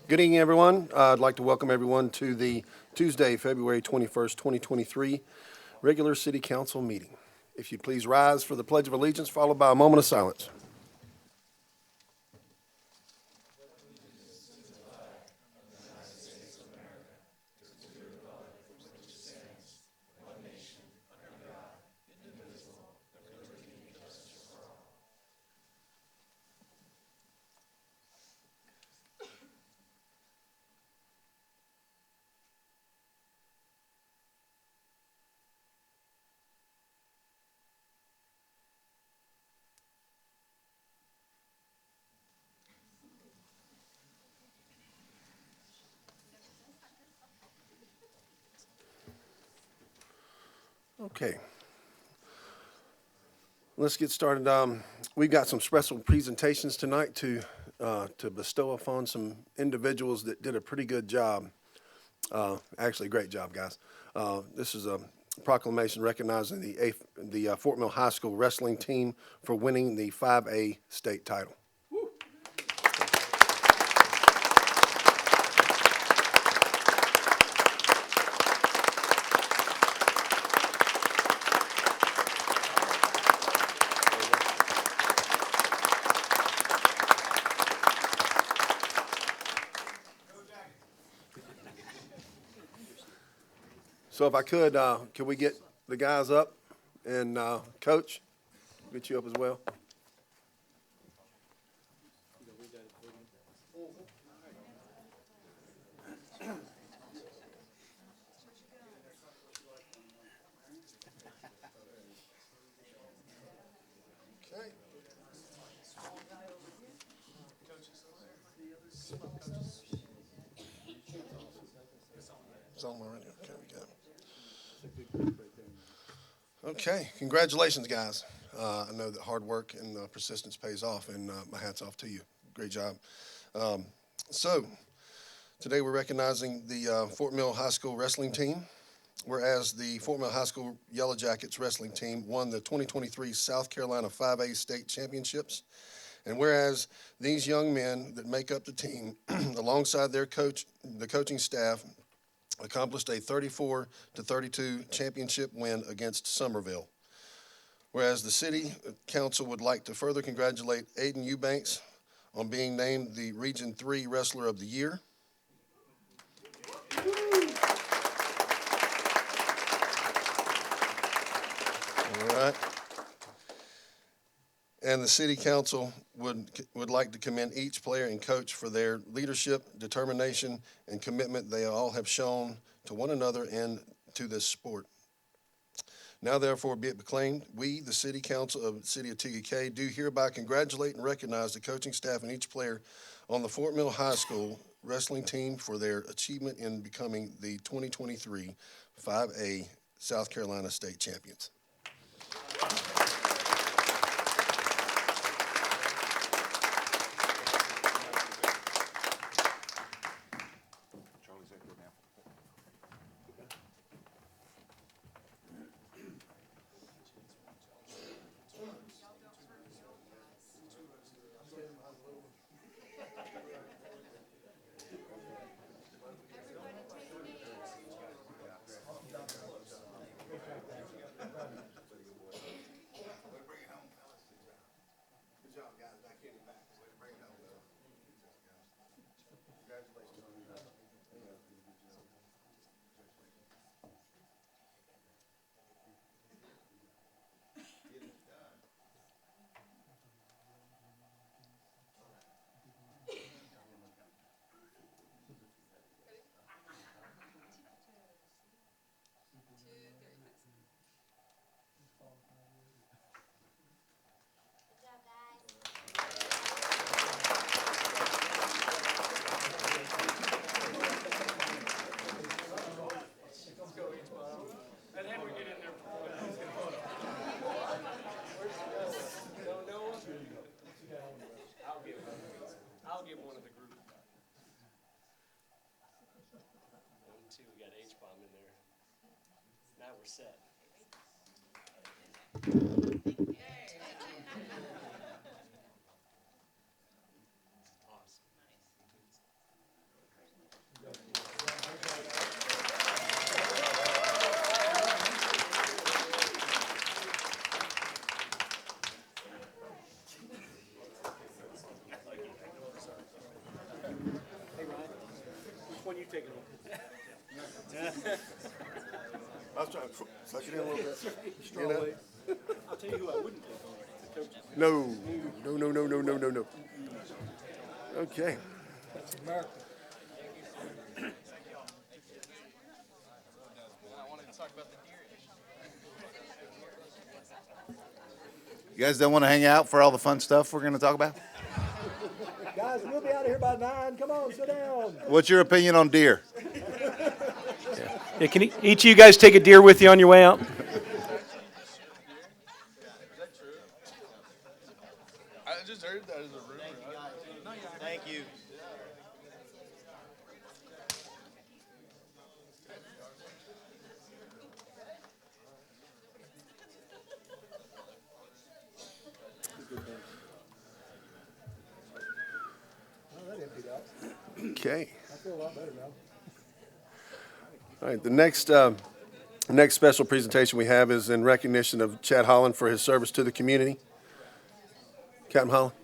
Good evening, everyone. I'd like to welcome everyone to the Tuesday, February 21st, 2023 regular City Council meeting. If you'd please rise for the Pledge of Allegiance, followed by a moment of silence. Okay. Let's get started. We've got some special presentations tonight to bestow upon some individuals that did a pretty good job. Actually, a great job, guys. This is a proclamation recognizing the Fort Mill High School wrestling team for winning the 5A state title. So if I could, can we get the guys up and Coach, get you up as well? Okay. It's on already. Okay, we got it. Okay, congratulations, guys. I know that hard work and persistence pays off, and my hat's off to you. Great job. So, today we're recognizing the Fort Mill High School wrestling team, whereas the Fort Mill High School Yellow Jackets wrestling team won the 2023 South Carolina 5A state championships. And whereas these young men that make up the team, alongside their coach, the coaching staff, accomplished a 34-32 championship win against Summerville. Whereas the City Council would like to further congratulate Aiden Eubanks on being named the Region 3 Wrestler of the Year. All right. And the City Council would like to commend each player and coach for their leadership, determination, and commitment they all have shown to one another and to this sport. Now, therefore, be it proclaimed, we, the City Council of the City of TGK, do hereby congratulate and recognize the coaching staff and each player on the Fort Mill High School wrestling team for their achievement in becoming the 2023 5A South Carolina State Champions. I'll give one of the group. 1, 2, we got H-bomb in there. Now we're set. Awesome. Suck it in a little bit. Straw You know? weight. I'll tell you who I wouldn't take on. The coaches. No. No, no, no, no, no, no, no. Okay. That's America. You guys don't want to hang out for all the fun stuff we're going to talk about? Guys, we'll be out of here by 9. Come on, sit down. What's your opinion on deer? Yeah, can each of you guys take a deer with you on your way out? I just heard that as a rumor. Thank you. Oh, that emptied out. Okay. I feel a lot better now. All right, the next special presentation we have is in recognition of Chad Holland for his service to the community. Captain Holland.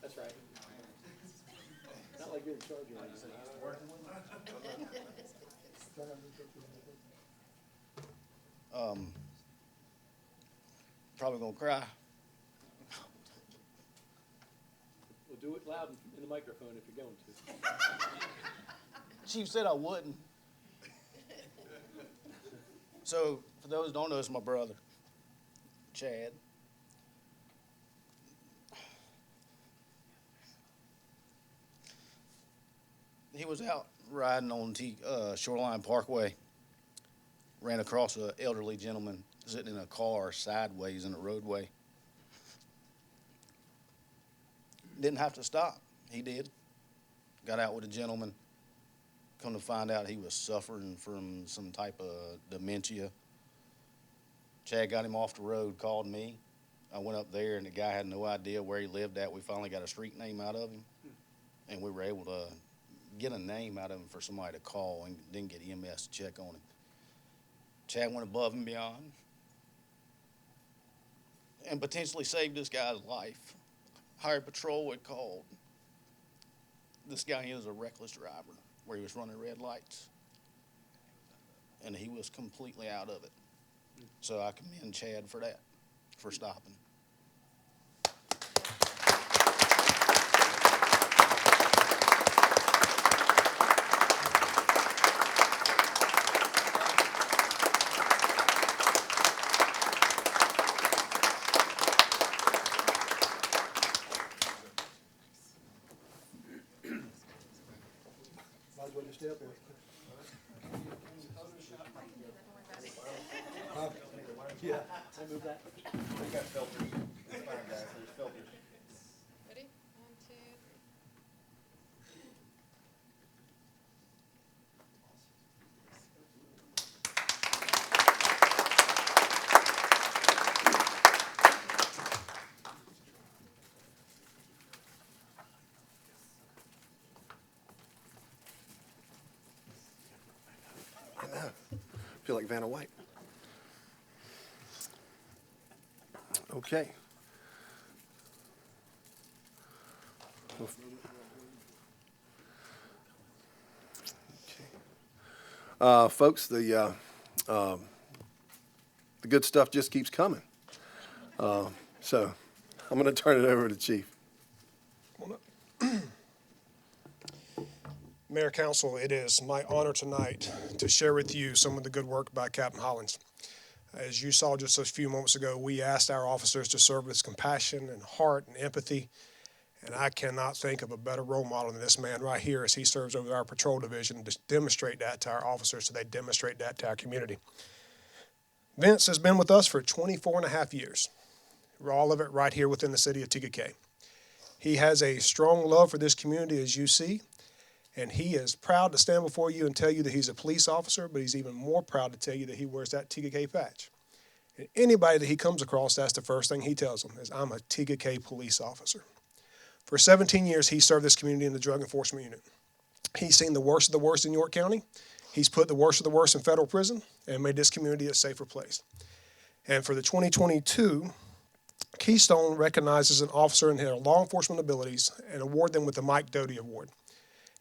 That's right. Not like you're in charge or anything. Probably gonna cry. Well, do it loud in the microphone if you're going to. Chief said I wouldn't. So, for those who don't know, it's my brother, Chad. He was out riding on Shoreline Parkway, ran across an elderly gentleman sitting in a car sideways in the roadway. Didn't have to stop. He did. Got out with a gentleman. Come to find out he was suffering from some type of dementia. Chad got him off the road, called me. I went up there, and the guy had no idea where he lived at. We finally got a street name out of him, and we were able to get a name out of him for somebody to call and then get EMS to check on him. Chad went above and beyond and potentially saved this guy's life. Highway Patrol had called. This guy is a reckless driver where he was running red lights, and he was completely out of it. So I commend Chad for that, for stopping. Might as well just stay up here. Yeah. Can I move that? Ready? 1, 2. I know. I feel like Vanna White. Okay. Folks, the good stuff just keeps coming. So I'm going to turn it over to Chief. Mayor, Council, it is my honor tonight to share with you some of the good work by Captain Hollins. As you saw just a few moments ago, we asked our officers to serve with compassion and heart and empathy, and I cannot think of a better role model than this man right here as he serves over our patrol division to demonstrate that to our officers so they demonstrate that to our community. Vince has been with us for 24 and a half years, all of it right here within the city of TKK. He has a strong love for this community, as you see, and he is proud to stand before you and tell you that he's a police officer, but he's even more proud to tell you that he wears that TKK patch. And anybody that he comes across, that's the first thing he tells them, is I'm a TKK police officer. For 17 years, he served this community in the Drug Enforcement Unit. He's seen the worst of the worst in York County. He's put the worst of the worst in federal prison and made this community a safer place. And for the 2022, Keystone recognizes an officer in their law enforcement abilities and award them with the Mike Doty Award.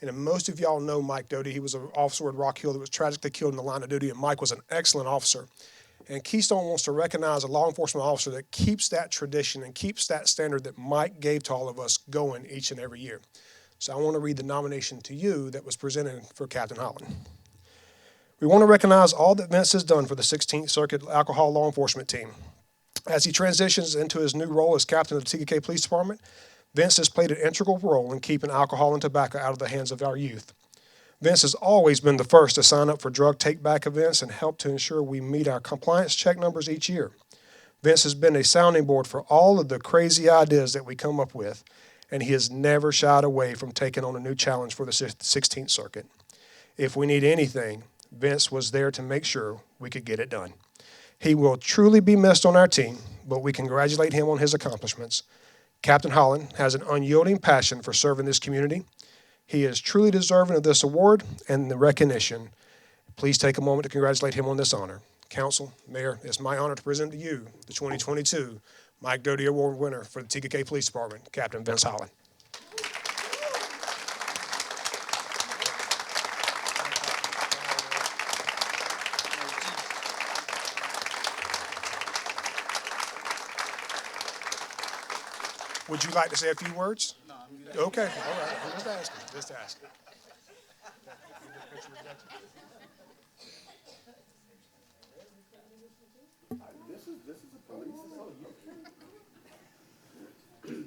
And most of y'all know Mike Doty. He was an officer at Rock Hill that was tragically killed in the line of duty, and Mike was an excellent officer. And Keystone wants to recognize a law enforcement officer that keeps that tradition and keeps that standard that Mike gave to all of us going each and every year. So I want to read the nomination to you that was presented for Captain Holland. We want to recognize all that Vince has done for the 16th Circuit Alcohol Law Enforcement Team. As he transitions into his new role as captain of the TKK Police Department, Vince has played an integral role in keeping alcohol and tobacco out of the hands of our youth. Vince has always been the first to sign up for drug take-back events and help to ensure we meet our compliance check numbers each year. Vince has been a sounding board for all of the crazy ideas that we come up with, and he has never shied away from taking on a new challenge for the 16th Circuit. If we need anything, Vince was there to make sure we could get it done. He will truly be missed on our team, but we congratulate him on his accomplishments. Captain Holland has an unyielding passion for serving this community. He is truly deserving of this award and the recognition. Please take a moment to congratulate him on this honor. Council, Mayor, it's my honor to present to you the 2022 Mike Doty Award winner for the TKK Police Department, Captain Vince Holland. Would you like to say a few words? No, I'm good. Okay, all right. I'm just asking. Just asking.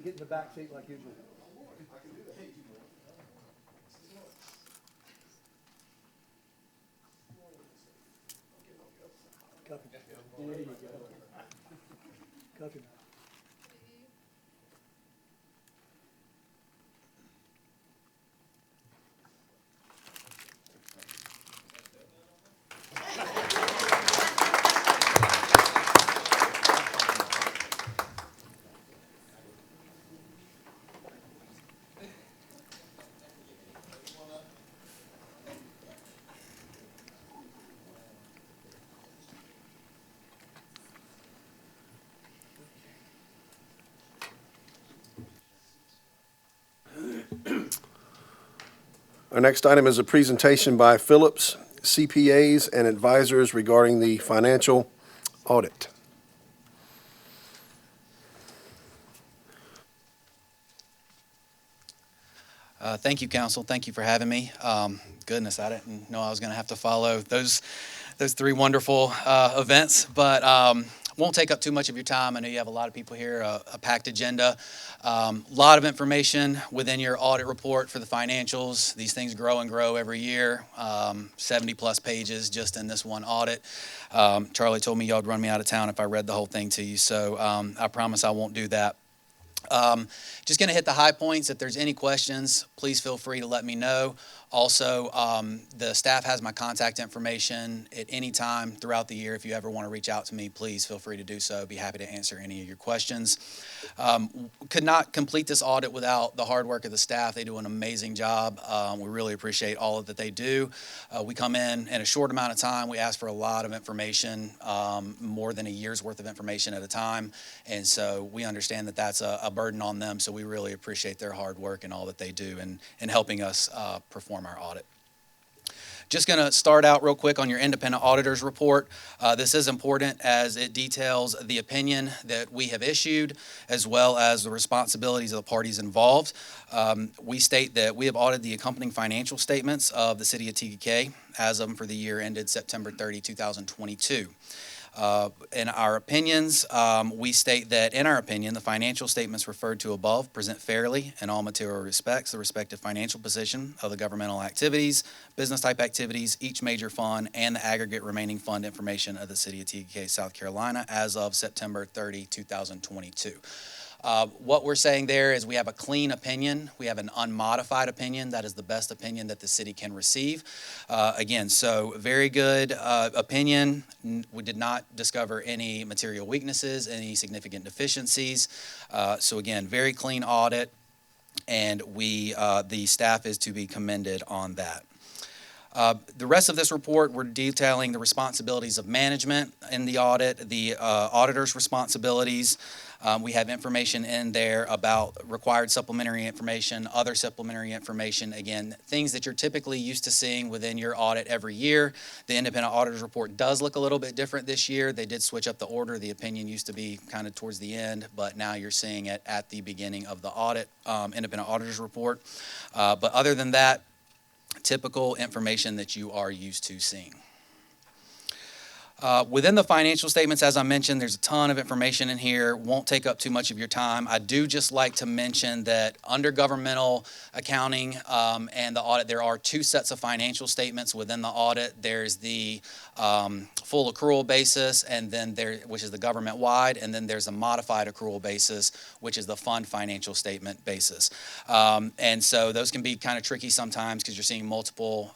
Get in the back seat like usual. Cup him. There you go. Cup him. Our next item is a presentation by Phillips CPAs and advisors regarding the financial audit. Thank you, Council. Thank you for having me. Goodness, I didn't know I was going to have to follow those three wonderful events, but won't take up too much of your time. I know you have a lot of people here, a packed agenda. A lot of information within your audit report for the financials. These things grow and grow every year, 70 plus pages just in this one audit. Charlie told me y'all would run me out of town if I read the whole thing to you, so I promise I won't do that. Just going to hit the high points. If there's any questions, please feel free to let me know. Also, the staff has my contact information at any time throughout the year. If you ever want to reach out to me, please feel free to do so. Be happy to answer any of your questions. Could not complete this audit without the hard work of the staff. They do an amazing job. We really appreciate all that they do. We come in a short amount of time. We ask for a lot of information, more than a year's worth of information at a time. And so we understand that that's a burden on them. So we really appreciate their hard work and all that they do in helping us perform our audit. Just going to start out real quick on your independent auditor's report. This is important as it details the opinion that we have issued as well as the responsibilities of the parties involved. We state that we have audited the accompanying financial statements of the City of TKK as of for the year ended September 30, 2022. In our opinions, we state that, in our opinion, the financial statements referred to above present fairly in all material respects the respective financial position of the governmental activities, business type activities, each major fund, and the aggregate remaining fund information of the City of TKK, South Carolina, as of September 30, 2022. What we're saying there is we have a clean opinion. We have an unmodified opinion. That is the best opinion that the city can receive. Again, so very good opinion. We did not discover any material weaknesses, any significant deficiencies. So again, very clean audit, and the staff is to be commended on that. The rest of this report, we're detailing the responsibilities of management in the audit, the auditor's responsibilities. We have information in there about required supplementary information, other supplementary information, again, things that you're typically used to seeing within your audit every year. The independent auditor's report does look a little bit different this year. They did switch up the order. The opinion used to be kind of towards the end, but now you're seeing it at the beginning of the audit, independent auditor's report. But other than that, typical information that you are used to seeing. Within the financial statements, as I mentioned, there's a ton of information in here. Won't take up too much of your time. I do just like to mention that under governmental accounting and the audit, there are two sets of financial statements within the audit. There's the full accrual basis, and then which is the government-wide, and then there's a modified accrual basis, which is the fund financial statement basis. And so those can be kind of tricky sometimes because you're seeing multiple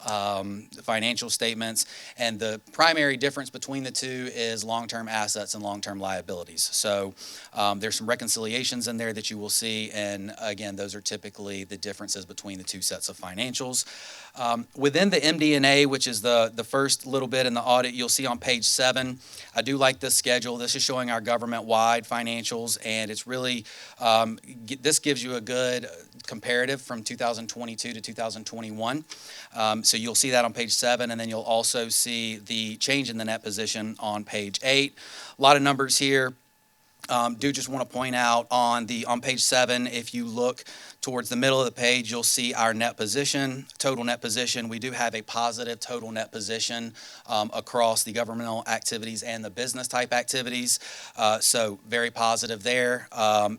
financial statements, and the primary difference between the two is long-term assets and long-term liabilities. So there's some reconciliations in there that you will see, and again, those are typically the differences between the two sets of financials. Within the MD&A, which is the first little bit in the audit, you'll see on page 7, I do like this schedule. This is showing our government-wide financials, and it's really, this gives you a good comparative from 2022 to 2021. So you'll see that on page 7, and then you'll also see the change in the net position on page 8. A lot of numbers here. Do just want to point out on page 7, if you look towards the middle of the page, you'll see our net position, total net position. We do have a positive total net position across the governmental activities and the business type activities. So very positive there.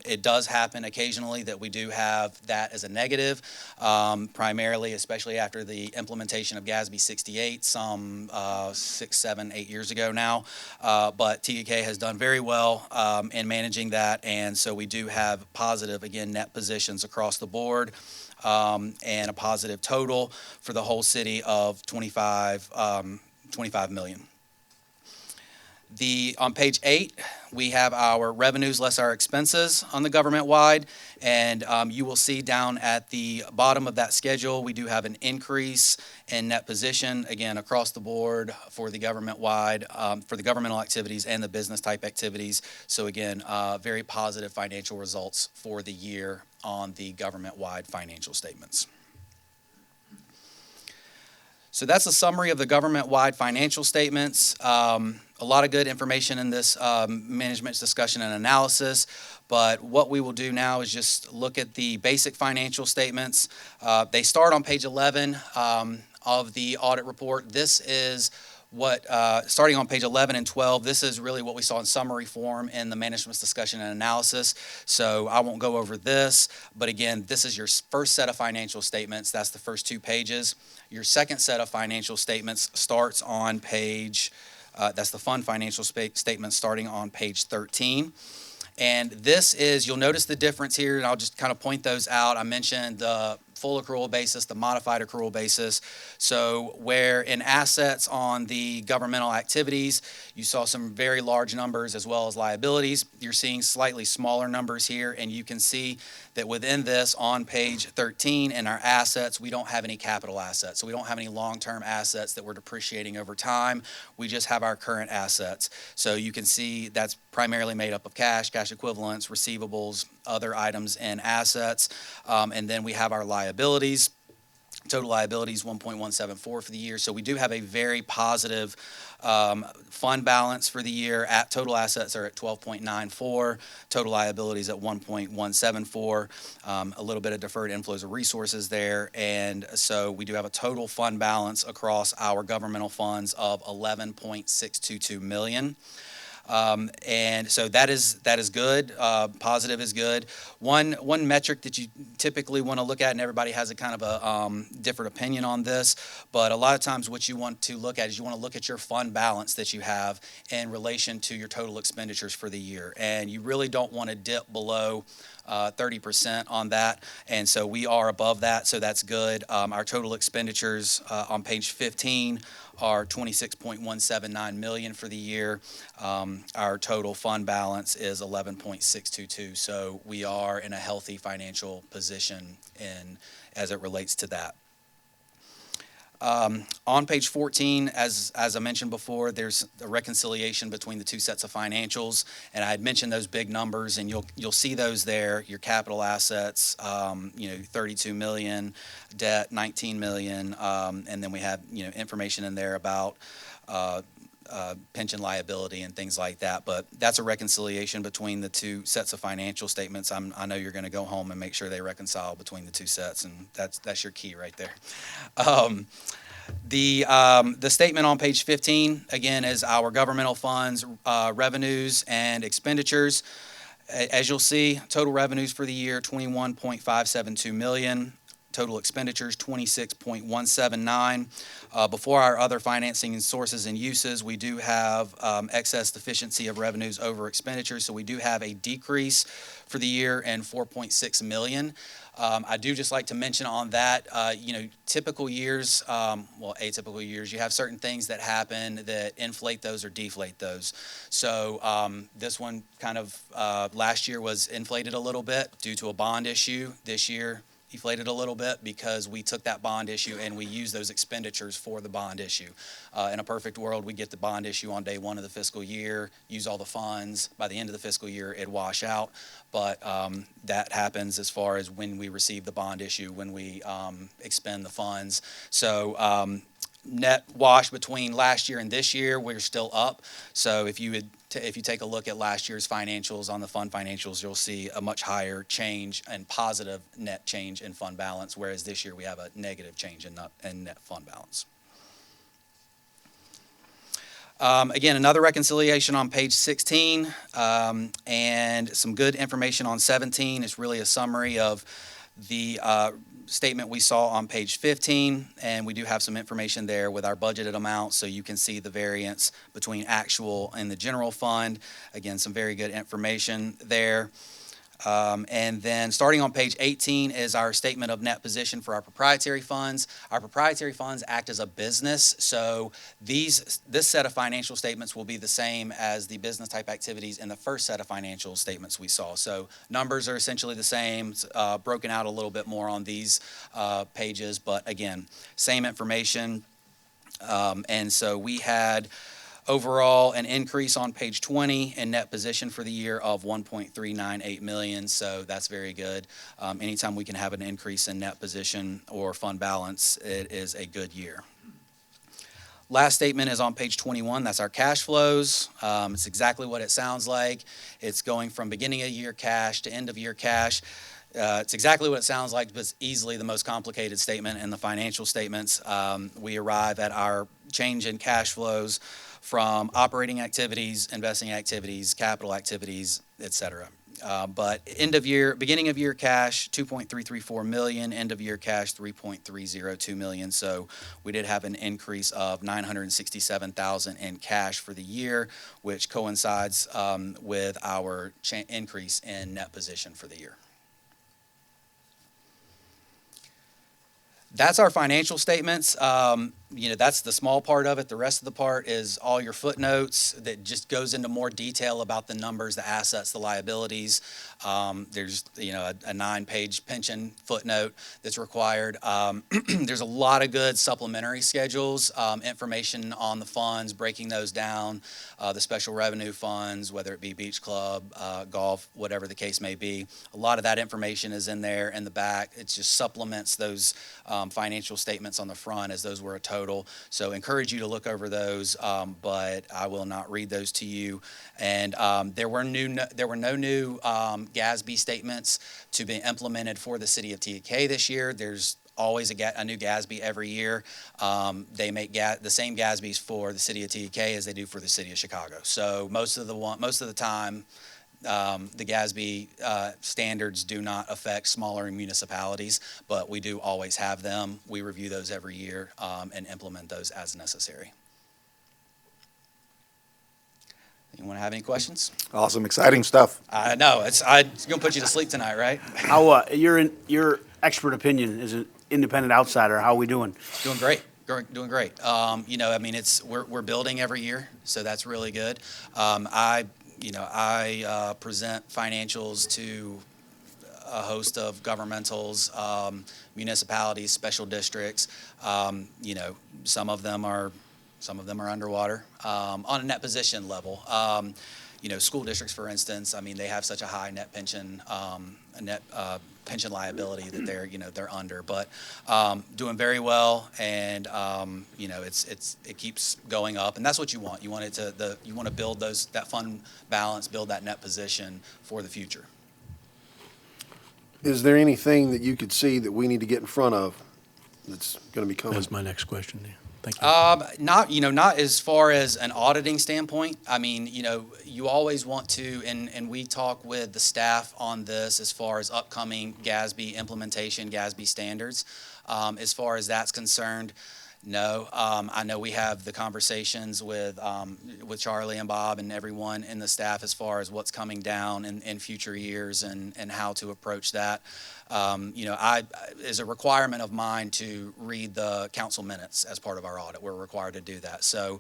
It does happen occasionally that we do have that as a negative, primarily, especially after the implementation of GASB 68 some 6, 7, 8 years ago now. But TEK has done very well in managing that, and so we do have positive, again, net positions across the board, and a positive total for the whole city of 25 million. On page 8, we have our revenues less our expenses on the government-wide, and you will see down at the bottom of that schedule, we do have an increase in net position, again, across the board for the government-wide, for the governmental activities and the business-type activities. So again, very positive financial results for the year on the government-wide financial statements. So that's a summary of the government-wide financial statements. A lot of good information in this management discussion and analysis, but what we will do now is just look at the basic financial statements. They start on page 11 of the audit report. This is what, starting on page 11 and 12, this is really what we saw in summary form in the management's discussion and analysis. So I won't go over this, but again, this is your first set of financial statements. That's the first 2 pages. Your second set of financial statements starts on page, that's the fund financial statement starting on page 13. And this is, you'll notice the difference here, and I'll just kind of point those out. I mentioned the full accrual basis, the modified accrual basis. So where in assets on the governmental activities, you saw some very large numbers as well as liabilities. You're seeing slightly smaller numbers here, and you can see that within this on page 13 in our assets, we don't have any capital assets. So we don't have any long-term assets that we're depreciating over time. We just have our current assets. So you can see that's primarily made up of cash, cash equivalents, receivables, other items and assets. And then we have our liabilities. Total liabilities 1.174 for the year. So we do have a very positive fund balance for the year. Total assets are at 12.94. Total liabilities at 1.174. A little bit of deferred inflows of resources there. And so we do have a total fund balance across our governmental funds of 11.622 million. And so that is good. Positive is good. One metric that you typically want to look at, and everybody has a kind of a different opinion on this, but a lot of times what you want to look at is you want to look at your fund balance that you have in relation to your total expenditures for the year. And you really don't want to dip below 30% on that, and so we are above that, so that's good. Our total expenditures on page 15 are 26.179 million for the year. Our total fund balance is 11.622, so we are in a healthy financial position as it relates to that. On page 14, as I mentioned before, there's a reconciliation between the two sets of financials, and I had mentioned those big numbers, and you'll see those there. Your capital assets, 32 million, debt 19 million, and then we have information in there about pension liability and things like that. But that's a reconciliation between the two sets of financial statements. I know you're going to go home and make sure they reconcile between the two sets, and that's your key right there. The statement on page 15, again, is our governmental funds, revenues, and expenditures. As you'll see, total revenues for the year, 21.572 million. Total expenditures, 26.179. Before our other financing and sources and uses, we do have excess deficiency of revenues over expenditures, so we do have a decrease for the year in 4.6 million. I do just like to mention on that, typical years, atypical years, you have certain things that happen that inflate those or deflate those. So this one kind of last year was inflated a little bit due to a bond issue. This year, deflated a little bit because we took that bond issue and we used those expenditures for the bond issue. In a perfect world, we get the bond issue on day one of the fiscal year, use all the funds. By the end of the fiscal year, it'd wash out. But that happens as far as when we receive the bond issue, when we expend the funds. So net wash between last year and this year, we're still up. So if you take a look at last year's financials on the fund financials, you'll see a much higher change and positive net change in fund balance, whereas this year we have a negative change in net fund balance. Again, another reconciliation on page 16, and some good information on 17. It's really a summary of the statement we saw on page 15, and we do have some information there with our budgeted amounts, so you can see the variance between actual and the general fund. Again, some very good information there. And then starting on page 18 is our statement of net position for our proprietary funds. Our proprietary funds act as a business, so this set of financial statements will be the same as the business type activities in the first set of financial statements we saw. So numbers are essentially the same, broken out a little bit more on these pages, but again, same information. And so we had overall an increase on page 20 in net position for the year of 1.398 million, so that's very good. Anytime we can have an increase in net position or fund balance, it is a good year. Last statement is on page 21. That's our cash flows. It's exactly what it sounds like. It's going from beginning of year cash to end of year cash. It's exactly what it sounds like, but it's easily the most complicated statement in the financial statements. We arrive at our change in cash flows from operating activities, investing activities, capital activities, et cetera. But beginning of year cash, 2.334 million, end of year cash, 3.302 million. So we did have an increase of 967,000 in cash for the year, which coincides with our increase in net position for the year. That's our financial statements. That's the small part of it. The rest of the part is all your footnotes that just goes into more detail about the numbers, the assets, the liabilities. There's a 9-page pension footnote that's required. There's a lot of good supplementary schedules, information on the funds, breaking those down, the special revenue funds, whether it be beach club, golf, whatever the case may be. A lot of that information is in there in the back. It just supplements those financial statements on the front, as those were a total. So encourage you to look over those, but I will not read those to you. And there were no new GASB statements to be implemented for the city of TK this year. There's always a new GASB every year. They make the same GASBs for the city of TK as they do for the city of Chicago. So most of the time, the GASB standards do not affect smaller municipalities, but we do always have them. We review those every year and implement those as necessary. Anyone have any questions? Awesome, exciting stuff. I know it's going to put you to sleep tonight, right? How, your expert opinion as an independent outsider, how are we doing? Doing great. Doing great. We're building every year, so that's really good. I present financials to a host of governmentals, municipalities, special districts. You know, some of them are underwater on a net position level. You know, school districts, for instance, I mean, they have such a high net pension pension liability that they're under, but doing very well, and you know, it keeps going up, and that's what you want. You want it to you want to build that fund balance, build that net position for the future. Is there anything that you could see that we need to get in front of that's going to be coming? That's my next question. Yeah. Thank you. Not as far as an auditing standpoint. I mean, you know, you always want to, and we talk with the staff on this as far as upcoming GASB implementation, GASB standards. As far as that's concerned, no. I know we have the conversations with Charlie and Bob and everyone in the staff as far as what's coming down in future years and how to approach that. You know, is a requirement of mine to read the council minutes as part of our audit. We're required to do that. So,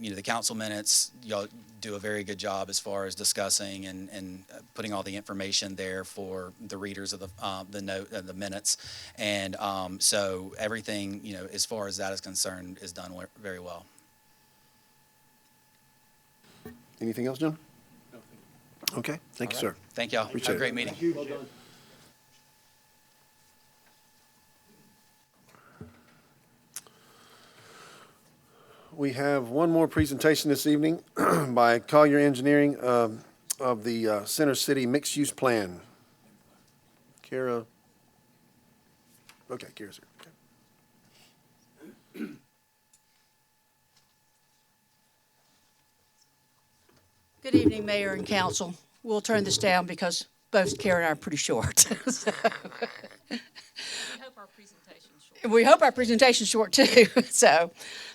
you know, the council minutes, y'all do a very good job as far as discussing and putting all the information there for the readers of the minutes. And so everything, you know, as far as that is concerned, is done very well. Anything else, John? Okay, thank you, sir. Thank y'all. Appreciate Have a it. great meeting. Well done. We have one more presentation this evening by Collier Engineering of the Center City Mixed Use Plan. Kara. Okay, Kara's here. Okay. Good evening, Mayor and Council. We'll turn this down because both Kara and I are pretty short. So. We hope our presentation's short too.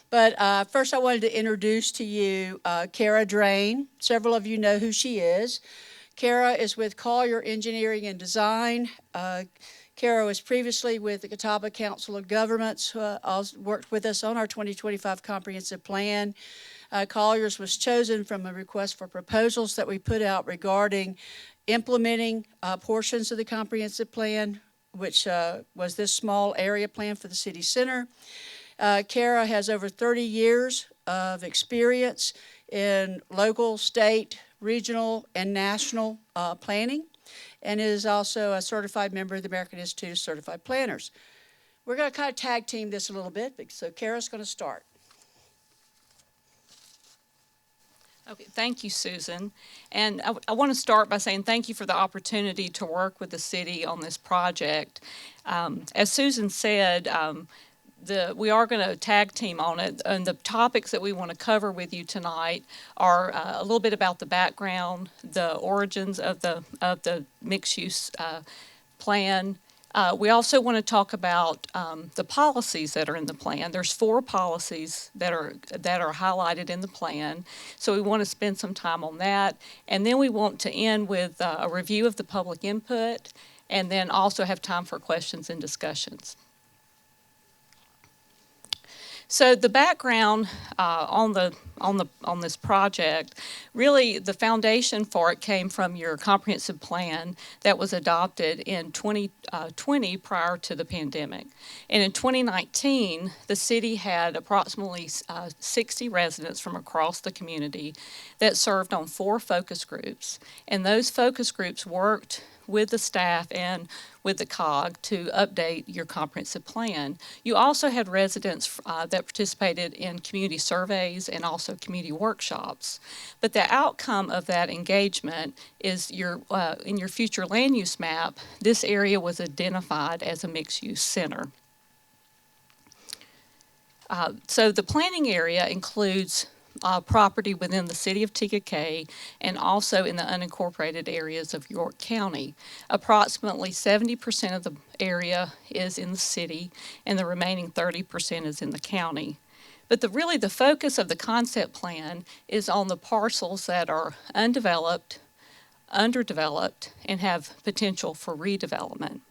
But first I wanted to introduce to you Kara Drain. Several of you know who she is. Kara is with Collier Engineering and Design. Kara was previously with the Catawba Council of Governments, also worked with us on our 2025 Comprehensive Plan. Collier's was chosen from a request for proposals that we put out regarding implementing portions of the Comprehensive Plan, which was this small area plan for the city center. Kara has over 30 years of experience in local, state, regional, and national planning, and is also a certified member of the American Institute of Certified Planners. We're going to kind of tag team this a little bit, so Kara's going to start. Okay, thank you, Susan. And I want to start by saying thank you for the opportunity to work with the city on this project. As Susan said, we are going to tag team on it, and the topics that we want to cover with you tonight are a little bit about the background, the origins of the mixed-use plan. We also want to talk about the policies that are in the plan. There's 4 policies that are highlighted in the plan, so we want to spend some time on that. And then we want to end with a review of the public input, and then also have time for questions and discussions. So the background on this project, really the foundation for it came from your comprehensive plan that was adopted in 2020 prior to the pandemic. And in 2019, the city had approximately 60 residents from across the community that served on 4 focus groups. And those focus groups worked with the staff and with the COG to update your comprehensive plan. You also had residents that participated in community surveys and also community workshops. But the outcome of that engagement is in your future land use map, this area was identified as a mixed-use center. So the planning area includes property within the city of TKK and also in the unincorporated areas of York County. Approximately 70% of the area is in the city and the remaining 30% is in the county. But really the focus of the concept plan is on the parcels that are undeveloped, underdeveloped, and have potential for redevelopment.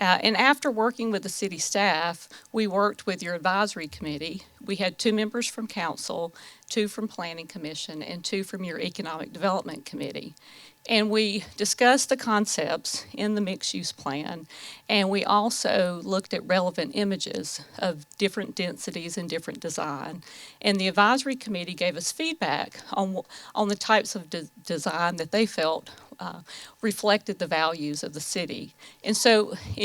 And after working with the city staff, we worked with your advisory committee. We had 2 members from council 2 from Planning Commission, and 2 from your Economic Development Committee. And we discussed the concepts in the mixed-use plan, and we also looked at relevant images of different densities and different design. And the advisory committee gave us feedback on the types of design that they felt reflected the values of the city. And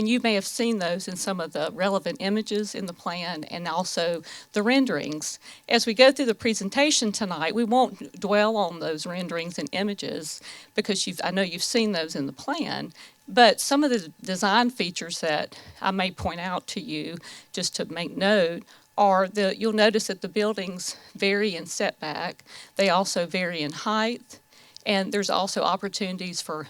you may have seen those in some of the relevant images in the plan and also the renderings. As we go through the presentation tonight, we won't dwell on those renderings and images because I know you've seen those in the plan, but some of the design features that I may point out to you just to make note are you'll notice that the buildings vary in setback. They also vary in height. And there's also opportunities for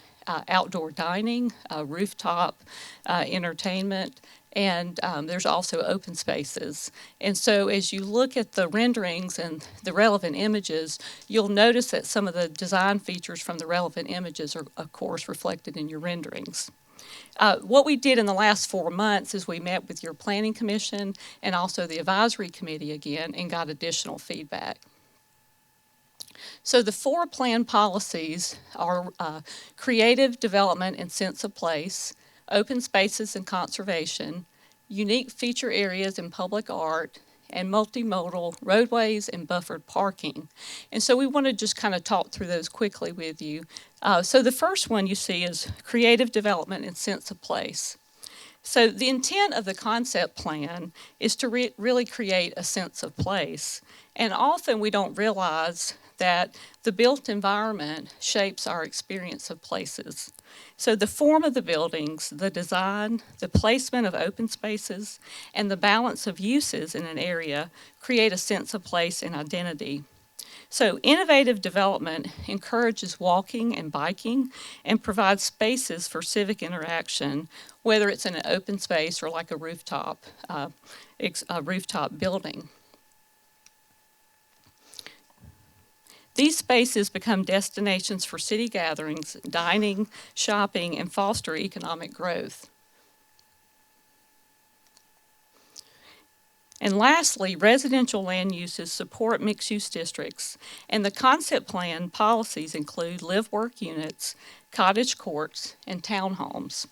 outdoor dining, rooftop entertainment, and there's also open spaces. And so as you look at the renderings and the relevant images, you'll notice that some of the design features from the relevant images are, of course, reflected in your renderings. What we did in the last 4 months is we met with your Planning Commission and also the Advisory Committee again and got additional feedback. So the 4 plan policies are creative development and sense of place, open spaces and conservation, unique feature areas and public art, and multimodal roadways and buffered parking. And so we want to just kind of talk through those quickly with you. So the first one you see is creative development and sense of place. So the intent of the concept plan is to really create a sense of place. And often we don't realize that the built environment shapes our experience of places. So the form of the buildings, the design, the placement of open spaces, and the balance of uses in an area create a sense of place and identity. So innovative development encourages walking and biking and provides spaces for civic interaction, whether it's in an open space or like a rooftop building. These spaces become destinations for city gatherings, dining, shopping, and foster economic growth. And lastly, residential land uses support mixed-use districts, and the concept plan policies include live-work units, cottage courts, and townhomes.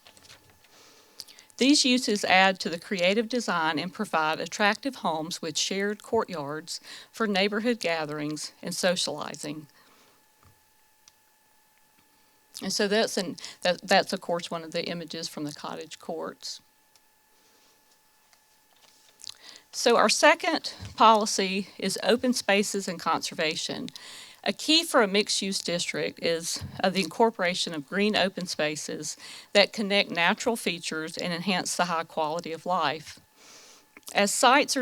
These uses add to the creative design and provide attractive homes with shared courtyards for neighborhood gatherings and socializing. And so that's of course one of the images from the cottage courts. So our second policy is open spaces and conservation. A key for a mixed-use district is the incorporation of green open spaces that connect natural features and enhance the high quality of life. As sites are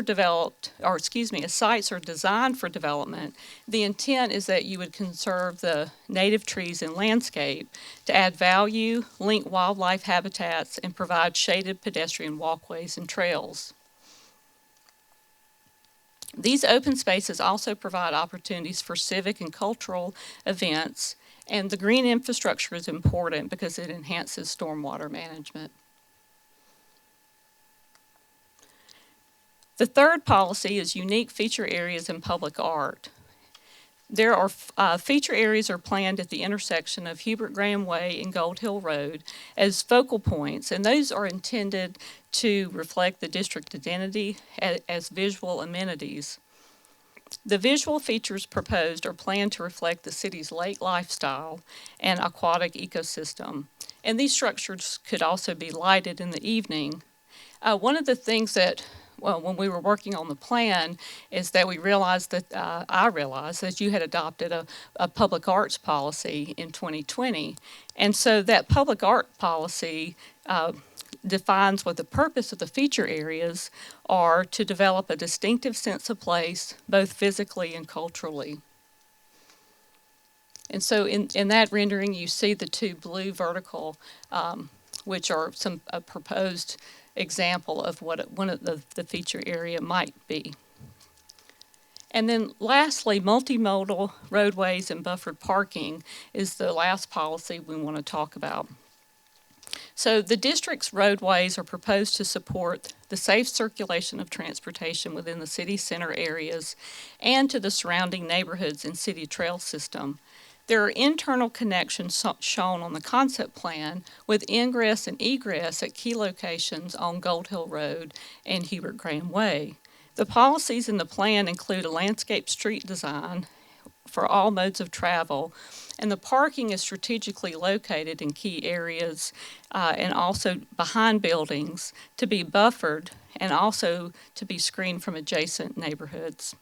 designed for development, the intent is that you would conserve the native trees and landscape to add value, link wildlife habitats, and provide shaded pedestrian walkways and trails. These open spaces also provide opportunities for civic and cultural events, and the green infrastructure is important because it enhances stormwater management. The third policy is unique feature areas in public art. There are feature areas are planned at the intersection of Hubert Graham Way and Gold Hill Road as focal points, and those are intended to reflect the district identity as visual amenities. The visual features proposed are planned to reflect the city's lake lifestyle and aquatic ecosystem, and these structures could also be lighted in the evening. One of the things that when we were working on the plan is that I realized that you had adopted a public arts policy in 2020. And so that public art policy defines what the purpose of the feature areas are to develop a distinctive sense of place, both physically and culturally. And so in that rendering, you see the 2 blue vertical, which are some proposed example of what one of the feature area might be. And then lastly, multimodal roadways and buffered parking is the last policy we want to talk about. So the district's roadways are proposed to support the safe circulation of transportation within the city center areas and to the surrounding neighborhoods and city trail system. There are internal connections shown on the concept plan with ingress and egress at key locations on Gold Hill Road and Hubert Graham Way. The policies in the plan include a landscape street design for all modes of travel, and the parking is strategically located in key areas and also behind buildings to be buffered and also to be screened from adjacent neighborhoods.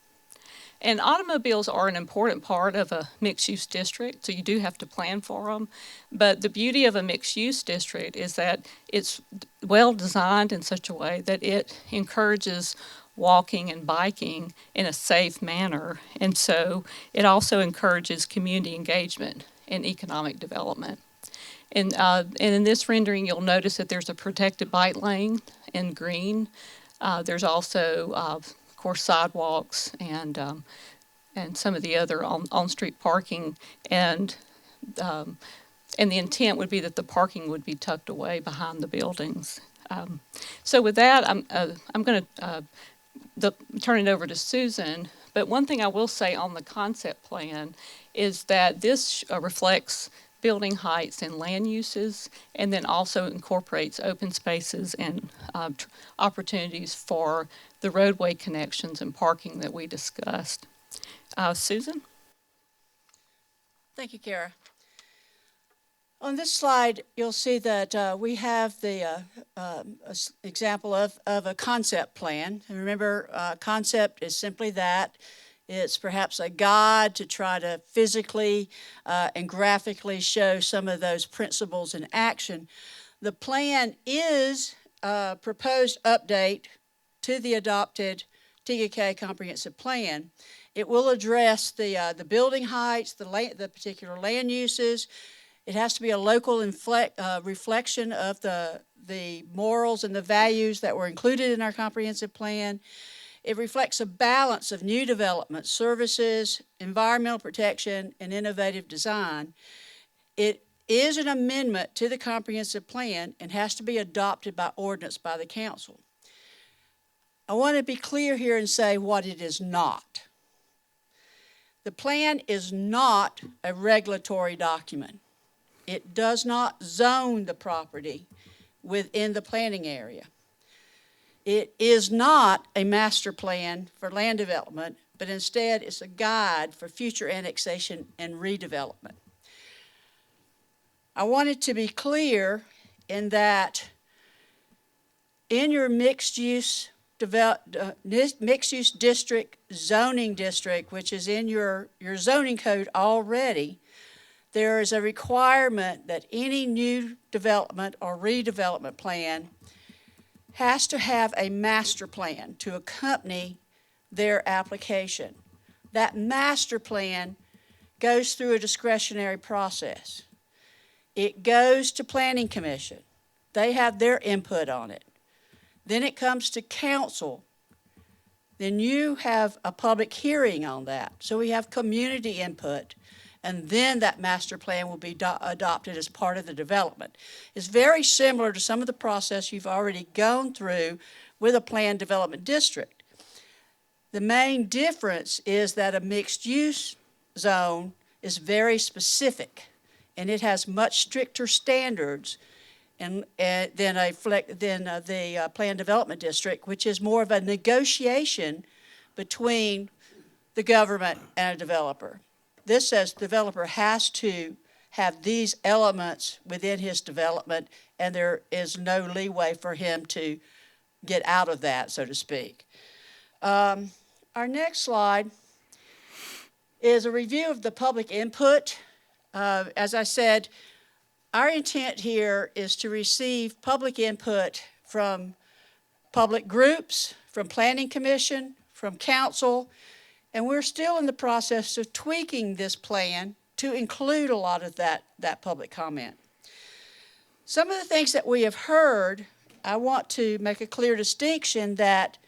And automobiles are an important part of a mixed-use district, so you do have to plan for them. But the beauty of a mixed-use district is that it's well-designed in such a way that it encourages walking and biking in a safe manner. And so it also encourages community engagement and economic development. And in this rendering, you'll notice that there's a protected bike lane in green. There's also, of course, sidewalks and some of the other on-street parking. And the intent would be that the parking would be tucked away behind the buildings. So with that, I'm going to turn it over to Susan, but one thing I will say on the concept plan is that this reflects building heights and land uses, and then also incorporates open spaces and opportunities for the roadway connections and parking that we discussed. Susan? Thank you, Kara. On this slide, you'll see that we have the example of a concept plan. And remember, concept is simply that. It's perhaps a guide to try to physically and graphically show some of those principles in action. The plan is a proposed update to the adopted TKK comprehensive plan. It will address the building heights, the particular land uses. It has to be a local reflection of the morals and the values that were included in our comprehensive plan. It reflects a balance of new development, services, environmental protection, and innovative design. It is an amendment to the comprehensive plan and has to be adopted by ordinance by the council. I want to be clear here and say what it is not. The plan is not a regulatory document. It does not zone the property within the planning area. It is not a master plan for land development, but instead it's a guide for future annexation and redevelopment. I wanted to be clear in that in your mixed-use district, zoning district, which is in your zoning code already, there is a requirement that any new development or redevelopment plan has to have a master plan to accompany their application. That master plan goes through a discretionary process. It goes to Planning Commission. They have their input on it. Then it comes to council. Then you have a public hearing on that. So we have community input. And then that master plan will be adopted as part of the development. It's very similar to some of the process you've already gone through with a planned development district. The main difference is that a mixed-use zone is very specific, and it has much stricter standards than the planned development district, which is more of a negotiation between the government and a developer. This says the developer has to have these elements within his development, and there is no leeway for him to get out of that, so to speak. Our next slide is a review of the public input. As I said, our intent here is to receive public input from public groups, from Planning Commission, from council, and we're still in the process of tweaking this plan to include a lot of that public comment. Some of the things that we have heard, I want to make a clear distinction that,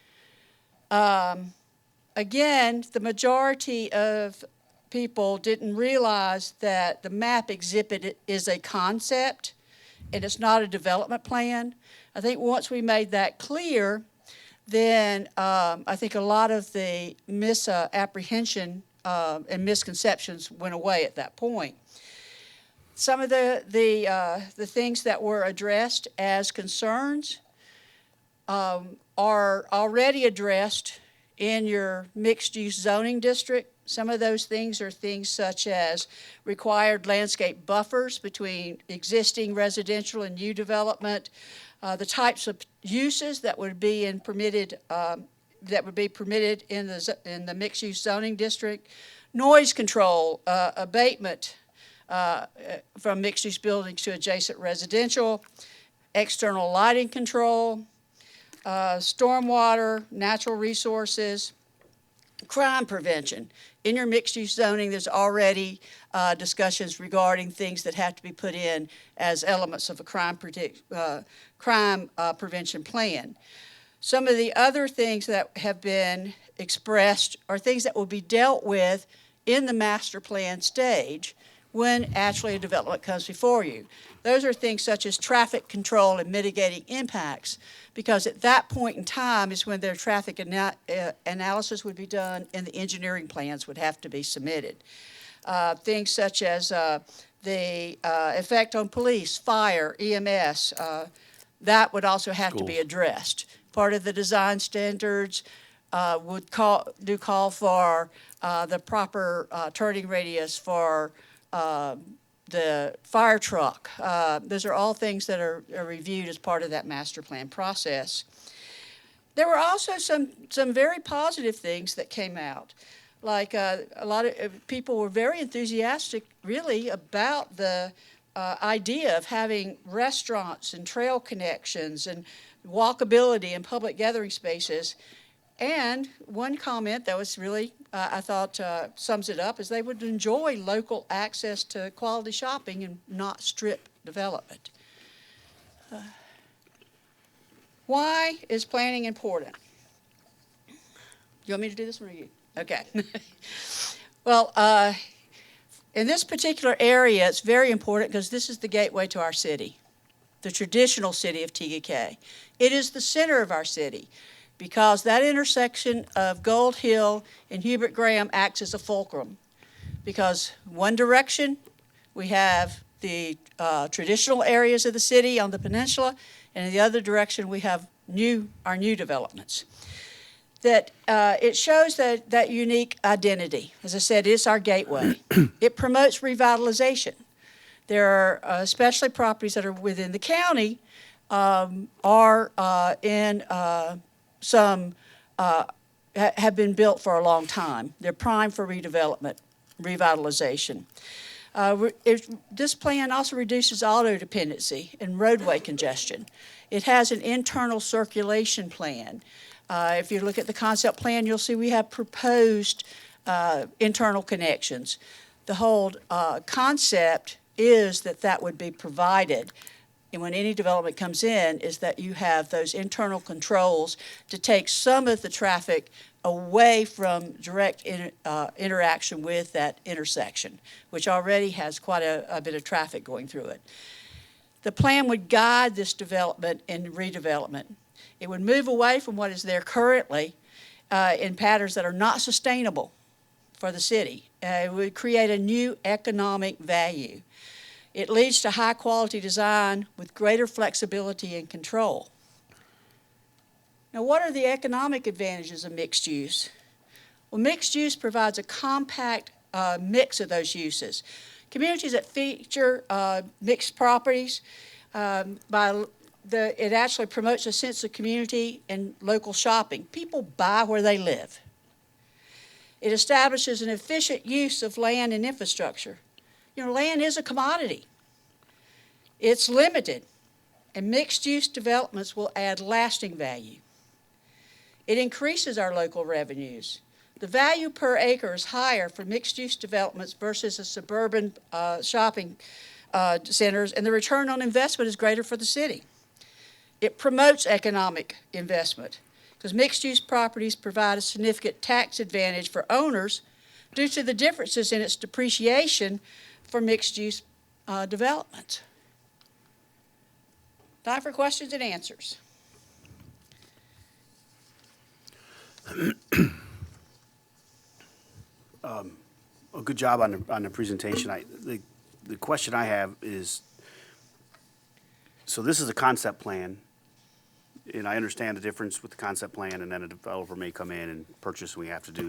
again, the majority of people didn't realize that the map exhibit is a concept. and it's not a development plan. I think once we made that clear, then I think a lot of the misapprehension and misconceptions went away at that point. Some of the things that were addressed as concerns are already addressed in your mixed-use zoning district. Some of those things are things such as required landscape buffers between existing residential and new development, the types of uses that would be permitted in the mixed-use zoning district, noise control, abatement from mixed-use buildings to adjacent residential, external lighting control, stormwater, natural resources, crime prevention. In your mixed-use zoning, there's already discussions regarding things that have to be put in as elements of a crime prevention plan. Some of the other things that have been expressed are things that will be dealt with in the master plan stage when actually a development comes before you. Those are things such as traffic control and mitigating impacts, because at that point in time is when their traffic analysis would be done and the engineering plans would have to be submitted. Things such as the effect on police, fire, EMS, that would also have to be addressed. Part of the design standards would call for the proper turning radius for the fire truck. Those are all things that are reviewed as part of that master plan process. There were also some very positive things that came out. Like a lot of people were very enthusiastic, really, about the idea of having restaurants and trail connections and walkability and public gathering spaces. And one comment that was really, I thought, sums it up, is they would enjoy local access to quality shopping and not strip development. Why is planning important? You want me to do this one or you? Okay. Well, in this particular area, it's very important because this is the gateway to our city, the traditional city of TGK. It is the center of our city, because that intersection of Gold Hill and Hubert Graham acts as a fulcrum. Because one direction, we have the traditional areas of the city on the peninsula, and in the other direction, we have our new developments. That it shows that unique identity. As I said, it's our gateway. It promotes revitalization. There are especially properties that are within the county have been built for a long time. They're primed for redevelopment, revitalization. This plan also reduces auto dependency and roadway congestion. It has an internal circulation plan. If you look at the concept plan, you'll see we have proposed internal connections. The whole concept is that would be provided, and when any development comes in, is that you have those internal controls to take some of the traffic away from direct interaction with that intersection, which already has quite a bit of traffic going through it. The plan would guide this development and redevelopment. It would move away from what is there currently in patterns that are not sustainable for the city. It would create a new economic value. It leads to high-quality design with greater flexibility and control. Now, what are the economic advantages of mixed use? Well, mixed use provides a compact mix of those uses. Communities that feature mixed properties, it actually promotes a sense of community and local shopping. People buy where they live. It establishes an efficient use of land and infrastructure. You know, land is a commodity. It's limited, and mixed-use developments will add lasting value. It increases our local revenues. The value per acre is higher for mixed-use developments versus a suburban shopping centers, and the return on investment is greater for the city. It promotes economic investment because mixed-use properties provide a significant tax advantage for owners due to the differences in its depreciation for mixed-use development. Time for questions and answers. A good job on the presentation. The question I have is, so this is a concept plan, and I understand the difference with the concept plan, and then a developer may come in and purchase, and we have to do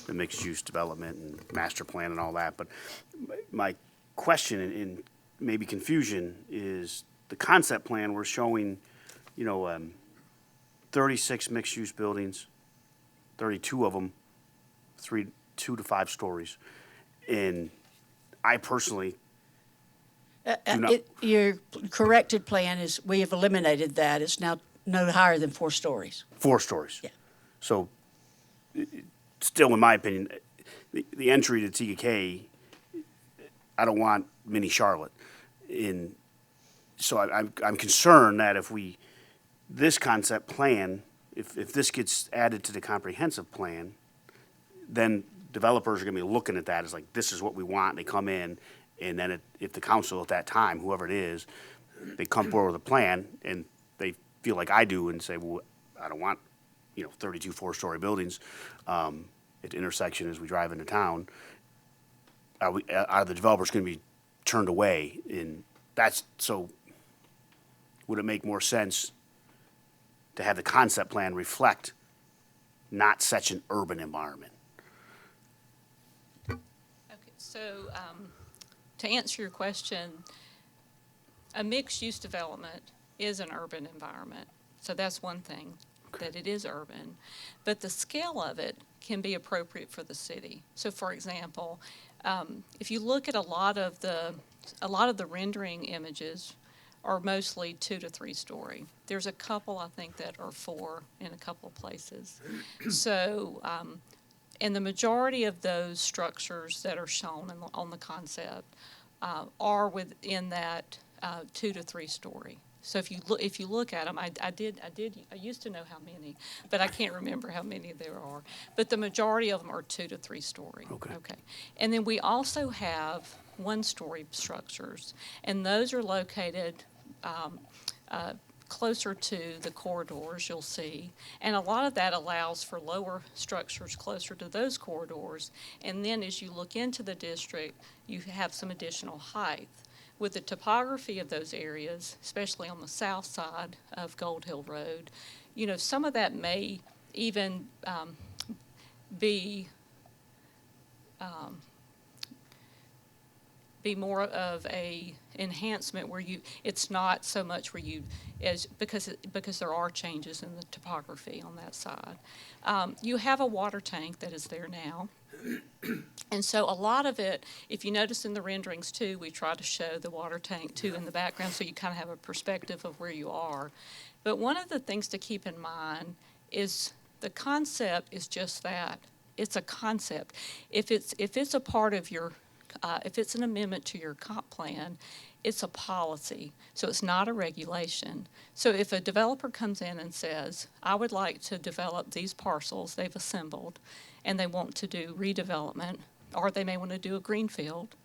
the mixed-use development and master plan and all that. But my question and maybe confusion is, the concept plan, we're showing, 36 mixed-use buildings, 32 of them, 2 to 5 stories. And I personally do not. Your corrected plan is, we have eliminated that. It's now no higher than 4 stories. 4 stories. Yeah. So, still, in my opinion, the entry to TK, I don't want mini Charlotte. So I'm concerned that if this concept plan, if this gets added to the comprehensive plan, then developers are gonna be looking at that as like, this is what we want, and they come in, and then if the council at that time, whoever it is, they come forward with a plan, and they feel like I do and say, well, I don't want, 32 4-story buildings, at the intersection as we drive into town, are the developers gonna be turned away? And so would it make more sense to have the concept plan reflect not such an urban environment? Okay, so to answer your question, a mixed-use development is an urban environment. So that's one thing, that it is urban. But the scale of it can be appropriate for the city. So for example, if you look at a lot of the rendering images are mostly 2 to 3 story. There's a couple, I think, that are 4 in a couple of places. So, and the majority of those structures that are shown on the concept are within that 2 to 3 story. So if you look at them, I used to know how many, but I can't remember how many there are. But the majority of them are 2 to 3 story. Okay. And then we also have 1-story structures, and those are located closer to the corridors, you'll see. And a lot of that allows for lower structures closer to those corridors. And then as you look into the district, you have some additional height. With the topography of those areas, especially on the south side of Gold Hill Road, some of that may even be more of a enhancement where it's not so much where because there are changes in the topography on that side. You have a water tank that is there now. And so a lot of it, if you notice in the renderings too, we try to show the water tank too in the background so you kind of have a perspective of where you are. But one of the things to keep in mind is the concept is just that. It's a concept. If it's a part of your if it's an amendment to your comp plan, it's a policy, so it's not a regulation. So if a developer comes in and says, I would like to develop these parcels they've assembled, and they want to do redevelopment, or they may want to do a greenfield,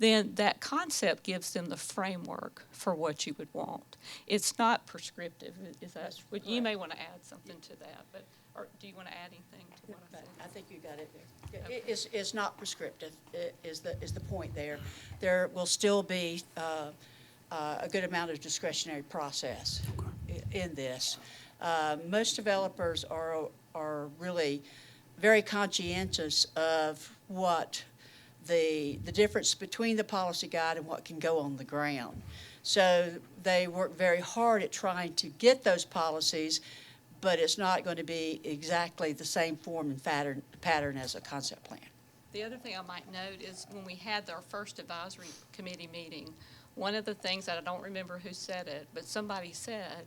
then that concept gives them the framework for what you would want. It's not prescriptive. You may want to add something to that, or do you want to add anything to what I said? I think you got it there. It's not prescriptive, is the point there. There will still be a good amount of discretionary process in this. Most developers are really very conscientious of what the difference between the policy guide and what can go on the ground. So they work very hard at trying to get those policies, but it's not going to be exactly the same form and pattern as a concept plan. The other thing I might note is when we had our first advisory committee meeting, one of the things that I don't remember who said it, but somebody said,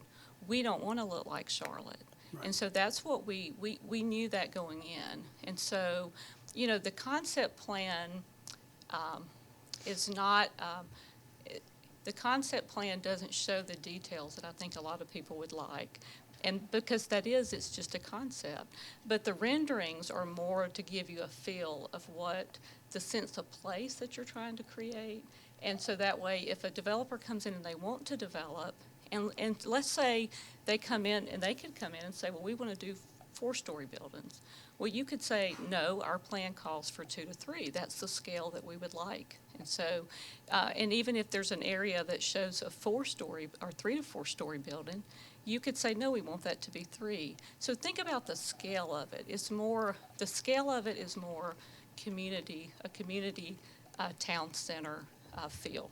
we don't want to look like Charlotte. Right. And so that's what we knew that going in. And so, the concept plan is not, the concept plan doesn't show the details that I think a lot of people would like. And because it's just a concept. But the renderings are more to give you a feel of what the sense of place that you're trying to create. And so that way, if a developer comes in and they want to develop, And let's say they come in, and they could come in and say, well, we want to do 4-story buildings. Well, you could say, no, our plan calls for 2 to 3. That's the scale that we would like. And so, and even if there's an area that shows a 4-story or 3 to 4-story building, you could say, no, we want that to be 3. So think about the scale of it. The scale of it is more a community town center feel.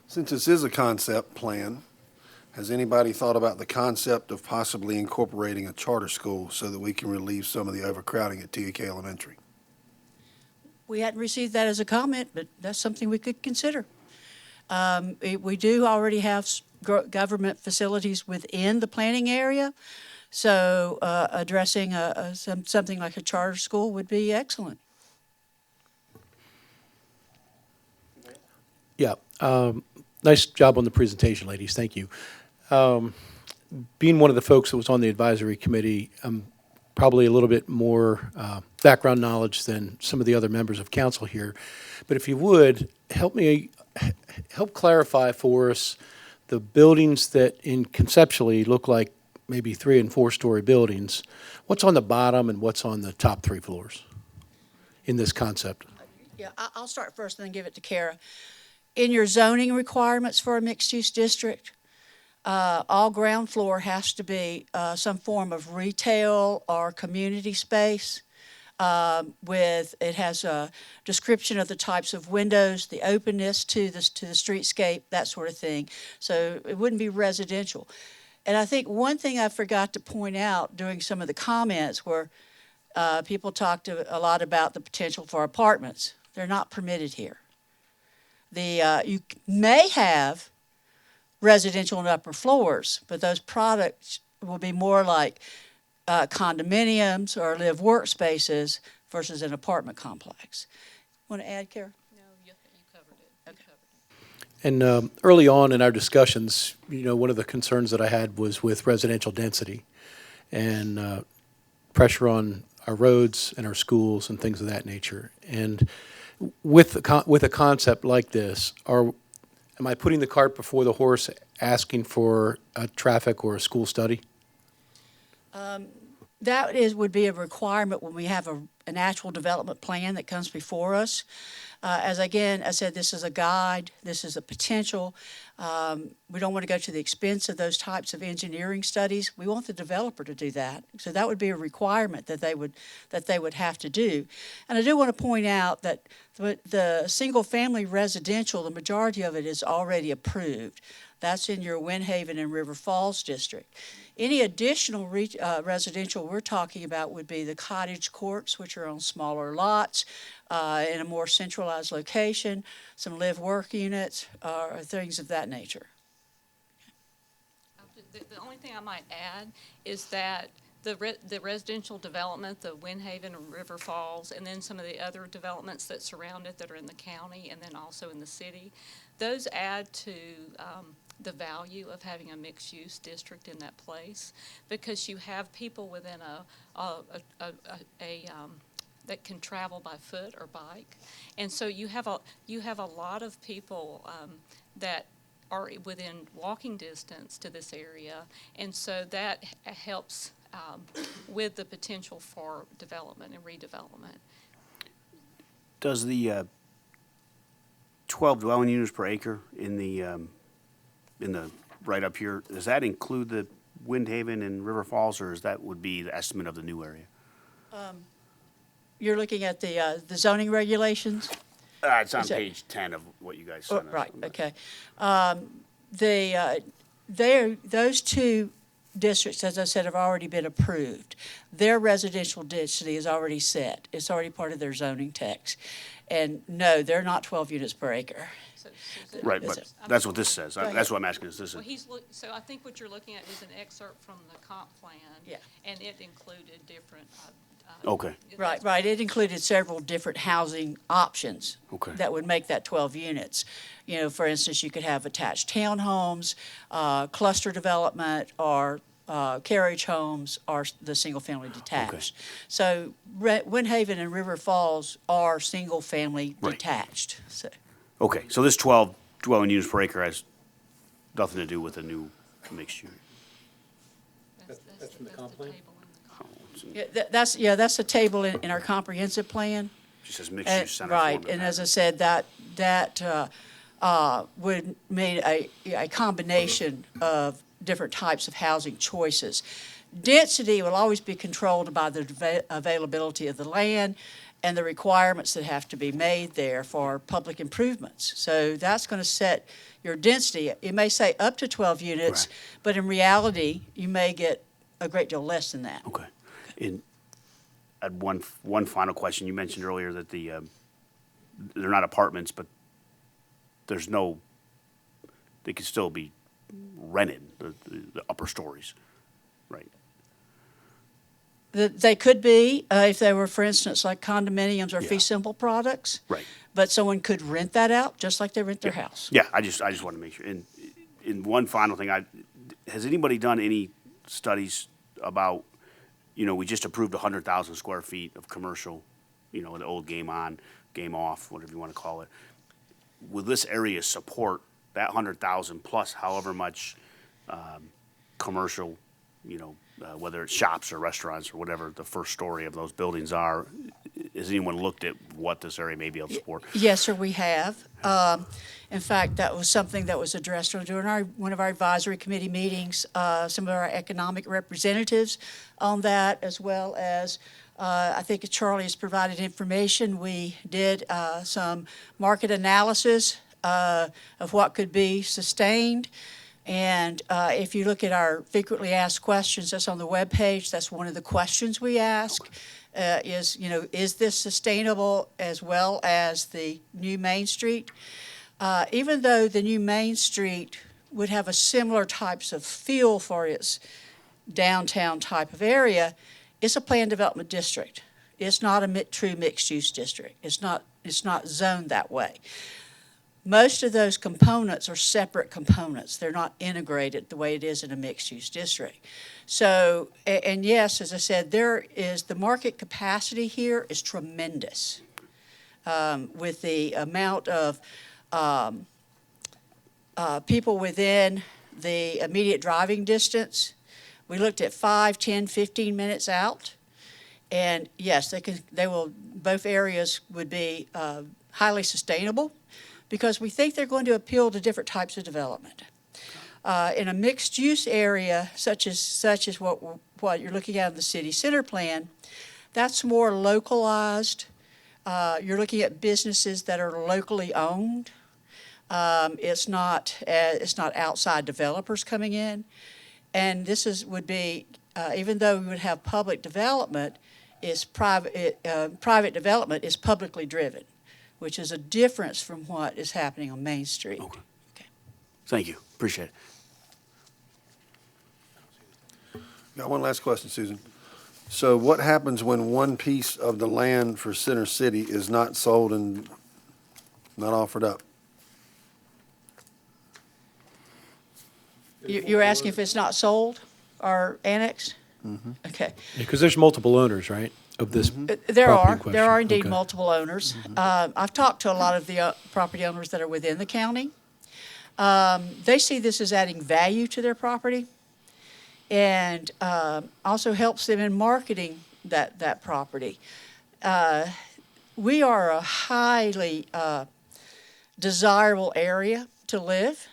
Since this is a concept plan, has anybody thought about the concept of possibly incorporating a charter school so that we can relieve some of the overcrowding at TAK Elementary? We hadn't received that as a comment, but that's something we could consider. We do already have government facilities within the planning area, so addressing something like a charter school would be excellent. Yeah, nice job on the presentation, ladies. Thank you. Being one of the folks that was on the advisory committee, I'm probably a little bit more background knowledge than some of the other members of council here. But if you would, help clarify for us the buildings that conceptually look like maybe 3- and 4-story buildings. What's on the bottom and what's on the top 3 floors in this concept? Yeah, I'll start first and then give it to Kara. In your zoning requirements for a mixed-use district, all ground floor has to be some form of retail or community space. It has a description of the types of windows, the openness to the streetscape, that sort of thing. So it wouldn't be residential. And I think one thing I forgot to point out during some of the comments were people talked a lot about the potential for apartments. They're not permitted here. You may have residential and upper floors, but those products will be more like condominiums or live workspaces versus an apartment complex. Want to add, Kara? No, you covered it. Okay. You covered it. And early on in our discussions, one of the concerns that I had was with residential density and pressure on our roads and our schools and things of that nature. And with a concept like this, am I putting the cart before the horse, asking for a traffic or a school study? That would be a requirement when we have an actual development plan that comes before us. As I said, this is a guide, this is a potential. We don't want to go to the expense of those types of engineering studies. We want the developer to do that. So that would be a requirement that they would have to do. And I do want to point out that the single-family residential, the majority of it is already approved. That's in your Windhaven and River Falls district. Any additional residential we're talking about would be the cottage courts, which are on smaller lots in a more centralized location, some live-work units, or things of that nature. The only thing I might add is that the residential development, the Windhaven and River Falls, and then some of the other developments that surround it that are in the county and then also in the city, those add to the value of having a mixed-use district in that place, because you have people within that can travel by foot or bike, and so you have a lot of people that are within walking distance to this area, and so that helps with the potential for development and redevelopment. Does the 12 dwelling units per acre in the right up here, does that include the Windhaven and River Falls, or would be the estimate of the new area? You're looking at the zoning regulations? It's on page 10 of what you guys sent us. Right, okay. Those two districts, as I said, have already been approved. Their residential density is already set. It's already part of their zoning text. And no, they're not 12 units per acre. Right, but that's what this says. That's what I'm asking. So I think what you're looking at is an excerpt from the comp plan. Yeah. And it included different. Okay. Right. It included several different housing options that would make that 12 units. For instance, you could have attached townhomes, cluster development, or carriage homes, or the single-family detached. Okay. So Windhaven and River Falls are single-family detached. So. Okay, so this 12 dwelling units per acre has nothing to do with a new mixed use. That's from the comp plan? That's a table in our comprehensive plan. It says mixed use center. Right, form and as I pattern. said, that would mean a combination of different types of housing choices. Density will always be controlled by the availability of the land and the requirements that have to be made there for public improvements. So that's going to set your density. It may say up to 12 units, Right. but in reality, you may get a great deal less than that. Okay. And I had one final question. You mentioned earlier that they're not apartments, but there's no, they could still be rented, the upper stories, right? They could be, if they were, for instance, like condominiums or Yeah. fee simple products. Right. But someone could rent that out, just like they rent their house. Yeah, I just want to make sure. And one final thing, has anybody done any studies about, we just approved 100,000 square feet of commercial, the old game on, game off, whatever you want to call it. Will this area support that 100,000 plus however much commercial, whether it's shops or restaurants or whatever the first story of those buildings are? Has anyone looked at what this area may be able to support? Yes, sir, we have. In fact, that was something that was addressed during one of our advisory committee meetings. Some of our economic representatives on that, as well as I think Charlie has provided information. We did some market analysis of what could be sustained. And if you look at our frequently asked questions, that's on the webpage, that's one of the questions we ask. Is this sustainable, as well as the new Main Street? Even though the new Main Street would have a similar types of feel for its downtown type of area, it's a planned development district. It's not a true mixed-use district. It's not zoned that way. Most of those components are separate components. They're not integrated the way it is in a mixed-use district. So, and yes, as I said, the market capacity here is tremendous with the amount of people within the immediate driving distance. We looked at 5, 10, 15 minutes out. And yes, both areas would be highly sustainable, because we think they're going to appeal to different types of development. In a mixed-use area, such as what you're looking at in the city center plan, that's more localized. You're looking at businesses that are locally owned. It's not outside developers coming in, and would be even though we would have public development, private development is publicly driven, which is a difference from what is happening on Main Street. Okay. Thank you. Appreciate it. Got one last question, Susan. So what happens when one piece of the land for Center City is not sold and not offered up? You're asking if it's not sold or annexed? Okay. Because there's multiple owners, right, of this There property are. in question? There are indeed Okay. multiple owners. I've talked to a lot of the property owners that are within the county. They see this as adding value to their property, and also helps them in marketing that property. We are a highly desirable area to live,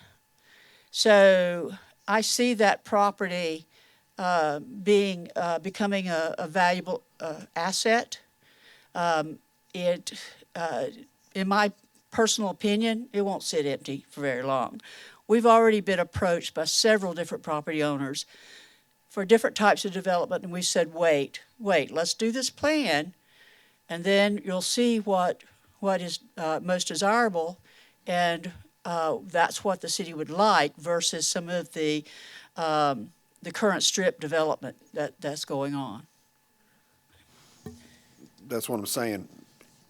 so I see that property becoming a valuable asset. In my personal opinion, it won't sit empty for very long. We've already been approached by several different property owners for different types of development, and we said, wait, let's do this plan, and then you'll see what is most desirable, and that's what the city would like versus some of the current strip development that's going on. That's what I'm saying.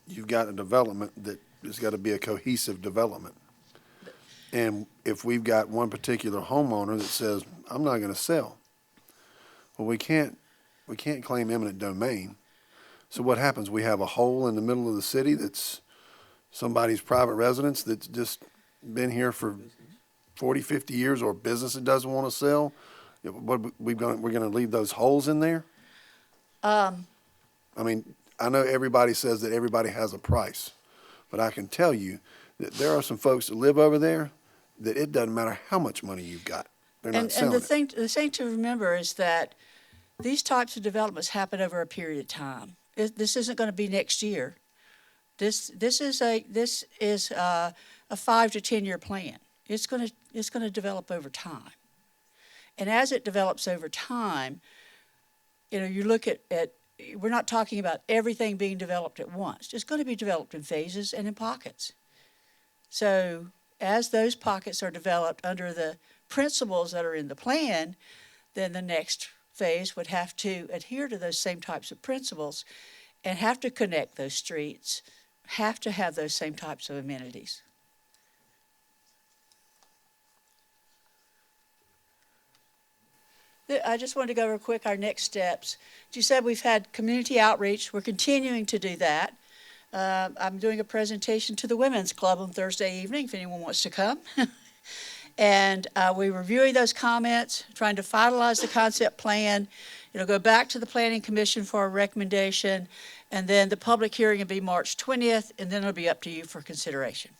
You've got a development that has got to be a cohesive development. And if we've got one particular homeowner that says, I'm not going to sell, well, we can't claim eminent domain. So what happens? We have a hole in the middle of the city that's somebody's private residence that's just been here for 40, 50 years, or a business that doesn't want to sell, we're going to leave those holes in there? I mean, I know everybody says that everybody has a price, but I can tell you that there are some folks that live over there that it doesn't matter how much money you've got. They're not And selling it. the thing to remember is that these types of developments happen over a period of time. This isn't going to be next year. This is a 5 to 10 year plan. It's going to develop over time. And as it develops over time, you look at we're not talking about everything being developed at once. It's going to be developed in phases and in pockets. So as those pockets are developed under the principles that are in the plan, then the next phase would have to adhere to those same types of principles and have to connect those streets, have to have those same types of amenities. I just wanted to go over quick our next steps. As you said, we've had community outreach. We're continuing to do that. I'm doing a presentation to the Women's Club on Thursday evening, if anyone wants to come. And we're reviewing those comments, trying to finalize the concept plan. It'll go back to the Planning Commission for a recommendation, and then the public hearing will be March 20th, and then it'll be up to you for consideration.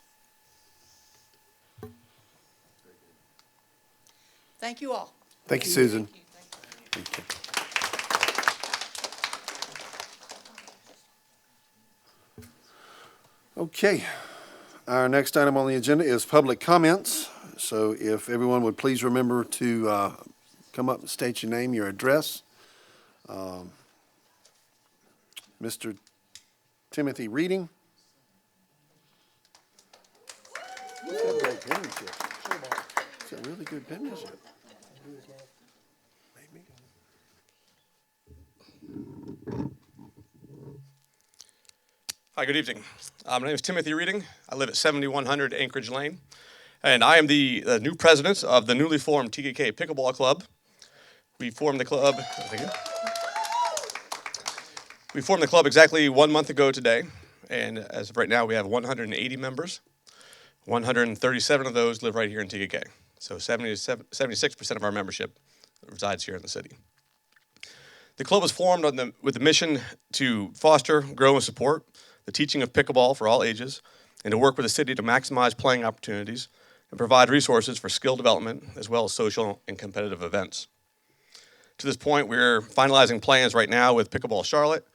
Thank you all. Thank you, Susan. Thank you. Okay, our next item on the agenda is public comments. So if everyone would please remember to come up and state your name, your address. Mr. Timothy Reading. He's got great penmanship. He's got really good penmanship. Hi, good evening. My name is Timothy Reading. I live at 7100 Anchorage Lane, and I am the new president of the newly formed TKK Pickleball Club. We formed the club. Thank you. We formed the club exactly 1 month ago today, and as of right now, we have 180 members. 137 of those live right here in TKK. So 76% of our membership resides here in the city. The club was formed with the mission to foster, grow, and support the teaching of pickleball for all ages, and to work with the city to maximize playing opportunities and provide resources for skill development as well as social and competitive events. To this point, we're finalizing plans right now with Pickleball Charlotte.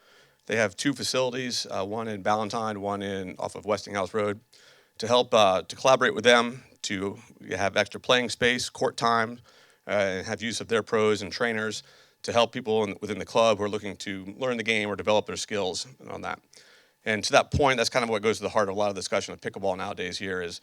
They have 2 facilities, one in Ballantyne, one off of Westinghouse Road, to help to collaborate with them to have extra playing space, court time, and have use of their pros and trainers to help people within the club who are looking to learn the game or develop their skills on that. And to that point, that's kind of what goes to the heart of a lot of discussion of pickleball nowadays here is,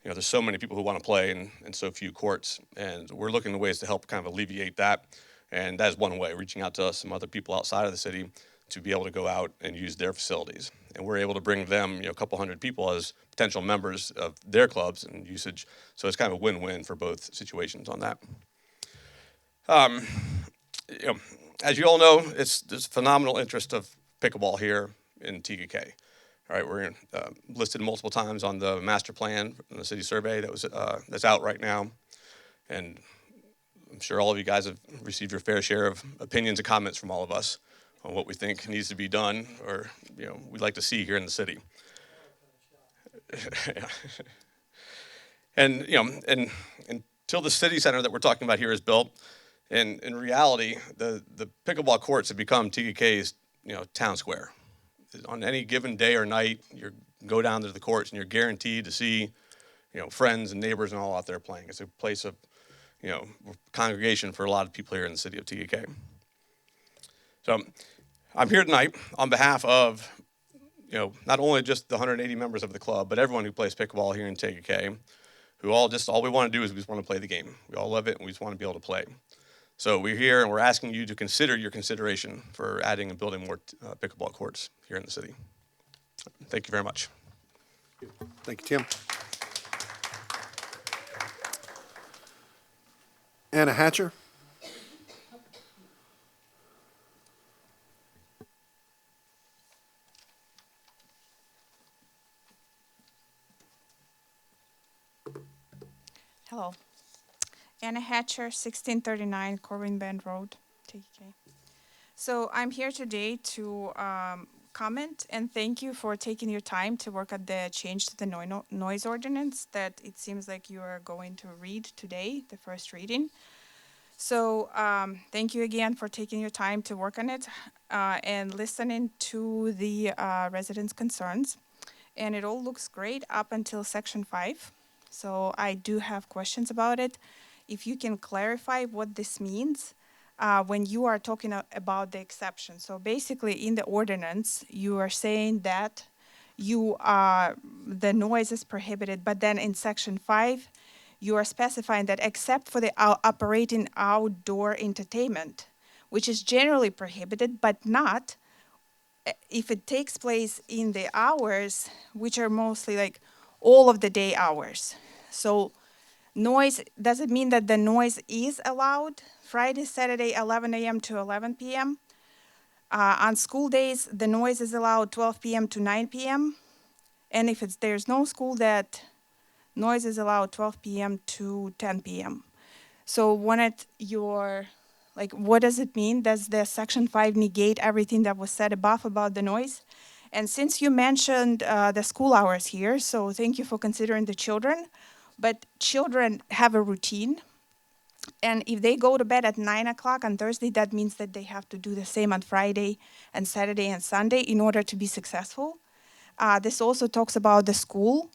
there's so many people who want to play and so few courts. And we're looking at ways to help kind of alleviate that. And that is one way, reaching out to some other people outside of the city to be able to go out and use their facilities. And we're able to bring them, a couple hundred people as potential members of their clubs and usage. So it's kind of a win-win for both situations on that. As you all know, there's phenomenal interest of pickleball here in TKK. All right, we're listed multiple times on the master plan in the city survey that's out right now, and I'm sure all of you guys have received your fair share of opinions and comments from all of us on what we think needs to be done or we'd like to see here in the city. And and until the city center that we're talking about here is built, and in reality, the pickleball courts have become TKK's town square. On any given day or night, you go down to the courts and you're guaranteed to see, friends and neighbors and all out there playing. It's a place of, congregation for a lot of people here in the city of TKK. So I'm here tonight on behalf of, not only just the 180 members of the club, but everyone who plays pickleball here in TKK, who all we want to do is we just want to play the game. We all love it and we just want to be able to play. So we're here and we're asking you to consider your consideration for adding and building more pickleball courts here in the city. Thank you very much. Thank you, Tim. Anna Hatcher. Hello. Anna Hatcher, 1639 Corbin Bend Road, TK. So I'm here today to comment and thank you for taking your time to work at the change to the noise ordinance that it seems like you are going to read today, the first reading. So thank you again for taking your time to work on it and listening to the residents' concerns. And it all looks great up until section 5. So I do have questions about it. If you can clarify what this means when you are talking about the exception. So basically in the ordinance, you are saying that the noise is prohibited, but then in section 5, you are specifying that except for the operating outdoor entertainment, which is generally prohibited, but not if it takes place in the hours, which are mostly like all of the day hours. So noise, does it mean that the noise is allowed Friday, Saturday, 11 a.m. to 11 p.m.? On school days, the noise is allowed 12 p.m. to 9 p.m. And if there's no school, that noise is allowed 12 p.m. to 10 p.m. So what does it mean? Does the section 5 negate everything that was said above about the noise? And since you mentioned the school hours here, so thank you for considering the children, but children have a routine. And if they go to bed at 9 o'clock on Thursday, that means that they have to do the same on Friday and Saturday and Sunday in order to be successful. This also talks about the school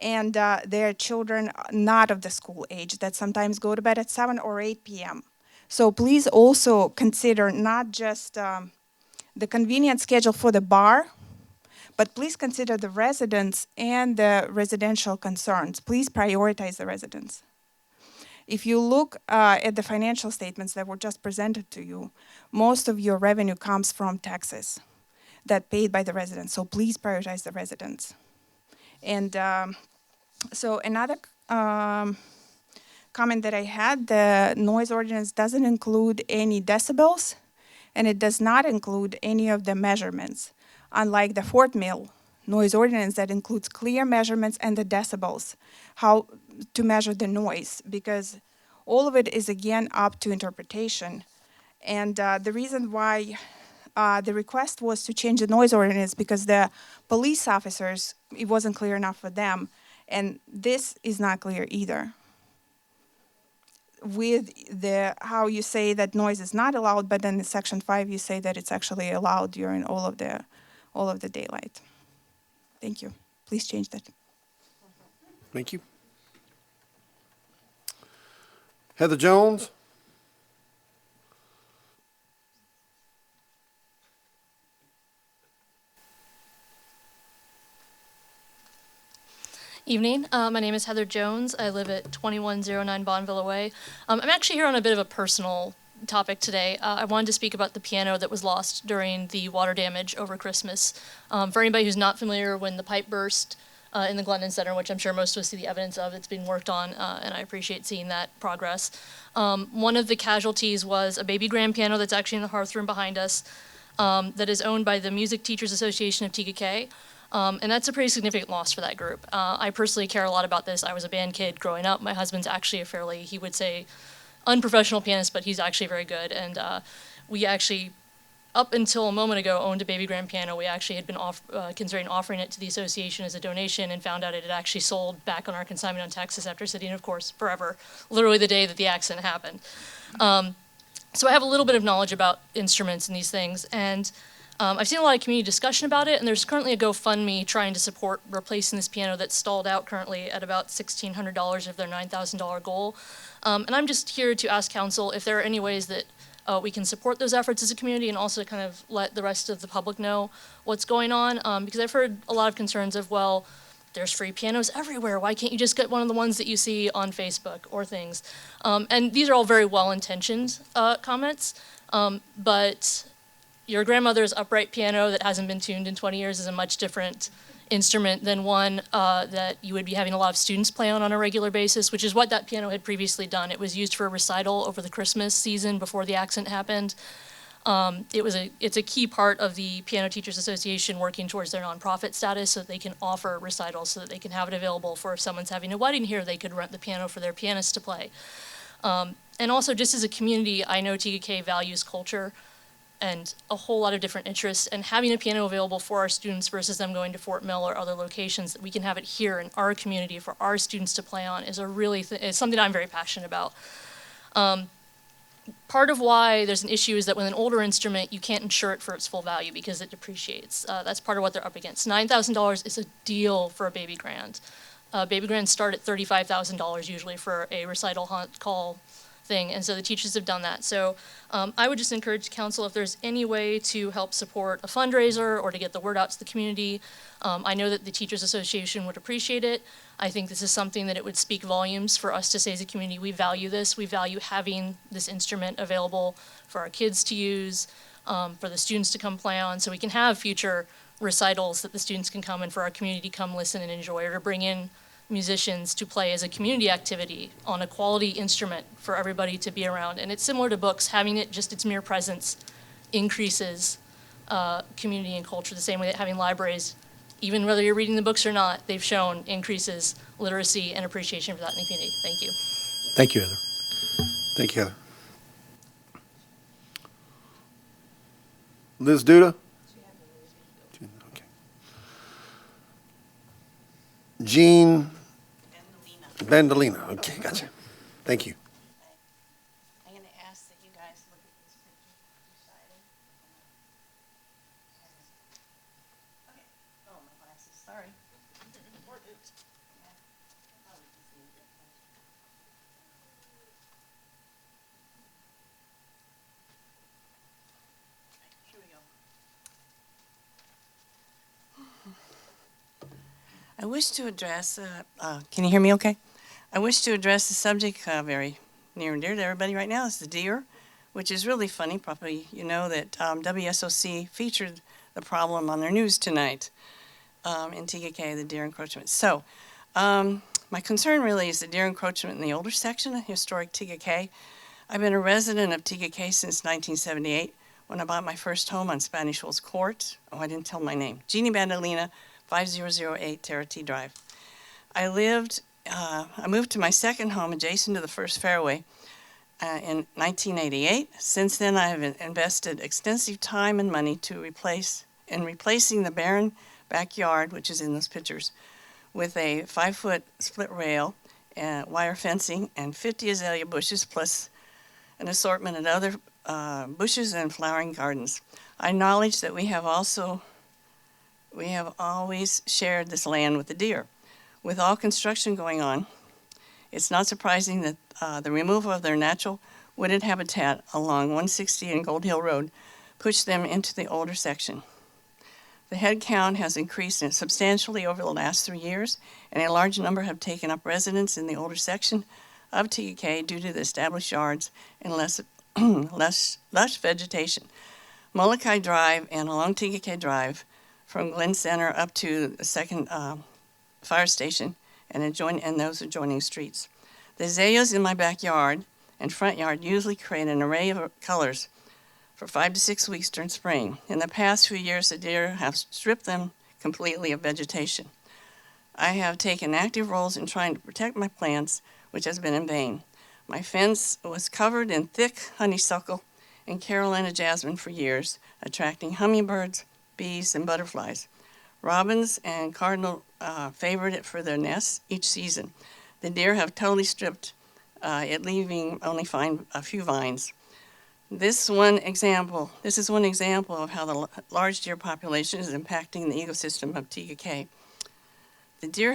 and their children not of the school age that sometimes go to bed at 7 or 8 p.m. So please also consider not just the convenient schedule for the bar, but please consider the residents and the residential concerns. Please prioritize the residents. If you look at the financial statements that were just presented to you, most of your revenue comes from taxes that paid by the residents. So please prioritize the residents. And so another comment that I had, the noise ordinance doesn't include any decibels, and it does not include any of the measurements, unlike the Fort Mill noise ordinance that includes clear measurements and the decibels, how to measure the noise, because all of it is again up to interpretation. And the reason why the request was to change the noise ordinance because the police officers, it wasn't clear enough for them, and this is not clear either. With how you say that noise is not allowed, but then in section 5 you say that it's actually allowed during all of the daylight. Thank you. Please change that. Thank you. Heather Jones. Evening. My name is Heather Jones. I live at 2109 Bonneville Way. I'm actually here on a bit of a personal topic today. I wanted to speak about the piano that was lost during the water damage over Christmas. For anybody who's not familiar, when the pipe burst in the Glendon Center, which I'm sure most of us see the evidence of, it's being worked on, and I appreciate seeing that progress. One of the casualties was a baby grand piano that's actually in the hearth room behind us that is owned by the Music Teachers Association of TKK. And that's a pretty significant loss for that group. I personally care a lot about this. I was a band kid growing up. My husband's actually a fairly, he would say, unprofessional pianist, but he's actually very good. And we actually, up until a moment ago, owned a baby grand piano. We actually had been considering offering it to the association as a donation and found out it had actually sold back on our consignment on Texas after sitting, of course, forever, literally the day that the accident happened. So I have a little bit of knowledge about instruments and these things. And I've seen a lot of community discussion about it, and there's currently a GoFundMe trying to support replacing this piano that's stalled out currently at about $1,600 of their $9,000 goal. And I'm just here to ask council if there are any ways that we can support those efforts as a community and also kind of let the rest of the public know what's going on. Because I've heard a lot of concerns of, well, there's free pianos everywhere. Why can't you just get one of the ones that you see on Facebook or things? And these are all very well-intentioned comments, but your grandmother's upright piano that hasn't been tuned in 20 years is a much different instrument than one that you would be having a lot of students play on a regular basis, which is what that piano had previously done. It was used for a recital over the Christmas season before the accident happened. It's a key part of the Piano Teachers Association working towards their nonprofit status so that they can offer recitals, so that they can have it available for if someone's having a wedding here, they could rent the piano for their pianist to play. And also, just as a community, I know TKK values culture and a whole lot of different interests, and having a piano available for our students versus them going to Fort Mill or other locations, that we can have it here in our community for our students to play on is is something I'm very passionate about. Part of why there's an issue is that with an older instrument, you can't insure it for its full value because it depreciates. That's part of what they're up against. $9,000 is a deal for a baby grand. Baby grands start at $35,000 usually for a recital call thing, and so the teachers have done that. So I would just encourage council, if there's any way to help support a fundraiser or to get the word out to the community. I know that the Teachers Association would appreciate it. I think this is something that it would speak volumes for us to say as a community, we value this. We value having this instrument available for our kids to use, for the students to come play on, so we can have future recitals that the students can come and for our community to come listen and enjoy, or to bring in musicians to play as a community activity on a quality instrument for everybody to be around. And it's similar to books, having it just its mere presence increases community and culture, the same way that having libraries, even whether you're reading the books or not, they've shown increases literacy and appreciation for that in the community. Thank you. Thank you, Heather. Thank you, Heather. Liz Duda? Okay. Jean Bandolina. Okay, gotcha. Thank you. I'm going to ask that you guys look at this picture beside it. Okay. Oh, my glasses. Sorry. Here we go. I wish to address, can you hear me okay? I wish to address the subject very near and dear to everybody right now. It's the deer, which is really funny. Probably you know that WSOC featured the problem on their news tonight in TKK, the deer encroachment. So my concern really is the deer encroachment in the older section of historic TKK. I've been a resident of TKK since 1978 when I bought my first home on Spanish Hills Court. Oh, I didn't tell my name. Jeannie Bandolina, 5008 Terra-T Drive. I moved to my second home adjacent to the first fairway in 1988. Since then, I have invested extensive time and money to replacing the barren backyard, which is in those pictures, with a 5-foot split rail, wire fencing, and 50 azalea bushes, plus an assortment of other bushes and flowering gardens. I acknowledge that we have always shared this land with the deer. With all construction going on, it's not surprising that the removal of their natural wooded habitat along 160 and Gold Hill Road pushed them into the older section. The head count has increased substantially over the last 3 years, and a large number have taken up residence in the older section of TKK due to the established yards and lush vegetation. Molokai Drive and along TKK Drive from Glen Center up to the second fire station and those adjoining streets. The azaleas in my backyard and front yard usually create an array of colors for 5 to 6 weeks during spring. In the past few years, the deer have stripped them completely of vegetation. I have taken active roles in trying to protect my plants, which has been in vain. My fence was covered in thick honeysuckle and Carolina jasmine for years, attracting hummingbirds, bees, and butterflies. Robins and cardinal favored it for their nests each season. The deer have totally stripped it, leaving only a few vines. This is one example of how the large deer population is impacting the ecosystem of TKK. The deer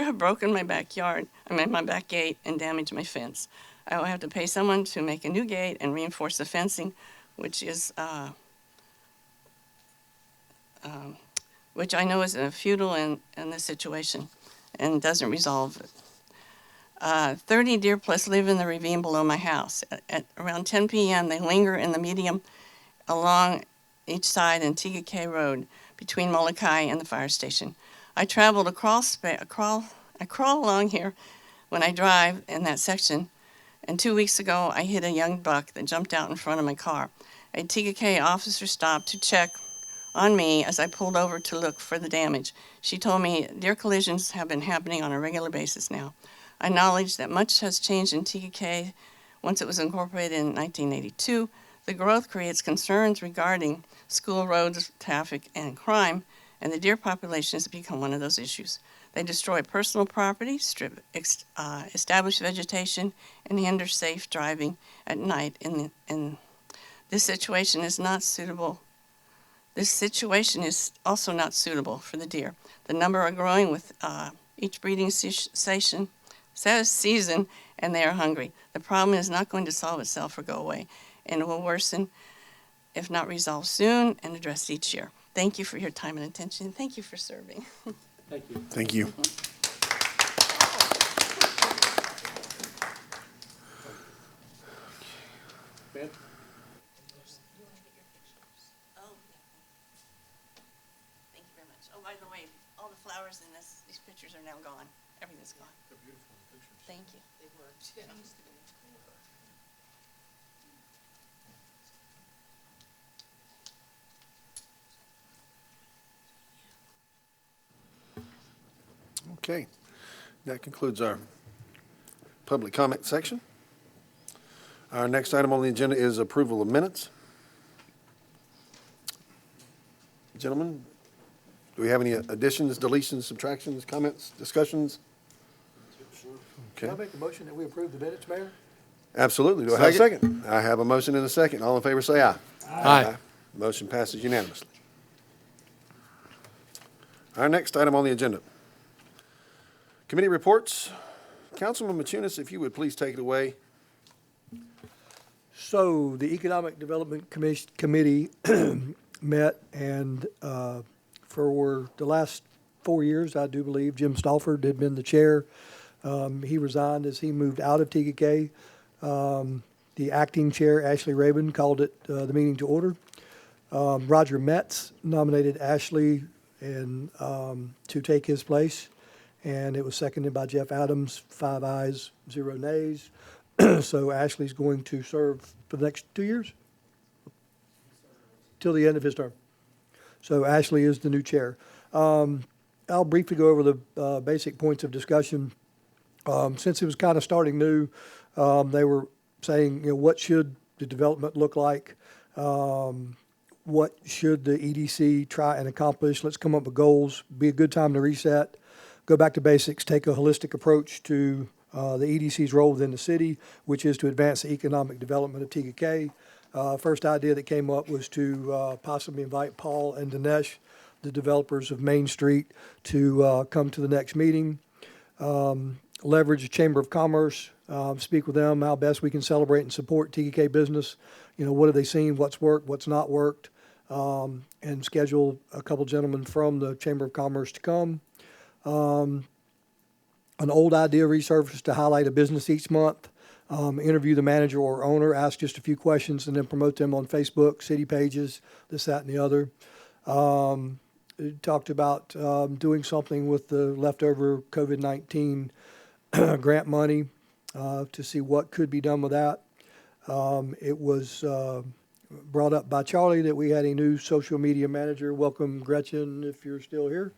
have broken my backyard, my back gate, and damaged my fence. I will have to pay someone to make a new gate and reinforce the fencing, which I know is futile in this situation and doesn't resolve it. 30 deer plus live in the ravine below my house. At around 10 p.m., they linger in the medium along each side in TKK Road between Molokai and the fire station. I traveled a crawl I crawl along here when I drive in that section, and 2 weeks ago I hit a young buck that jumped out in front of my car. A TK officer stopped to check on me as I pulled over to look for the damage. She told me deer collisions have been happening on a regular basis now. I acknowledge that much has changed in TK once it was incorporated in 1982. The growth creates concerns regarding school roads, traffic, and crime, and the deer population has become one of those issues. They destroy personal property, strip established vegetation, and hinder safe driving at night. And this situation is not suitable. This situation is also not suitable for the deer. The number are growing with each breeding season, and they are hungry. The problem is not going to solve itself or go away, and it will worsen if not resolved soon and addressed each year. Thank you for your time and attention. Thank you for serving. Thank you. Thank you. Oh, Ben? thank you very much. Oh, by the way, all the flowers in these pictures are now gone. Everything's gone. They're beautiful pictures. Thank you. They were. Okay, that concludes our public comment section. Our next item on the agenda is approval of minutes. Gentlemen, do we have any additions, deletions, subtractions, comments, discussions? Can I Okay, make a motion that we approve the minutes, Mayor? absolutely. Do I have a second? I have a motion and a second. All in favor, say aye. Aye. Motion passes unanimously. Our next item on the agenda. Committee reports. Councilman Machunas, if you would please take it away. So the Economic Development Committee met, and for the last 4 years, I do believe, Jim Stalford had been the chair. He resigned as he moved out of TKK. The acting chair, Ashley Rabin, called it the meeting to order. Roger Metz nominated Ashley to take his place, and it was seconded by Jeff Adams, 5 ayes, 0 nays. So Ashley's going to serve for the next 2 years, till the end of his term. So Ashley is the new chair. I'll briefly go over the basic points of discussion. Since it was kind of starting new, they were saying, what should the development look like? What should the EDC try and accomplish? Let's come up with goals. Be a good time to reset, go back to basics, take a holistic approach to the EDC's role within the city, which is to advance the economic development of TKK. First idea that came up was to possibly invite Paul and Dinesh, the developers of Main Street, to come to the next meeting. Leverage the Chamber of Commerce, speak with them how best we can celebrate and support TKK business. What have they seen, what's worked, what's not worked, and schedule a couple gentlemen from the Chamber of Commerce to come. An old idea resurfaced to highlight a business each month, interview the manager or owner, ask just a few questions, and then promote them on Facebook, city pages, this, that, and the other. Talked about doing something with the leftover COVID-19 grant money to see what could be done with that. It was brought up by Charlie that we had a new social media manager. Welcome, Gretchen, if you're still here.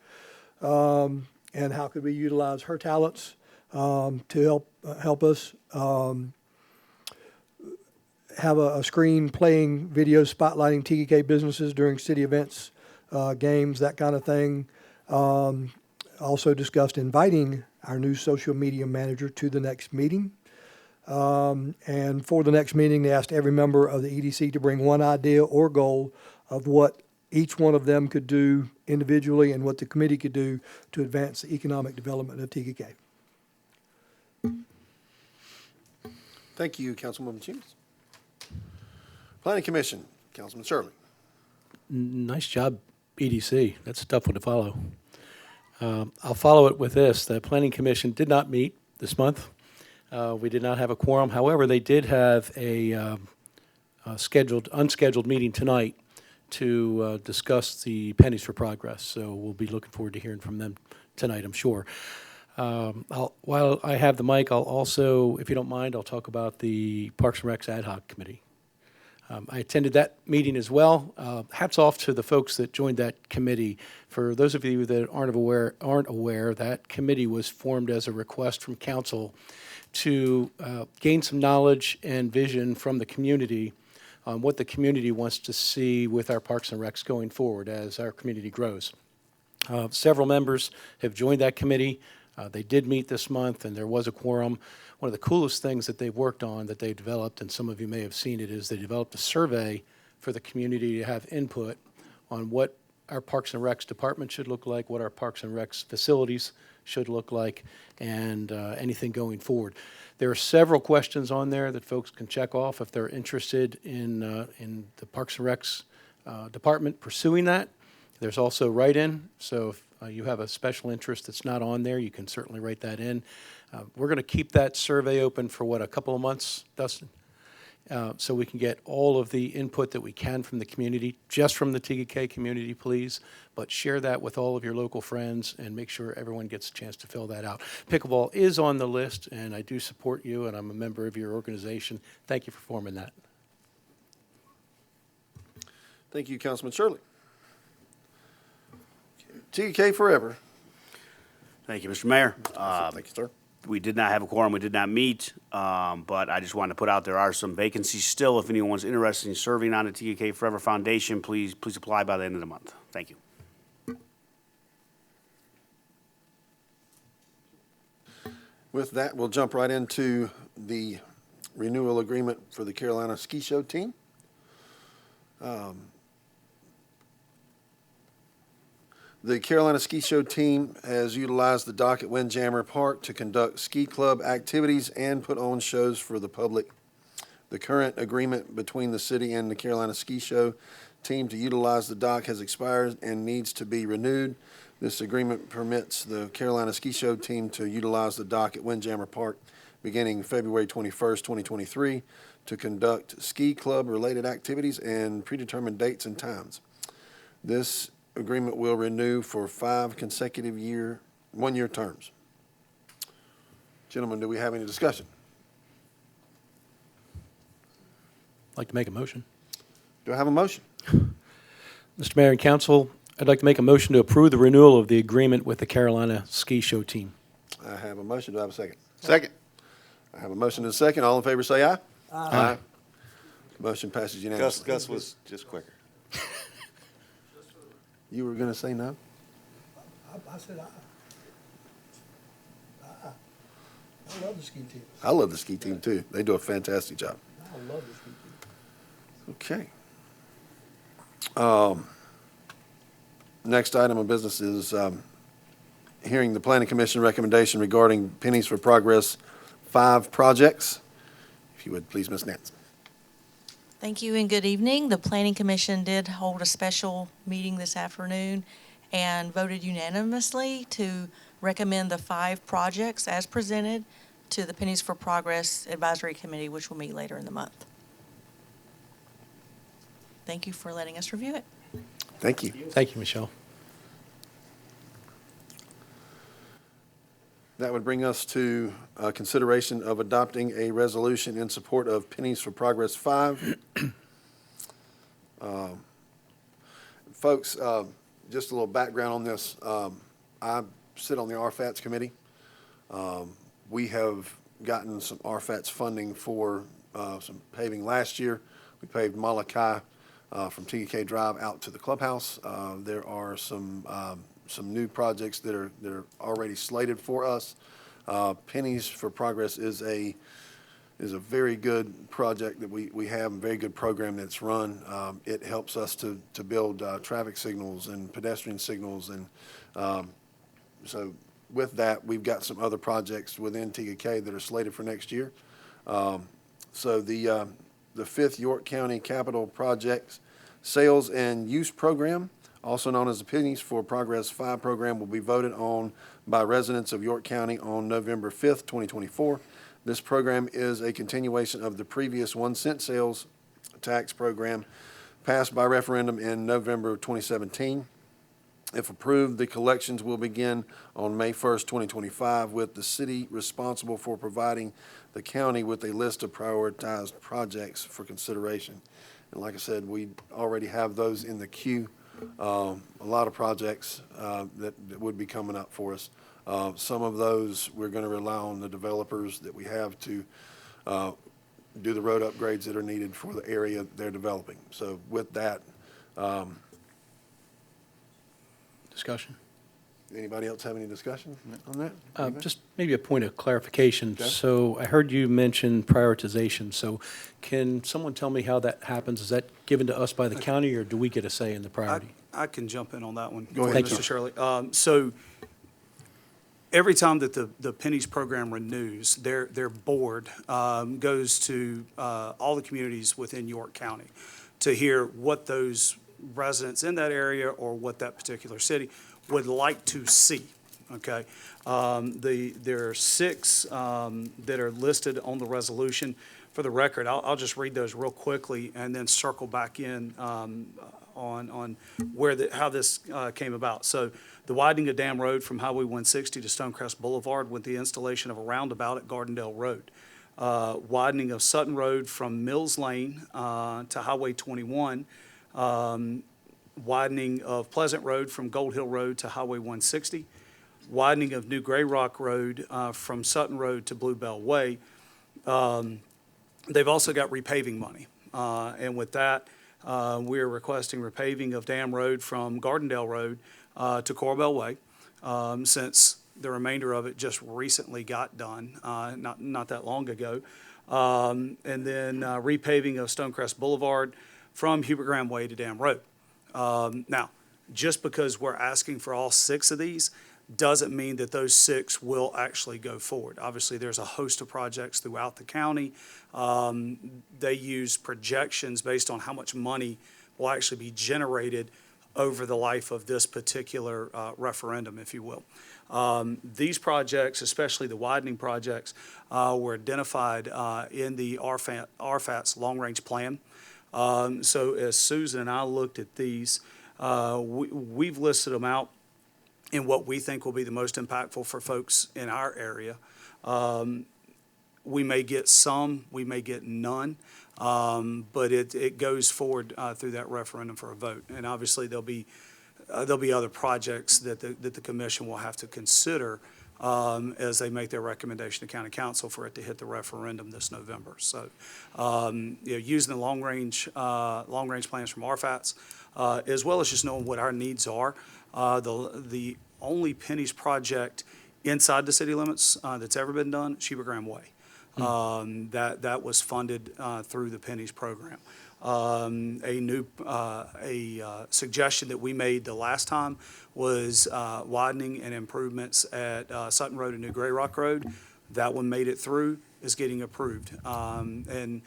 And how could we utilize her talents to help us have a screen playing videos spotlighting TKK businesses during city events, games, that kind of thing. Also discussed inviting our new social media manager to the next meeting. And for the next meeting, they asked every member of the EDC to bring one idea or goal of what each one of them could do individually and what the committee could do to advance the economic development of TKK. Thank you, Councilwoman Machunas. Planning Commission, Councilman Shirley. Nice job, EDC. That's a tough one to follow. I'll follow it with this. The Planning Commission did not meet this month. We did not have a quorum. However, they did have a unscheduled meeting tonight to discuss the pennies for progress. So we'll be looking forward to hearing from them tonight, I'm sure. While I have the mic, I'll also, if you don't mind, I'll talk about the Parks and Recs Ad Hoc Committee. I attended that meeting as well. Hats off to the folks that joined that committee. For those of you that aren't aware, that committee was formed as a request from council to gain some knowledge and vision from the community on what the community wants to see with our Parks and Recs going forward as our community grows. Several members have joined that committee. They did meet this month, and there was a quorum. One of the coolest things that they've worked on, that they developed, and some of you may have seen it, is they developed a survey for the community to have input on what our Parks and Recs department should look like, what our Parks and Recs facilities should look like, and anything going forward. There are several questions on there that folks can check off if they're interested in the Parks and Recs department pursuing that. There's also write-in, so if you have a special interest that's not on there, you can certainly write that in. We're going to keep that survey open for, a couple of months, Dustin? So we can get all of the input that we can from the community, just from the TKK community, please, but share that with all of your local friends and make sure everyone gets a chance to fill that out. Pickleball is on the list, and I do support you, and I'm a member of your organization. Thank you for forming that. Thank you, Councilman Shirley. TK Forever. Thank you, Mr. Mayor. Thank you, sir. We did not have a quorum, we did not meet, but I just wanted to put out there are some vacancies still. If anyone's interested in serving on the TK Forever Foundation, please apply by the end of the month. Thank you. With that, we'll jump right into the renewal agreement for the Carolina Ski Show team. The Carolina Ski Show team has utilized the dock at Windjammer Park to conduct ski club activities and put on shows for the public. The current agreement between the city and the Carolina Ski Show team to utilize the dock has expired and needs to be renewed. This agreement permits the Carolina Ski Show team to utilize the dock at Windjammer Park beginning February 21st, 2023, to conduct ski club-related activities and predetermined dates and times. This agreement will renew for 5 consecutive one-year terms. Gentlemen, do we have any discussion? I'd like to make a motion. Do I have a motion? Mr. Mayor and Council, I'd like to make a motion to approve the renewal of the agreement with the Carolina Ski Show team. I have a motion. Do I have a second? Second. I have a motion and a second. All in favor say aye. Aye. Motion passes unanimously. Gus was just quicker. You were going to say no? I said I love the ski team. I love the ski team, too. They do a fantastic job. I love the ski team. Okay. Next item of business is hearing the Planning Commission recommendation regarding Pennies for Progress 5 projects. If you would, please, Ms. Nance. Thank you and good evening. The Planning Commission did hold a special meeting this afternoon and voted unanimously to recommend the 5 projects as presented to the Pennies for Progress Advisory Committee, which will meet later in the month. Thank you for letting us review it. Thank you. Thank you, Michelle. That would bring us to consideration of adopting a resolution in support of Pennies for Progress 5. Folks, just a little background on this. I sit on the RFATS committee. We have gotten some RFATS funding for some paving last year. We paved Malachi from TK Drive out to the clubhouse. There are some new projects that are already slated for us. Pennies for Progress is a very good project that we have, a very good program that's run. It helps us to build traffic signals and pedestrian signals, and so with that, we've got some other projects within TKK that are slated for next year. So the 5th York County Capital Projects Sales and Use Program, also known as the Pennies for Progress 5 program, will be voted on by residents of York County on November 5th, 2024. This program is a continuation of the previous 1-cent sales tax program passed by referendum in November of 2017. If approved, the collections will begin on May 1st, 2025, with the city responsible for providing the county with a list of prioritized projects for consideration. And like I said, we already have those in the queue. A lot of projects that would be coming up for us. Some of those, we're going to rely on the developers that we have to do the road upgrades that are needed for the area they're developing. So with that, Discussion? anybody else have any discussion on that? Just maybe a point of clarification. Okay. So I heard you mention prioritization. So can someone tell me how that happens? Is that given to us by the county, or do we get a say in the priority? I can jump in on that one. Go ahead. Mr. Shirley. So every time that the Pennies program renews, their board goes to all the communities within York County to hear what those residents in that area or what that particular city would like to see, okay? There are 6 that are listed on the resolution. For the record, I'll just read those real quickly and then circle back in on how this came about. So the widening of Dam Road from Highway 160 to Stonecrest Boulevard with the installation of a roundabout at Gardendale Road. Widening of Sutton Road from Mills Lane to Highway 21. Widening of Pleasant Road from Gold Hill Road to Highway 160. Widening of New Gray Rock Road from Sutton Road to Bluebell Way. They've also got repaving money. And with that, we are requesting repaving of Dam Road from Gardendale Road to Corbell Way, since the remainder of it just recently got done, not that long ago. And then repaving of Stonecrest Boulevard from Hubert Graham Way to Dam Road. Now, just because we're asking for all 6 of these doesn't mean that those 6 will actually go forward. Obviously, there's a host of projects throughout the county. They use projections based on how much money will actually be generated over the life of this particular referendum, if you will. These projects, especially the widening projects, were identified in the RFAT's long-range plan. So as Susan and I looked at these, we've listed them out in what we think will be the most impactful for folks in our area. We may get some, we may get none, but it goes forward through that referendum for a vote. And obviously, there'll be other projects that the commission will have to consider as they make their recommendation to county council for it to hit the referendum this November. So, using the long-range plans from RFATs, as well as just knowing what our needs are. The only Pennies project inside the city limits that's ever been done, Hubert Graham Way. That was funded through the Pennies program. A suggestion that we made the last time was widening and improvements at Sutton Road and New Gray Rock Road. That one made it through, is getting approved. And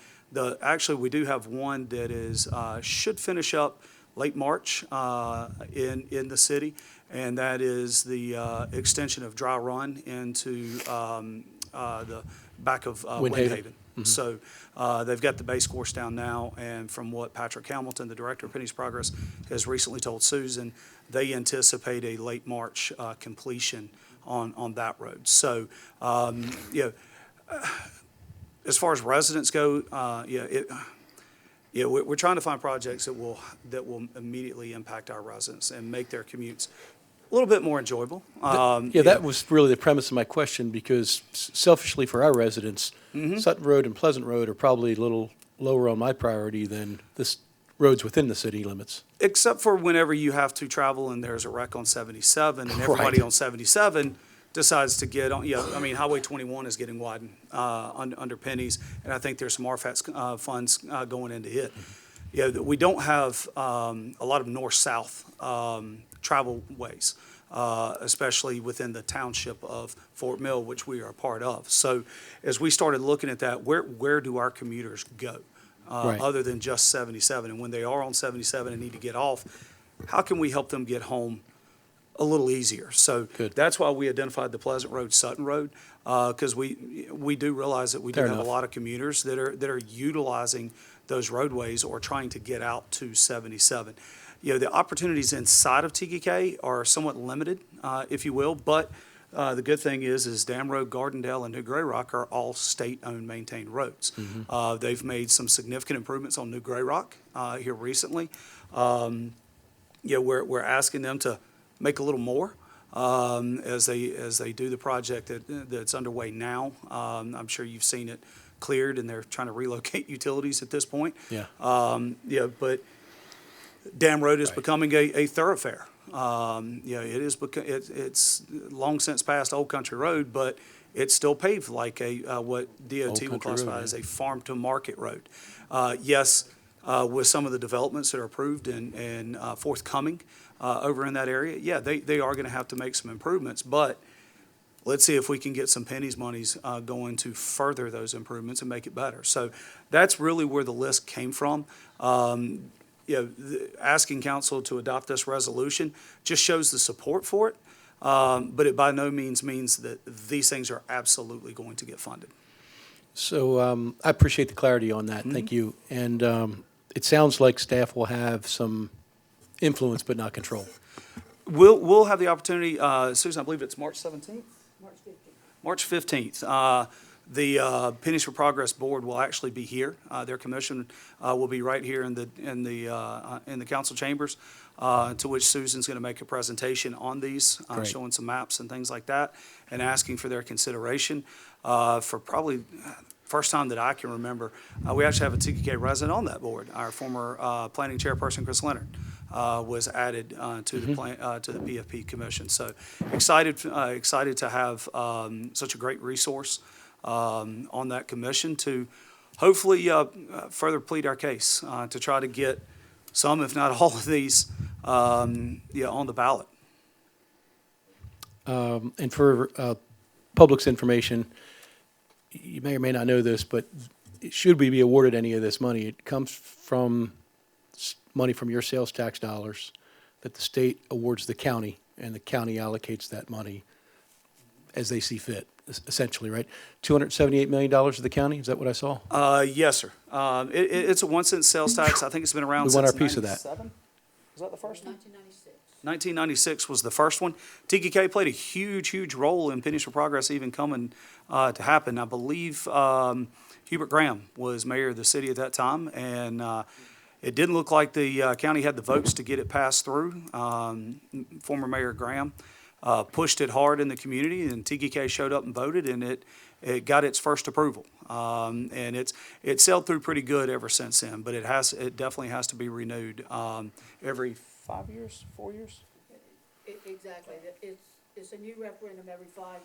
actually, we do have one that is should finish up late March in the city, and that is the extension of Dry Run into the back of Windhaven. Mm-hmm. So they've got the base course down now, and from what Patrick Hamilton, the director of Pennies Progress, has recently told Susan, they anticipate a late March completion on that road. So, as far as residents go, we're trying to find projects that will immediately impact our residents and make their commutes a little bit more enjoyable. That was really the premise of my question, because selfishly for our residents, Sutton Road and Pleasant Road are probably a little lower on my priority than this roads within the city limits. Except for whenever you have to travel and there's a wreck on 77 and everybody Right. on 77 decides to get on, Highway 21 is getting widened under Pennies, and I think there's some RFATS funds going into it. We don't have a lot of north-south travel ways, especially within the township of Fort Mill, which we are a part of. So as we started looking at that, where do our commuters go Right. other than just 77? And when they are on 77 and need to get off, how can we help them get home a little easier? So that's why we identified the Pleasant Road, Sutton Road, because we do realize that we do Fair have enough. a lot of commuters that are utilizing those roadways or trying to get out to 77. the opportunities inside of TKK are somewhat limited, if you will, but the good thing is Dam Road, Gardendale, and New Gray Rock are all state-owned, maintained roads. They've made some significant improvements on New Gray Rock here recently. We're asking them to make a little more as they do the project that's underway now. I'm sure you've seen it cleared, and they're trying to relocate utilities at this point. Yeah. But Dam Road is becoming a thoroughfare. It is it's long since past Old Country Road, but it's still paved like what DOT would classify as a farm to market road. Yes, with some of the developments that are approved and forthcoming over in that area, they are going to have to make some improvements, but let's see if we can get some pennies monies going to further those improvements and make it better. So that's really where the list came from. Asking council to adopt this resolution just shows the support for it, but it by no means means that these things are absolutely going to get funded. So I appreciate the clarity on that. Thank you. And it sounds like staff will have some influence but not control. We'll have the opportunity, Susan, I believe it's March 17th? March 15th. The Pennies for Progress Board will actually be here. Their commission will be right here in the council chambers, to which Susan's going to make a presentation on these, showing some maps and things like that, and asking for their consideration. For probably first time that I can remember, we actually have a TKK resident on that board. Our former planning chairperson, Chris Leonard, was added to the PFP commission. So excited to have such a great resource on that commission to hopefully further plead our case to try to get some, if not all of these, on the ballot. And for public's information, you may or may not know this, but should we be awarded any of this money, it comes from money from your sales tax dollars that the state awards the county, and the county allocates that money as they see fit, essentially, right? $278 million to the county, is that what I saw? Yes, sir. It's a 1 cent sales tax. I think it's been around We since want our piece of that. 97? Was that the first one? 1996 was the first one. TKK played a huge role in Pennies for Progress even coming to happen. I believe Hubert Graham was mayor of the city at that time, and it didn't look like the county had the votes to get it passed through. Former Mayor Graham pushed it hard in the community, and TKK showed up and voted, and it got its first approval. And it sailed through pretty good ever since then, but it definitely has to be renewed every 5 years, 4 years? Exactly. It's a new referendum every five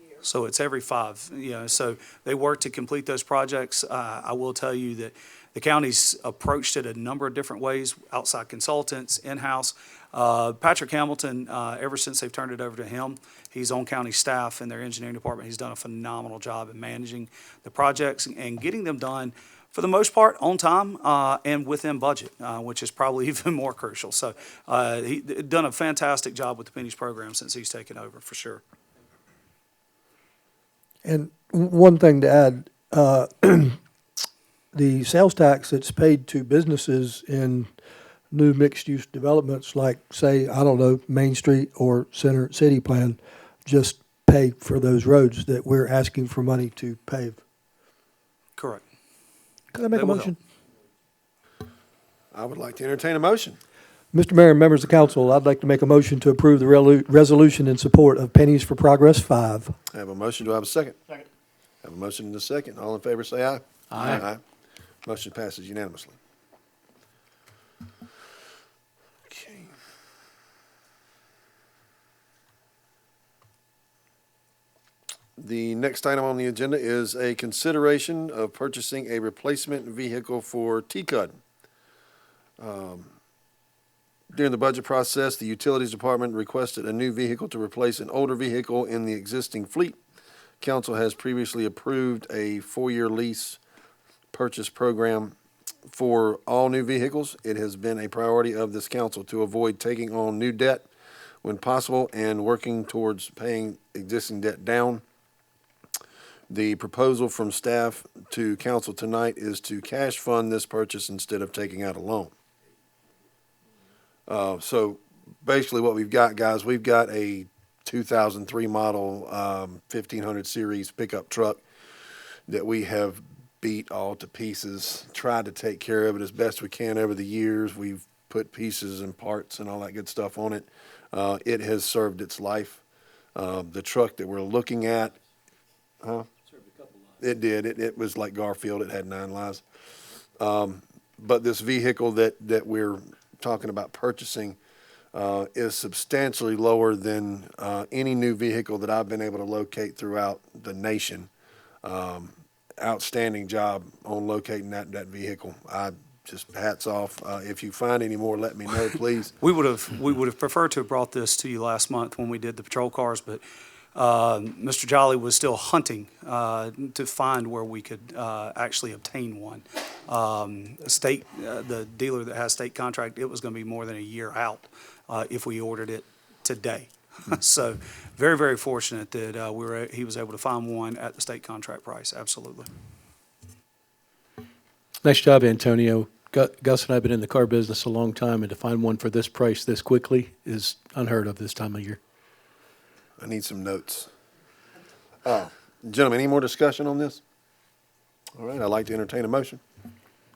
years. So it's every 5, so they work to complete those projects. I will tell you that the county's approached it a number of different ways, outside consultants, in-house. Patrick Hamilton, ever since they've turned it over to him, he's on county staff in their engineering department. He's done a phenomenal job in managing the projects and getting them done, for the most part, on time and within budget, which is probably even more crucial. So he's done a fantastic job with the Pennies program since he's taken over, for sure. And one thing to add, the sales tax that's paid to businesses in new mixed-use developments like, say, I don't know, Main Street or Center City Plan, just pay for those roads that we're asking for money to pave. Correct. Could I make a motion? I would like to entertain a motion. Mr. Mayor and members of council, I'd like to make a motion to approve the resolution in support of Pennies for Progress 5. I have a motion. Do I have a second? Second. I have a motion and a second. All in favor, say aye. Aye. Motion passes unanimously. Okay. The next item on the agenda is a consideration of purchasing a replacement vehicle for TCUD. During the budget process, the Utilities Department requested a new vehicle to replace an older vehicle in the existing fleet. Council has previously approved a 4-year lease purchase program for all new vehicles. It has been a priority of this council to avoid taking on new debt when possible and working towards paying existing debt down. The proposal from staff to council tonight is to cash fund this purchase instead of taking out a loan. So basically what we've got, guys, we've got a 2003 model 1500 series pickup truck that we have beat all to pieces, tried to take care of it as best we can over the years. We've put pieces and parts and all that good stuff on it. It has served its life. The truck that we're looking at, it did. It was like Garfield. It had 9 lives. But this vehicle that we're talking about purchasing is substantially lower than any new vehicle that I've been able to locate throughout the nation. Outstanding job on locating that vehicle. I just hats off. If you find any more, let me know, please. We would have preferred to have brought this to you last month when we did the patrol cars, but Mr. Jolly was still hunting to find where we could actually obtain one. The dealer that has state contract, it was going to be more than a year out if we ordered it today. So very, very fortunate that he was able to find one at the state contract price. Absolutely. Nice job, Antonio. Gus and I have been in the car business a long time, and to find one for this price this quickly is unheard of this time of year. I need some notes. Gentlemen, any more discussion on this? All right, I'd like to entertain a motion.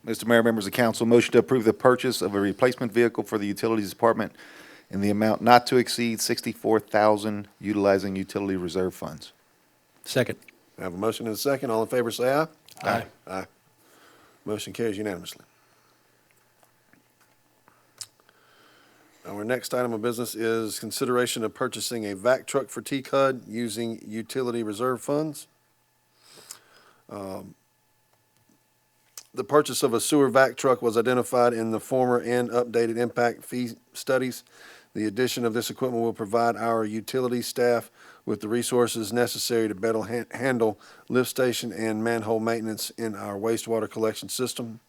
Mr. Mayor, members of council, motion to approve the purchase of a replacement vehicle for the Utilities Department in the amount not to exceed $64,000 utilizing utility reserve funds. Second. I have a motion and a second. All in favor, say aye. Aye. Aye. Motion carries unanimously. Our next item of business is consideration of purchasing a vac truck for TCUD using utility reserve funds. The purchase of a sewer vac truck was identified in the former and updated impact fee studies. The addition of this equipment will provide our utility staff with the resources necessary to better handle lift station and manhole maintenance in our wastewater collection system.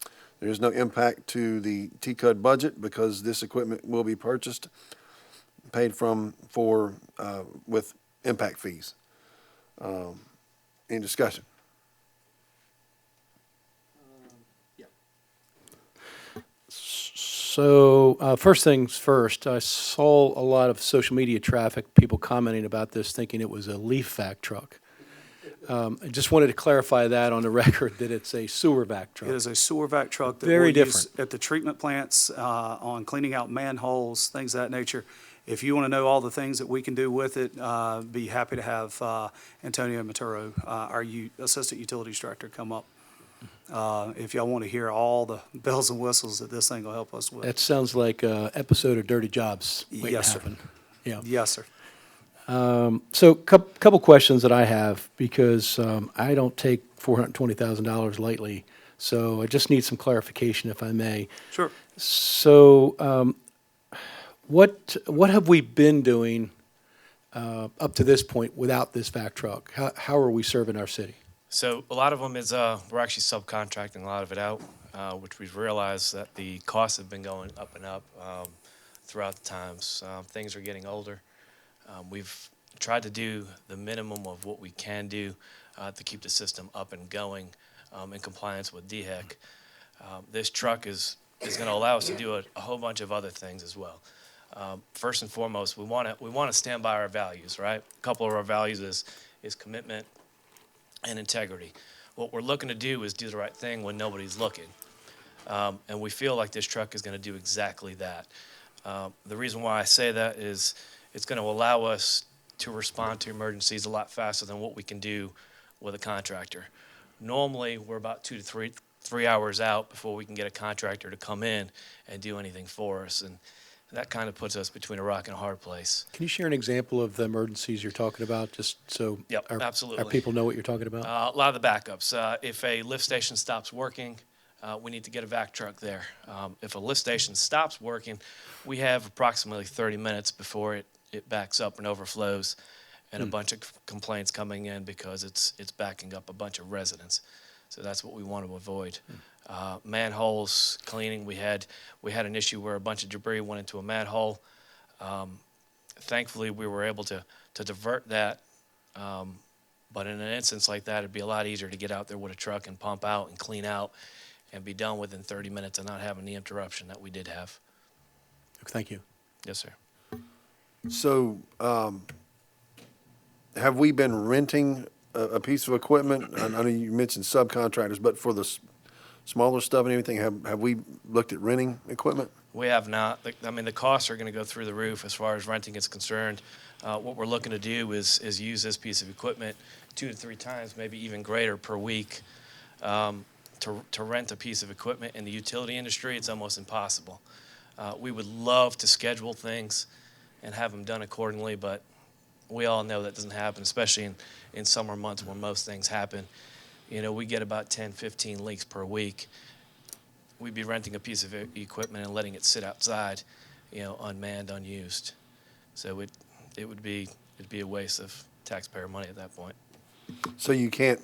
There is no impact to the TCUD budget because this equipment will be purchased, paid for with impact fees. Any discussion? So first things first, I saw a lot of social media traffic, people commenting about this, thinking it was a leaf vac truck. I just wanted to clarify that on the record, that it's a sewer vac truck. It is a sewer vac truck that Very we'll different. use at the treatment plants on cleaning out manholes, things of that nature. If you want to know all the things that we can do with it, be happy to have Antonio Maturo, our Assistant Utilities Director, come up. If y'all want to hear all the bells and whistles that this thing will help us with. That sounds like an episode of Dirty Jobs waiting Yes, to sir. happen. Yeah. Yes, sir. So couple questions that I have, because I don't take $420,000 lightly, so I just need some clarification if I may. Sure. So what have we been doing up to this point without this vac truck? How are we serving our city? So a lot of them is we're actually subcontracting a lot of it out, which we've realized that the costs have been going up and up throughout the times. Things are getting older. We've tried to do the minimum of what we can do to keep the system up and going in compliance with DHEC. This truck is going to allow us to do a whole bunch of other things as well. First and foremost, we want to stand by our values, right? A couple of our values is commitment and integrity. What we're looking to do is do the right thing when nobody's looking. And we feel like this truck is going to do exactly that. The reason why I say that is it's going to allow us to respond to emergencies a lot faster than what we can do with a contractor. Normally, we're about 2 to 3 hours out before we can get a contractor to come in and do anything for us. And that kind of puts us between a rock and a hard place. Can you share an example of the emergencies you're talking about, just so Yep, our absolutely. people know what you're talking about? A lot of the backups. If a lift station stops working, we need to get a vac truck there. If a lift station stops working, we have approximately 30 minutes before it backs up and overflows, and a bunch of complaints coming in because it's backing up a bunch of residents. So that's what we want to avoid. Manholes cleaning, we had an issue where a bunch of debris went into a manhole. Thankfully, we were able to divert that. But in an instance like that, it'd be a lot easier to get out there with a truck and pump out and clean out and be done within 30 minutes and not having the interruption that we did have. Thank you. Yes, sir. So, have we been renting a piece of equipment? I know you mentioned subcontractors, but for the smaller stuff and everything, have we looked at renting equipment? We have not. I mean, the costs are going to go through the roof as far as renting is concerned. What we're looking to do is use this piece of equipment 2 to 3 times, maybe even greater per week. To rent a piece of equipment in the utility industry, it's almost impossible. We would love to schedule things and have them done accordingly, but we all know that doesn't happen, especially in summer months when most things happen. You know, we get about 10, 15 leaks per week. We'd be renting a piece of equipment and letting it sit outside, you know, unmanned, unused. So it'd be a waste of taxpayer money at that point. So you can't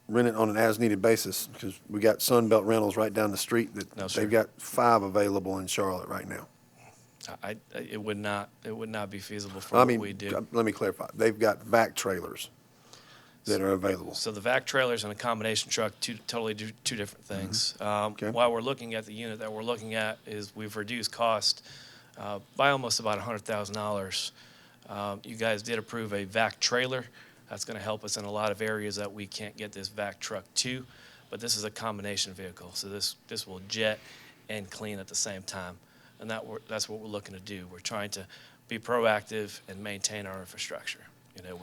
rent it on an as-needed basis, because we got Sunbelt Rentals right down the street that No, sir. they've got 5 available in Charlotte right now. It would not be feasible for I what mean, we do. let me clarify. They've got vac trailers that are available. So the vac trailers and a combination truck, totally two different things. Okay. While we're looking at the unit that we're looking at, is we've reduced cost by almost about $100,000. You guys did approve a vac trailer. That's going to help us in a lot of areas that we can't get this vac truck to, but this is a combination vehicle. So this will jet and clean at the same time, and that's what we're looking to do. We're trying to be proactive and maintain our infrastructure. You know,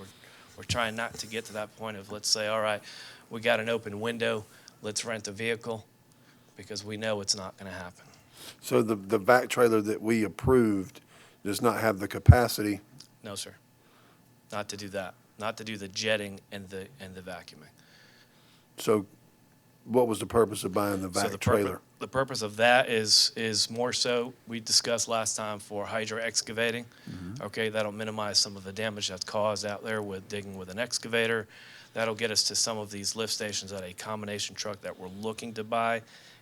we're trying not to get to that point of, let's say, all right, we got an open window, let's rent a vehicle, because we know it's not going to happen. So the vac trailer that we approved does not have the capacity. No, sir. Not to do that. Not to do the jetting and the vacuuming. So what was the purpose of buying the vac trailer? The purpose of that is more so, we discussed last time, for hydro excavating. Okay, that'll minimize some of the damage that's caused out there with digging with an excavator. That'll get us to some of these lift stations that a combination truck that we're looking to buy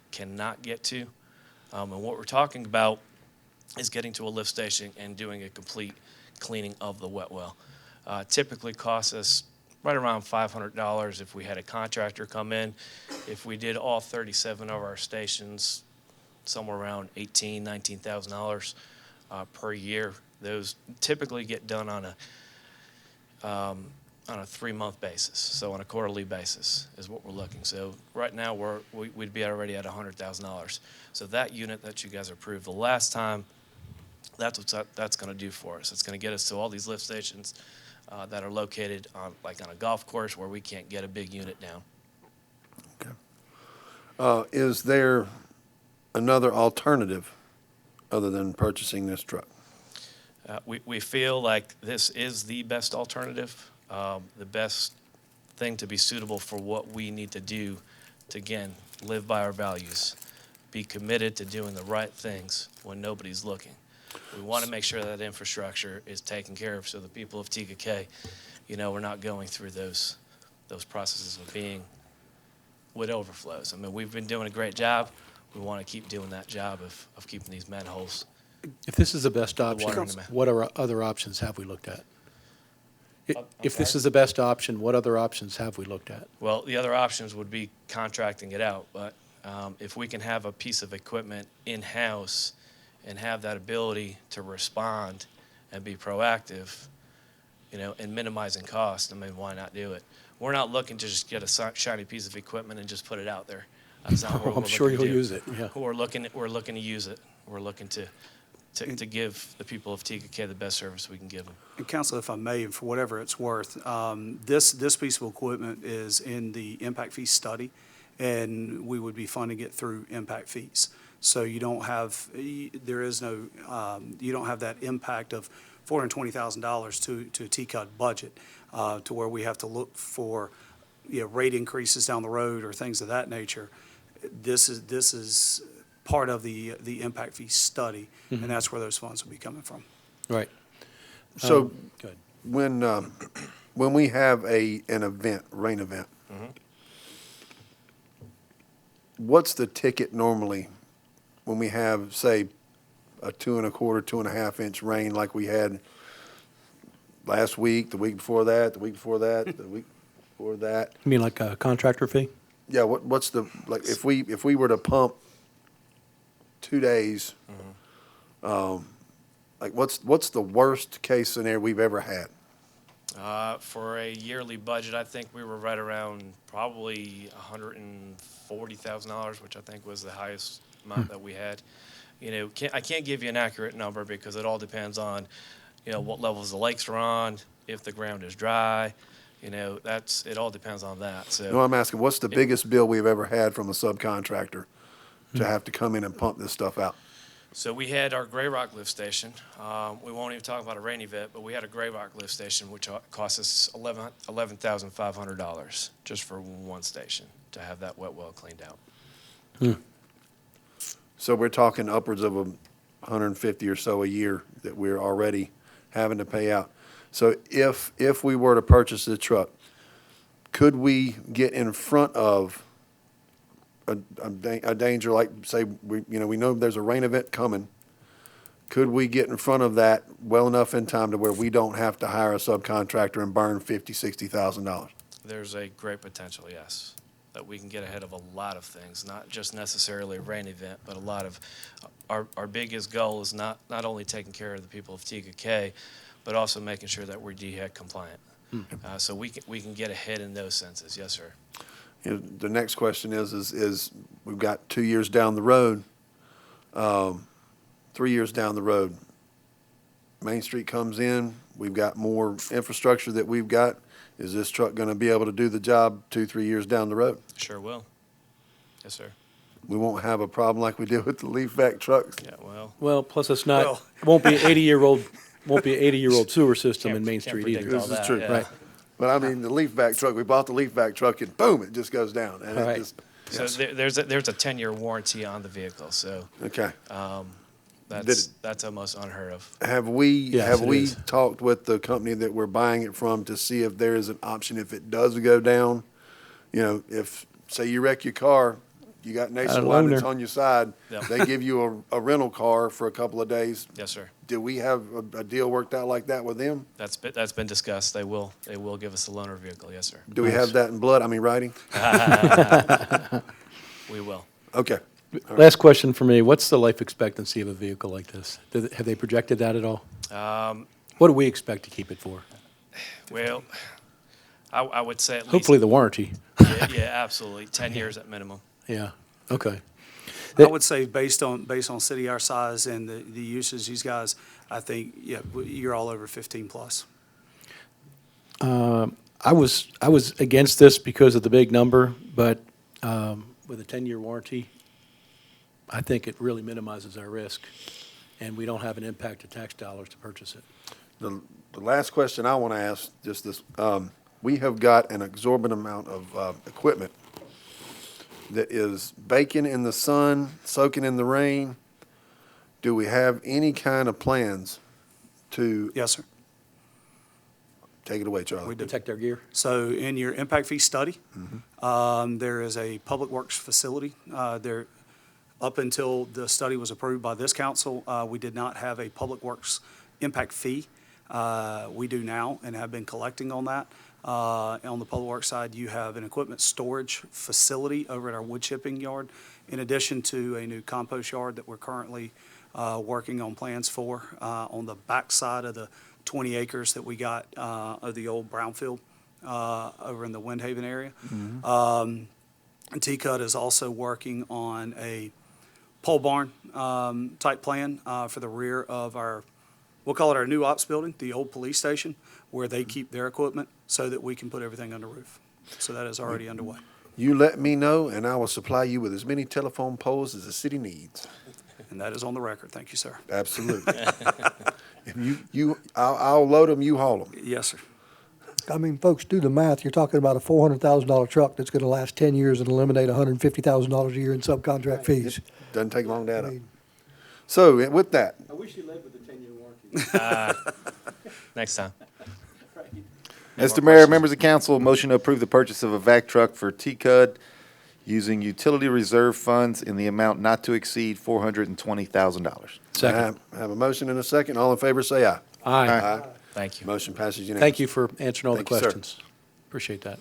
cannot get to. And what we're talking about is getting to a lift station and doing a complete cleaning of the wet well. Typically costs us right around $500 if we had a contractor come in. If we did all 37 of our stations, somewhere around $18,000, $19,000 per year. Those typically get done on a 3-month basis, so on a quarterly basis is what we're looking. So right now we'd be already at $100,000. So that unit that you guys approved the last time, that's what that's going to do for us. It's going to get us to all these lift stations that are located on a golf course where we can't get a big unit down. Okay. Is there another alternative other than purchasing this truck? We feel like this is the best alternative, the best thing to be suitable for what we need to do to, again, live by our values, be committed to doing the right things when nobody's looking. We want to make sure that infrastructure is taken care of, so the people of TKK, we're not going through those processes of being with overflows. I mean, we've been doing a great job. We want to keep doing that job of keeping these manholes. If this is the best option, water in the what other options have we looked at? If this is the best option, what other options have we looked at? Well, the other options would be contracting it out, but if we can have a piece of equipment in-house and have that ability to respond and be proactive, and minimizing cost, I mean, why not do it? We're not looking to just get a shiny piece of equipment and just put it out there. That's not what I'm sure you'll use it, yeah. We're looking to use it. We're looking to give the people of TKK the best service we can give them. And Council, if I may, and for whatever it's worth, this piece of equipment is in the impact fee study, and we would be funding it through impact fees. So you don't have, you don't have that impact of $420,000 to a TCUD budget, to where we have to look for, rate increases down the road or things of that nature. This is part of the impact fee study, and that's where those funds will be coming from. Right. So Good. when we have an event, rain event, what's the ticket normally when we have, say, a 2 1/4, 2.5 inch rain like we had last week, the week before that, the week before that, the week before that? You mean like a contractor fee? Yeah, what's the, like, if we were to pump 2 days. Like, what's the worst case scenario we've ever had? For a yearly budget, I think we were right around probably $140,000, which I think was the highest amount that we had. You know, I can't give you an accurate number because it all depends on, you know, what levels the lakes are on, if the ground is dry. You know, it all depends on that. So, No, I'm asking, what's the biggest bill we've ever had from a subcontractor to have to come in and pump this stuff out? So we had our Gray Rock lift station. We won't even talk about a rainy vet, but we had a Gray Rock lift station, which cost us $11,500 just for one station to have that wet well cleaned out. So we're talking upwards of 150 or so a year that we're already having to pay out. So if we were to purchase the truck, could we get in front of a danger, like, say, we know there's a rain event coming? Could we get in front of that well enough in time to where we don't have to hire a subcontractor and burn $50,000-$60,000? There's a great potential, yes, that we can get ahead of a lot of things, not just necessarily a rain event, but a lot of our biggest goal is not only taking care of the people of TKK, but also making sure that we're DHEC compliant. So we can get ahead in those senses, yes, sir. You know, the next question is we've got 2 years down the road, 3 years down the road, Main Street comes in, we've got more infrastructure that we've got. Is this truck going to be able to do the job 2-3 years down the road? Sure will. Yes, sir. We won't have a problem like we did with the leaf vac trucks. Yeah, well. Well, plus it won't be an 80-year-old sewer system in Main Street either. This is true. Yeah. Right. But I mean, the leaf vac truck, we bought the leaf vac truck and boom, it just goes down. And Right. it just, So there's a 10-year warranty on the vehicle, so okay. that's almost unheard of. Have we Yes, it is. talked with the company that we're buying it from to see if there is an option if it does go down? You know, if, say you wreck your car, you got Nationwide that's loaner. on your side, Yep. they give you a rental car for a couple of days. Yes, sir. Do we have a deal worked out like that with them? That's been discussed. They will give us a loaner vehicle. Yes, sir. Do we have that in blood? I mean, writing? We will. Okay. Last question for me. What's the life expectancy of a vehicle like this? Have they projected that at all? What do we expect to keep it for? Well, I would say at least. Hopefully the warranty. Yeah, absolutely. 10 years at minimum. Yeah, okay. I would say based on city our size and the usage these guys, I think, yeah, you're all over 15 plus. I was against this because of the big number, but with a 10-year warranty, I think it really minimizes our risk, and we don't have an impact to tax dollars to purchase it. The last question I want to ask, just this, we have got an exorbitant amount of equipment that is baking in the sun, soaking in the rain. Do we have any kind of plans to? Yes, sir. Take it away, Charlie. We do. Protect our gear? So in your impact fee study, there is a public works facility. Up until the study was approved by this council, we did not have a public works impact fee. We do now and have been collecting on that. On the public works side, you have an equipment storage facility over at our wood chipping yard, in addition to a new compost yard that we're currently working on plans for on the back side of the 20 acres that we got of the old brownfield over in the Windhaven area. And TCUT is also working on a pole barn type plan for the rear of our, we'll call it our new ops building, the old police station, where they keep their equipment so that we can put everything under roof. So that is already underway. You let me know, and I will supply you with as many telephone poles as the city needs. And that is on the record. Thank you, sir. Absolutely. I'll load them, you haul them. Yes, sir. I mean, folks, do the math. You're talking about a $400,000 truck that's going to last 10 years and eliminate $150,000 a year in subcontract fees. Doesn't take long to add up. So with that, I wish you lived with a 10-year warranty. Next time. Mr. Mayor, members of council, motion to approve the purchase of a vac truck for TCUD using utility reserve funds in the amount not to exceed $420,000. Second. I have a motion and a second. All in favor, say aye. Aye. Thank you. Motion passes unanimously. Thank you for answering all the Thank you, sir. questions. Appreciate that.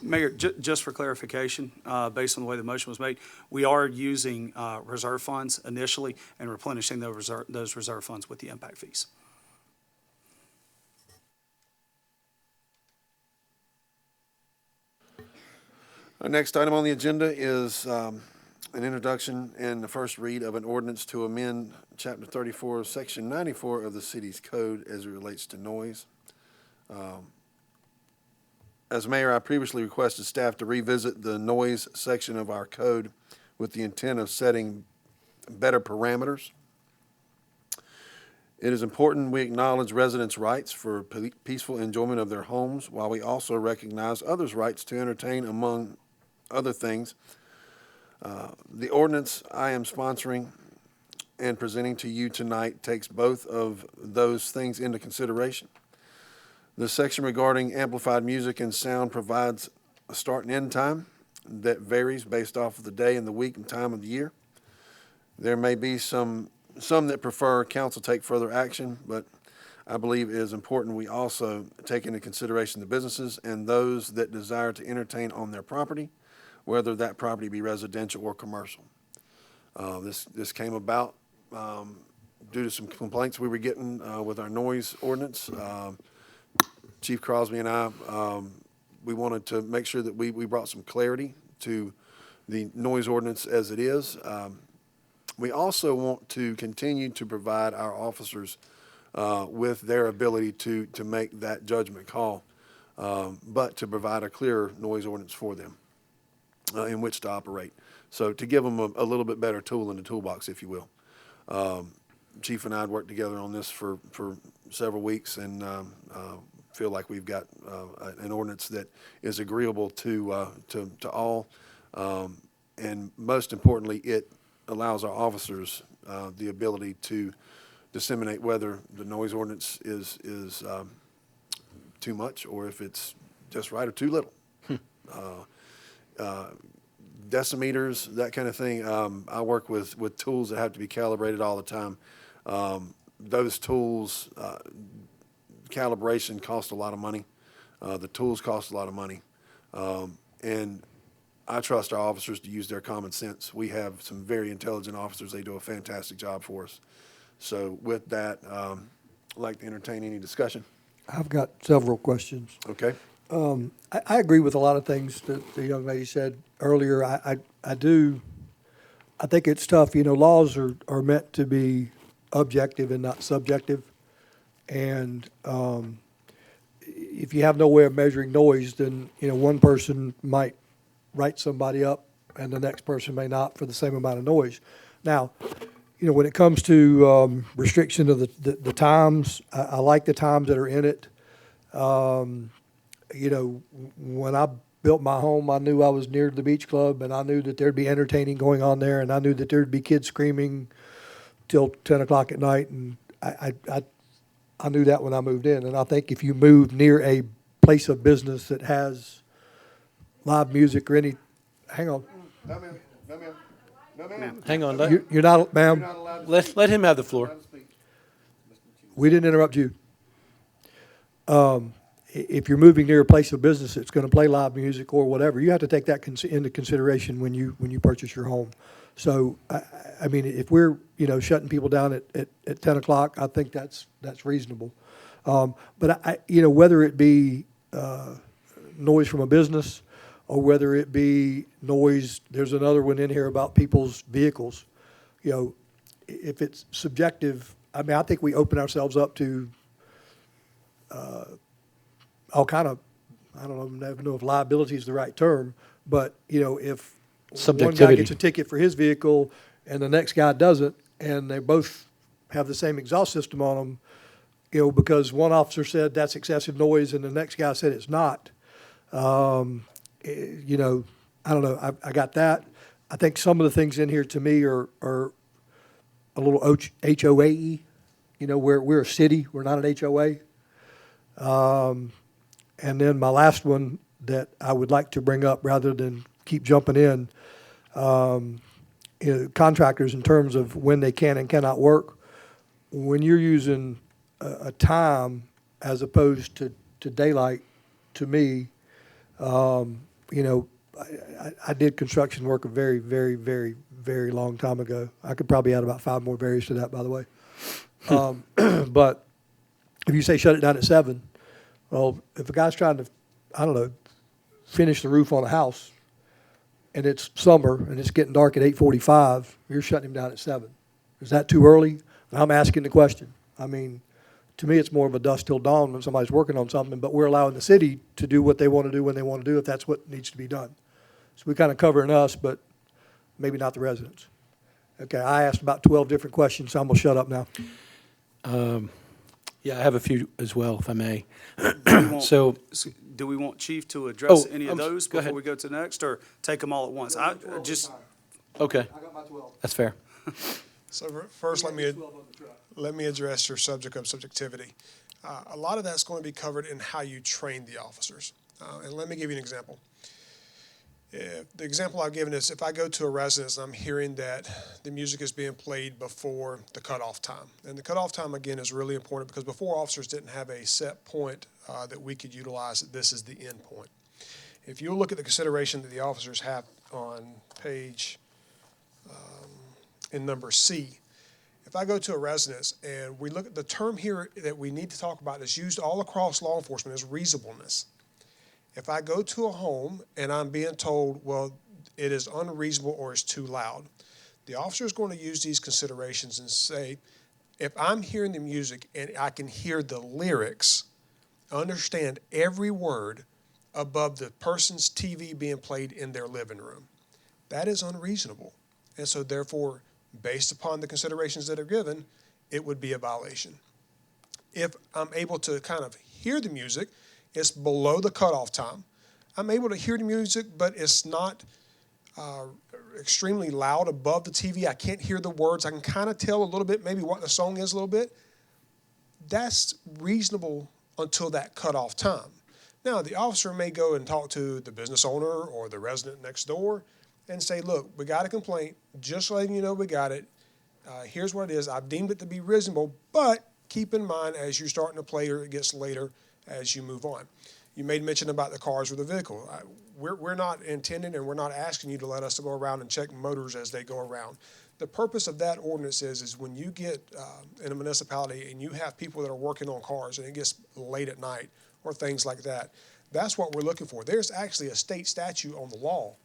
Mayor, just for clarification, based on the way the motion was made, we are using reserve funds initially and replenishing those reserve funds with the impact fees. Our next item on the agenda is an introduction and the first read of an ordinance to amend Chapter 34, Section 94 of the city's code as it relates to noise. As mayor, I previously requested staff to revisit the noise section of our code with the intent of setting better parameters. It is important we acknowledge residents' rights for peaceful enjoyment of their homes, while we also recognize others' rights to entertain, among other things. The ordinance I am sponsoring and presenting to you tonight takes both of those things into consideration. The section regarding amplified music and sound provides a start and end time that varies based off of the day and the week and time of the year. There may be some that prefer council take further action, but I believe it is important we also take into consideration the businesses and those that desire to entertain on their property, whether that property be residential or commercial. This came about due to some complaints we were getting with our noise ordinance. Chief Crosby and I, we wanted to make sure that we brought some clarity to the noise ordinance as it is. We also want to continue to provide our officers with their ability to make that judgment call, but to provide a clearer noise ordinance for them in which to operate. So to give them a little bit better tool in the toolbox, if you will. Chief and I had worked together on this for several weeks and feel like we've got an ordinance that is agreeable to all. And most importantly, it allows our officers the ability to disseminate whether the noise ordinance is too much or if it's just right or too little. Decimeters, that kind of thing. I work with tools that have to be calibrated all the time. Those tools, calibration costs a lot of money. The tools cost a lot of money. And I trust our officers to use their common sense. We have some very intelligent officers. They do a fantastic job for us. So with that, I'd like to entertain any discussion. I've got several questions. Okay. I agree with a lot of things that the young lady said earlier. I think it's tough. You know, laws are meant to be objective and not subjective. And if you have no way of measuring noise, then, you know, one person might write somebody up and the next person may not for the same amount of noise. Now, you know, when it comes to restriction of the times, I like the times that are in it. You know, when I built my home, I knew I was near the beach club, and I knew that there'd be entertaining going on there, and I knew that there'd be kids screaming till 10 o'clock at night, and I knew that when I moved in. And I think if you move near a place of business that has live music or any, hang on. No, ma'am. No, ma'am. No, ma'am. Hang on. You're not, ma'am. Let him have the floor. We didn't interrupt you. If you're moving near a place of business that's going to play live music or whatever, you have to take that into consideration when you purchase your home. So, I mean, if we're, you know, shutting people down at 10 o'clock, I think that's reasonable. But you know, whether it be noise from a business or whether it be noise, there's another one in here about people's vehicles. You know, if it's subjective, I mean, I think we open ourselves up to all kind of, I don't know if liability is the right term, but, you know, if one guy gets a ticket for his vehicle and the next guy doesn't, and they both have the same exhaust system on them, you know, because one officer said that's excessive noise and the next guy said it's not, you know, I don't know. I got that. I think some of the things in here to me are a little HOA-y, you know, we're a city, we're not an HOA. And then my last one that I would like to bring up rather than keep jumping in, you know, contractors in terms of when they can and cannot work. When you're using a time as opposed to daylight, to me, You know, I did construction work a very, very, very, very long time ago. I could probably add about 5 more varies to that, by the way. But if you say shut it down at 7, well, if a guy's trying to, I don't know, finish the roof on a house, and it's summer and it's getting dark at 8:45, you're shutting him down at 7. Is that too early? I'm asking the question. I mean, to me, it's more of a dusk till dawn when somebody's working on something, but we're allowing the city to do what they want to do when they want to do if that's what needs to be done. So we're kind of covering us, but maybe not the residents. Okay, I asked about 12 different questions, so I'm going to shut up now. Yeah, I have a few as well, if I may. So, do we want Chief to address any of go those before ahead. we go to the next, or take them all at once? I just, Okay. That's fair. So first, let me address your subject of subjectivity. A lot of that's going to be covered in how you train the officers. And let me give you an example. The example I've given is if I go to a residence and I'm hearing that the music is being played before the cutoff time. And the cutoff time, again, is really important because before officers didn't have a set point that we could utilize that this is the end point. If you look at the consideration that the officers have on page, in number C, if I go to a residence and we look at the term here that we need to talk about that's used all across law enforcement is reasonableness. If I go to a home and I'm being told, well, it is unreasonable or it's too loud, the officer is going to use these considerations and say, if I'm hearing the music and I can hear the lyrics, understand every word above the person's TV being played in their living room, that is unreasonable. And so therefore, based upon the considerations that are given, it would be a violation. If I'm able to kind of hear the music, it's below the cutoff time. I'm able to hear the music, but it's not extremely loud above the TV. I can't hear the words. I can kind of tell a little bit maybe what the song is a little bit. That's reasonable until that cutoff time. Now, the officer may go and talk to the business owner or the resident next door and say, look, we got a complaint, just letting you know we got it. Here's what it is. I've deemed it to be reasonable, but keep in mind as you're starting to play or it gets later as you move on. You made mention about the cars or the vehicle. We're not intending and we're not asking you to let us to go around and check motors as they go around. The purpose of that ordinance is when you get in a municipality and you have people that are working on cars and it gets late at night or things like that, that's what we're looking for. There's actually a state statute on the law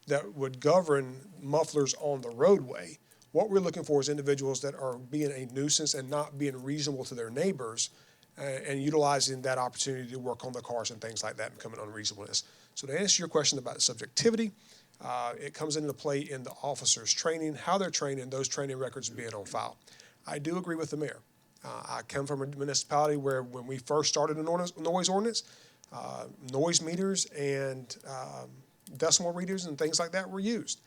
that would govern mufflers on the roadway. What we're looking for is individuals that are being a nuisance and not being reasonable to their neighbors and utilizing that opportunity to work on the cars and things like that and becoming unreasonableness. So to answer your question about subjectivity, it comes into play in the officers' training, how they're trained, and those training records being on file. I do agree with the mayor. I come from a municipality where when we first started a noise ordinance, noise meters and decimal readers and things like that were used.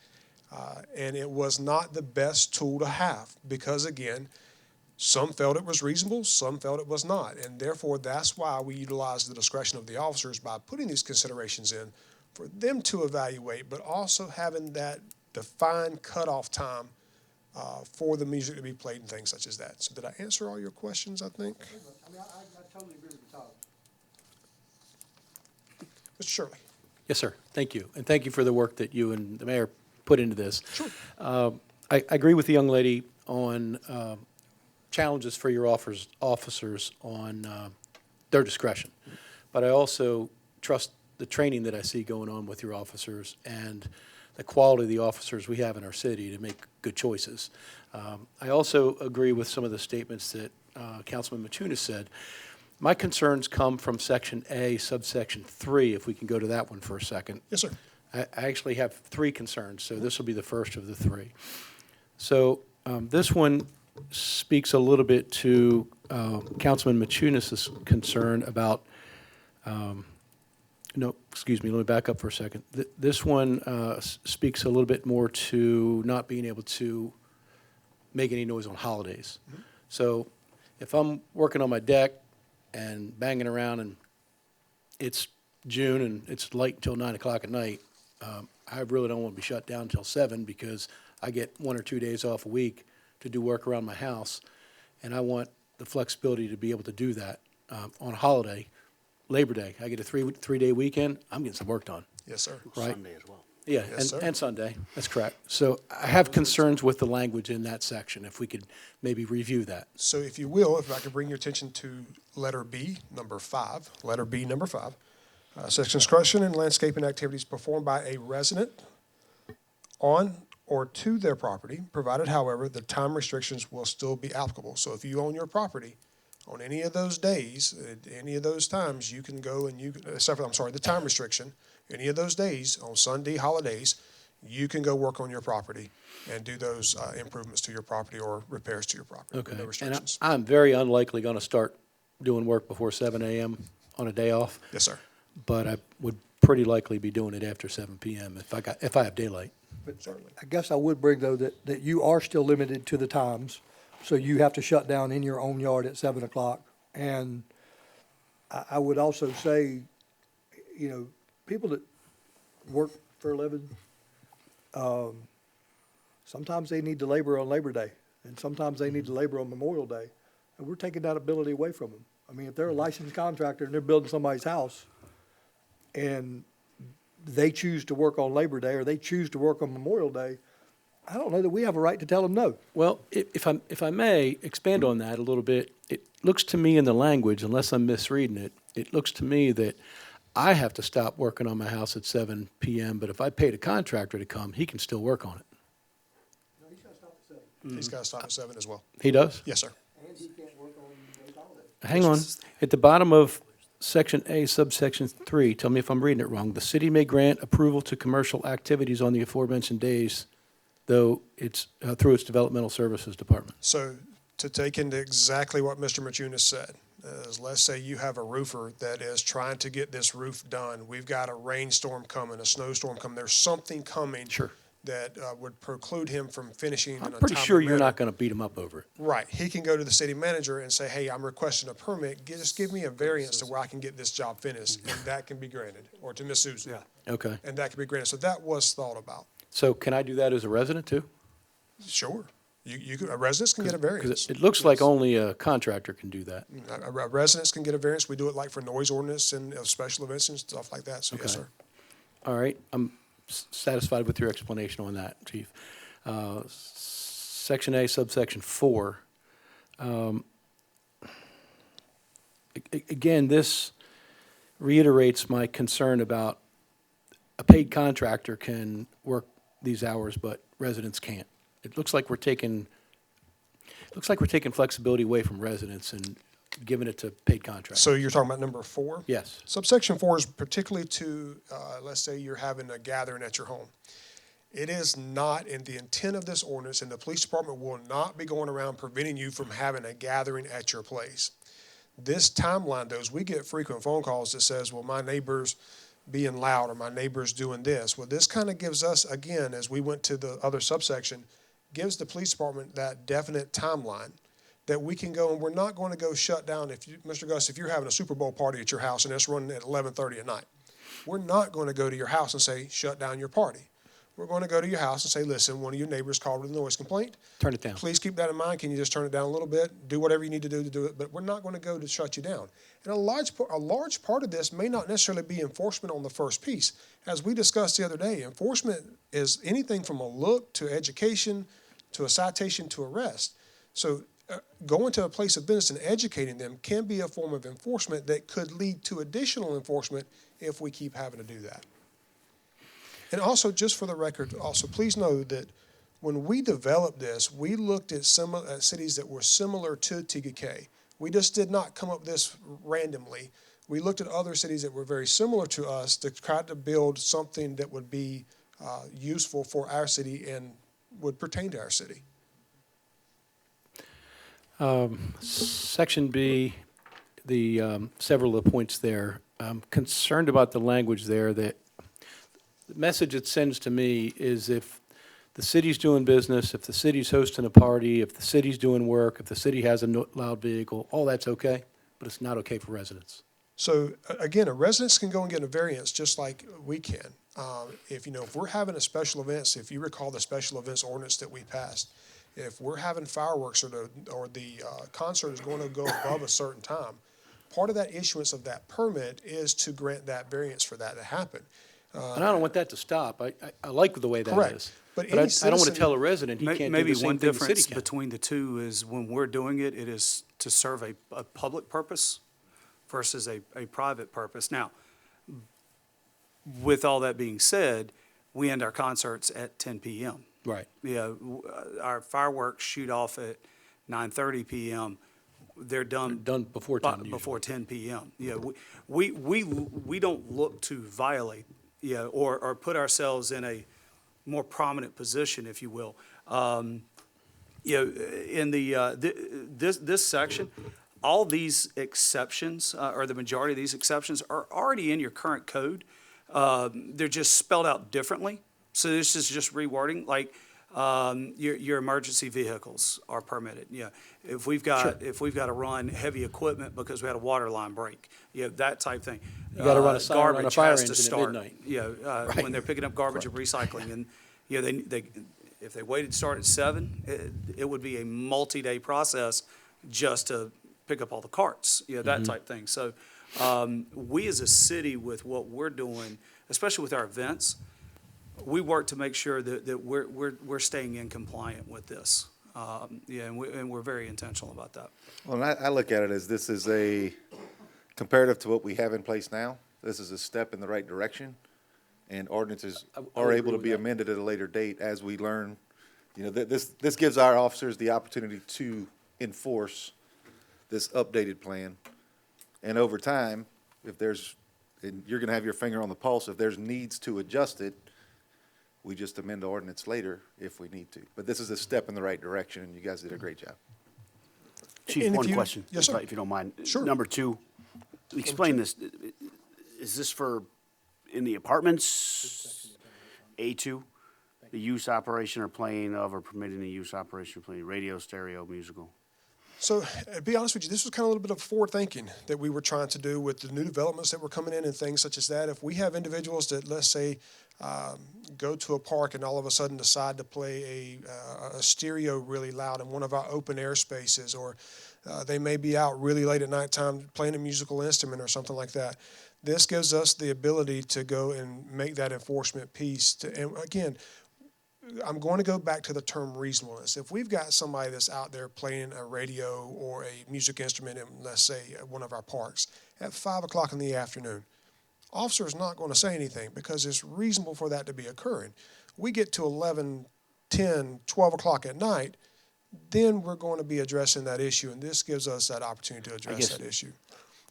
And it was not the best tool to have because, again, some felt it was reasonable, some felt it was not. And therefore, that's why we utilize the discretion of the officers by putting these considerations in for them to evaluate, but also having that defined cutoff time for the music to be played and things such as that. So did I answer all your questions, I think? I mean, I totally agree with the top. Mr. Shirley. Yes, sir. Thank you. And thank you for the work that you and the mayor put into this. Sure. I agree with the young lady on challenges for your officers on their discretion. But I also trust the training that I see going on with your officers and the quality of the officers we have in our city to make good choices. I also agree with some of the statements that Councilman Machunas said. My concerns come from Section A, subsection 3, if we can go to that one for a second. Yes, sir. I actually have 3 concerns, so this will be the first of the 3. So this one speaks a little bit to Councilman Machunas' concern about, no, excuse me, let me back up for a second. This one speaks a little bit more to not being able to make any noise on holidays. Mm-hmm. So if I'm working on my deck and banging around and it's June and it's late until 9 o'clock at night, I really don't want to be shut down until 7 because I get 1 or 2 days off a week to do work around my house, and I want the flexibility to be able to do that on a holiday Labor Day. I get a three-day weekend, I'm getting some work done, Yes, sir. right? Sunday as well. Yeah, Yes, sir. and Sunday, that's correct. So I have concerns with the language in that section, if we could maybe review that. So if you will, if I could bring your attention to letter B, number 5, letter B, number 5. Says construction and landscaping activities performed by a resident on or to their property, provided however, the time restrictions will still be applicable. So if you own your property, on any of those days, at any of those times, you can go and except for, the time restriction, any of those days, on Sunday, holidays, you can go work on your property and do those improvements to your property or repairs to your property. Okay. No And restrictions. I'm very unlikely going to start doing work before 7 a.m. on a day off, Yes, sir. but I would pretty likely be doing it after 7 p.m. if I have daylight. But I guess I would bring, though, that you are still limited to the times, so you have to shut down in your own yard at 7 o'clock. And I would also say, people that work for a living, sometimes they need to labor on Labor Day, and sometimes they need to labor on Memorial Day, and we're taking that ability away from them. I mean, if they're a licensed contractor and they're building somebody's house, and they choose to work on Labor Day or they choose to work on Memorial Day, I don't know that we have a right to tell them no. Well, if I may expand on that a little bit, it looks to me in the language, unless I'm misreading it, it looks to me that I have to stop working on my house at 7 p.m., but if I paid a contractor to come, he can still work on it. He's got to stop at 7 as well. He does? Yes, sir. Hang on. At the bottom of Section A, subsection 3, tell me if I'm reading it wrong. The city may grant approval to commercial activities on the aforementioned days, though it's through its developmental services department. So to take into exactly what Mr. Machunas said, is let's say you have a roofer that is trying to get this roof done. We've got a rainstorm coming, a snowstorm coming. There's something coming that would preclude him from finishing in a I'm pretty timely sure you're manner. not going to beat him up over it. Right. He can go to the city manager and say, hey, I'm requesting a permit. Just give me a variance to where I can get this job finished, and that can be granted, or to Miss Susan. Okay. And that can be granted. So that was thought about. So can I do that as a resident too? Sure. A residents can get a variance. Because it looks like only a contractor can do that. Residents can get a variance. We do it like for noise ordinance and special events and stuff like that. So yes, Okay. sir. All right, I'm satisfied with your explanation on that, Chief. Section A, subsection 4. Again, this reiterates my concern about a paid contractor can work these hours, but residents can't. It looks like we're taking flexibility away from residents and giving it to paid contractors. So you're talking about number 4? Yes. Subsection 4 is particularly to, let's say you're having a gathering at your home. It is not in the intent of this ordinance, and the police department will not be going around preventing you from having a gathering at your place. This timeline, though, is we get frequent phone calls that says, well, my neighbor's being loud or my neighbor's doing this. Well, this kind of gives us, again, as we went to the other subsection, gives the police department that definite timeline that we can go, and we're not going to go shut down. Mr. Gus, if you're having a Super Bowl party at your house and it's running at 11:30 at night, we're not going to go to your house and say, shut down your party. We're going to go to your house and say, listen, one of your neighbors called with a noise complaint. Turn it down. Please keep that in mind. Can you just turn it down a little bit? Do whatever you need to do it. But we're not going to go to shut you down. And a large part of this may not necessarily be enforcement on the first piece. As we discussed the other day, enforcement is anything from a look to education to a citation to arrest. So going to a place of business and educating them can be a form of enforcement that could lead to additional enforcement if we keep having to do that. And also, just for the record, also please know that when we developed this, we looked at cities that were similar to TGK. We just did not come up with this randomly. We looked at other cities that were very similar to us to try to build something that would be useful for our city and would pertain to our city. Section B, several of the points there, I'm concerned about the language there that the message it sends to me is if the city's doing business, if the city's hosting a party, if the city's doing work, if the city has a loud vehicle, all that's okay, but it's not okay for residents. So again, a residents can go and get a variance just like we can. If we're having a special events, if you recall the special events ordinance that we passed, if we're having fireworks or the concert is going to go above a certain time, part of that issuance of that permit is to grant that variance for that to happen. And I don't want that to stop. I like the way that Correct. is. But But any I don't want to citizen- tell a resident he can't do Maybe the same one thing the city difference can. between the two is when we're doing it, it is to serve a public purpose versus a private purpose. Now, with all that being said, we end our concerts at 10 p.m. Right. Yeah, our fireworks shoot off at 9:30 p.m. They're done before 10 usually. before 10 p.m. Yeah, we don't look to violate, or put ourselves in a more prominent position, if you will. In this section, all these exceptions, or the majority of these exceptions, are already in your current code. They're just spelled out differently. So this is just rewording, like, your emergency vehicles are permitted. Yeah, if we've got to run heavy equipment because we had a water line break, that type thing. You gotta run a siren on a Garbage fire has to engine at start. midnight. Right. When they're picking up garbage and recycling, and they if they waited to start at 7, it would be a multi-day process just to pick up all the carts. That type thing. So we as a city, with what we're doing, especially with our events, we work to make sure that we're staying in compliant with this. And we're very intentional about that. Well, and I look at it as this is a, comparative to what we have in place now, this is a step in the right direction. And ordinances are able to be amended at a later date as we learn. This gives our officers the opportunity to enforce this updated plan. And over time, if there's, and you're gonna have your finger on the pulse, if there's needs to adjust it, we just amend the ordinance later if we need to. But this is a step in the right direction, and you guys did a great job. Chief, And if one you- question. Yes, sir. If you don't mind. Sure. Number 2, explain this. Is this for, in the apartments, A2, the use, operation, or playing of, or permitting the use, operation, or playing radio, stereo, musical? So, to be honest with you, this was kind of a little bit of forward thinking that we were trying to do with the new developments that were coming in and things such as that. If we have individuals that, let's say, go to a park and all of a sudden decide to play a stereo really loud in one of our open air spaces, or they may be out really late at nighttime playing a musical instrument or something like that. This gives us the ability to go and make that enforcement piece. And again, I'm going to go back to the term reasonableness. If we've got somebody that's out there playing a radio or a music instrument in, let's say, one of our parks at 5 o'clock in the afternoon, officer's not going to say anything because it's reasonable for that to be occurring. We get to 11, 10, 12 o'clock at night, then we're going to be addressing that issue, and this gives us that opportunity to address that issue.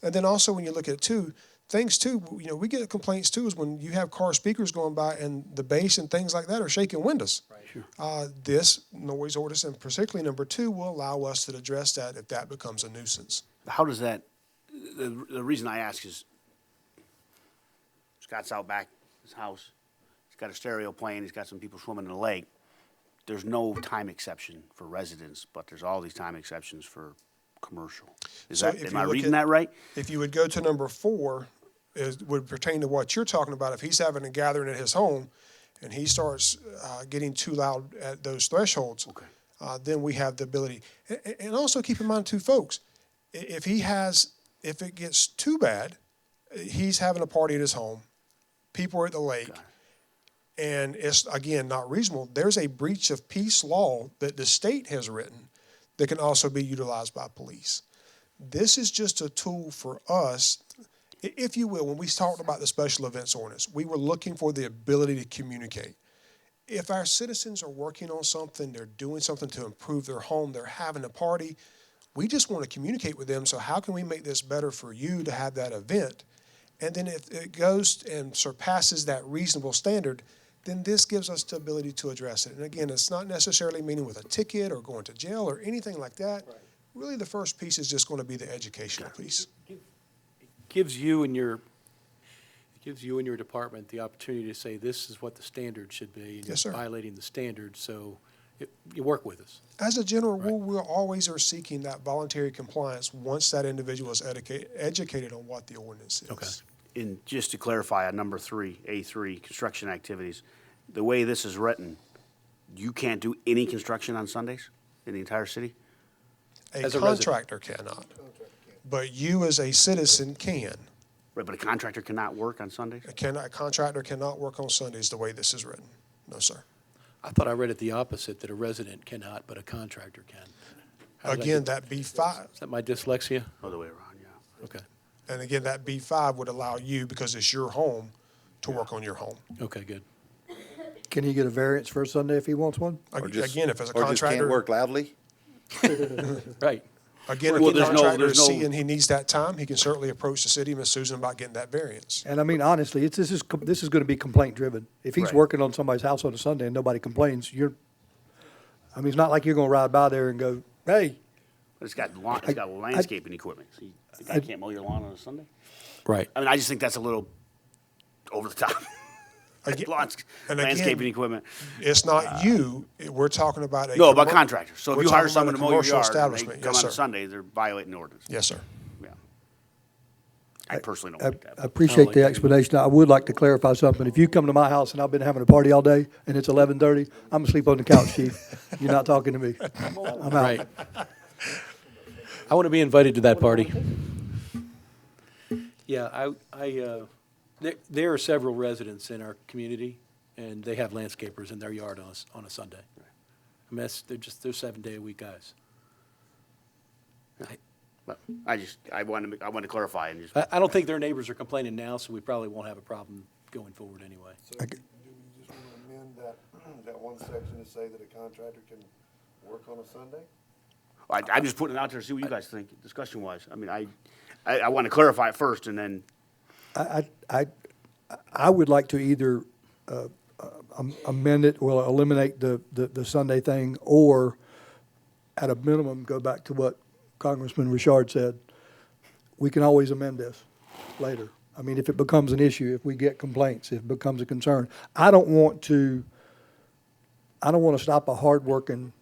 And then also when you look at it too, things too, we get complaints too is when you have car speakers going by and the bass and things like that are shaking windows. Right. Sure. This noise ordinance, and particularly number 2, will allow us to address that if that becomes a nuisance. How does that, the reason I ask is, Scott's out back his house. He's got a stereo playing. He's got some people swimming in the lake. There's no time exception for residents, but there's all these time exceptions for commercial. Am I reading that right? If you would go to number 4, it would pertain to what you're talking about. If he's having a gathering at his home and he starts getting too loud at those thresholds, then we have the ability. And also keep in mind too, folks, if it gets too bad, he's having a party at his home, people are at the lake, and it's, again, not reasonable. There's a breach of peace law that the state has written that can also be utilized by police. This is just a tool for us, if you will. When we talked about the special events ordinance, we were looking for the ability to communicate. If our citizens are working on something, they're doing something to improve their home, they're having a party, we just want to communicate with them. So how can we make this better for you to have that event? And then if it goes and surpasses that reasonable standard, then this gives us the ability to address it. And again, it's not necessarily meaning with a ticket or going to jail or anything like that. Right. Really, the first piece is just going to be the educational piece. It gives you and your department the opportunity to say, this is what the standard should be. And Yes, sir. you're violating the standard, so you work with us. As a general rule, we always are seeking that voluntary compliance once that individual is educated on what the ordinance is. Okay. And just to clarify, on number 3, A3, construction activities, the way this is written, you can't do any construction on Sundays in the entire city? A As a contractor cannot. but you as a citizen can. Right, but a contractor cannot work on Sundays? A contractor cannot work on Sundays the way this is written. No, sir. I thought I read it the opposite, that a resident cannot, but a contractor can. How did I Again, get- that B5, Is that my dyslexia? Other way around, yeah. Okay, and again, that B5 would allow you, because it's your home, to work on your home. okay, good. Can he get a variance for a Sunday if he wants one? Again, if it's a Or just can't contractor, work loudly? Right. again, if Well, the there's no- contractor there's is no- seeing he needs that time, he can certainly approach the city, Ms. Susan, about getting that variance. And I mean, honestly, this is going to be complaint driven. If he's Right. working on somebody's house on a Sunday and nobody complains, I mean, it's not like you're going to ride by there and go, hey, It's got landscaping equipment. So the guy can't mow your lawn on a Sunday? Right. I mean, I just think that's a little over the top. Again- Lawns- and again, Landscaping equipment. It's not you, we're talking about a. No, about commer- contractors. So we're if you hire talking about someone a to mow your commercial yard and they establishment. come Yes, on a sir. Sunday, they're violating the ordinance. Yes, sir. Yeah. I personally don't I like that. I appreciate the explanation. I would like to clarify something. If you come to my house and I've been having a party all day and it's 11:30, I'm asleep on the couch, chief. You're not talking to me. I'm out. Right. I want to be invited to that party. Yeah, there are several residents in our community, and they have landscapers in their yard on a Sunday. I mean, they're 7-day-a-week guys. But I want to clarify and just. I don't think their neighbors are complaining now, so we probably won't have a problem going forward anyway. So do we just want to amend that one section to say that a contractor can work on a Sunday? I'm just putting it out there to see what you guys think, discussion wise. I mean, I want to clarify it first and then. I would like to either amend it or eliminate the Sunday thing, or at a minimum, go back to what Congressman Richard said. We can always amend this later. I mean, if it becomes an issue, if we get complaints, if it becomes a concern. I don't want to stop a hardworking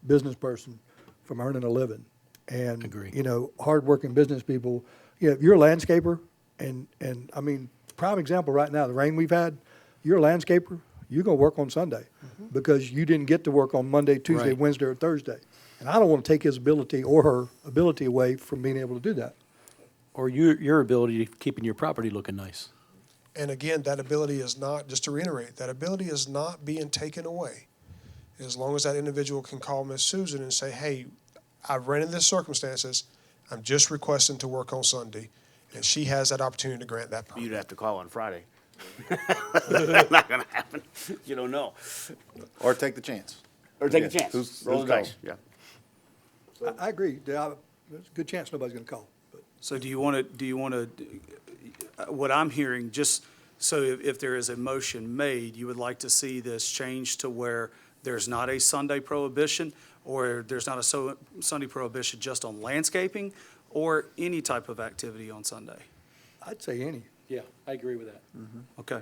business person from earning a living. And, Agree. hardworking business people, if you're a landscaper, and I mean, prime example right now, the rain we've had, you're a landscaper, you're gonna work on Sunday because you didn't get to work on Monday, Tuesday, Right. Wednesday, or Thursday. And I don't want to take his ability or her ability away from being able to do that. Or your ability to keeping your property looking nice. And again, that ability is not, just to reiterate, that ability is not being taken away. As long as that individual can call Miss Susan and say, hey, I've ran into this circumstances, I'm just requesting to work on Sunday, and she has that opportunity to grant that permit. You'd have to call on Friday. That's not gonna happen. You don't know. Or take the chance. Or take a Yeah. chance. Who's Roll the calling? dice, yeah. I agree. There's a good chance nobody's gonna call. So do you want to, what I'm hearing, just, so if there is a motion made, you would like to see this changed to where there's not a Sunday prohibition, or there's not a Sunday prohibition just on landscaping, or any type of activity on Sunday? I'd say any. Yeah, I agree with that. Okay.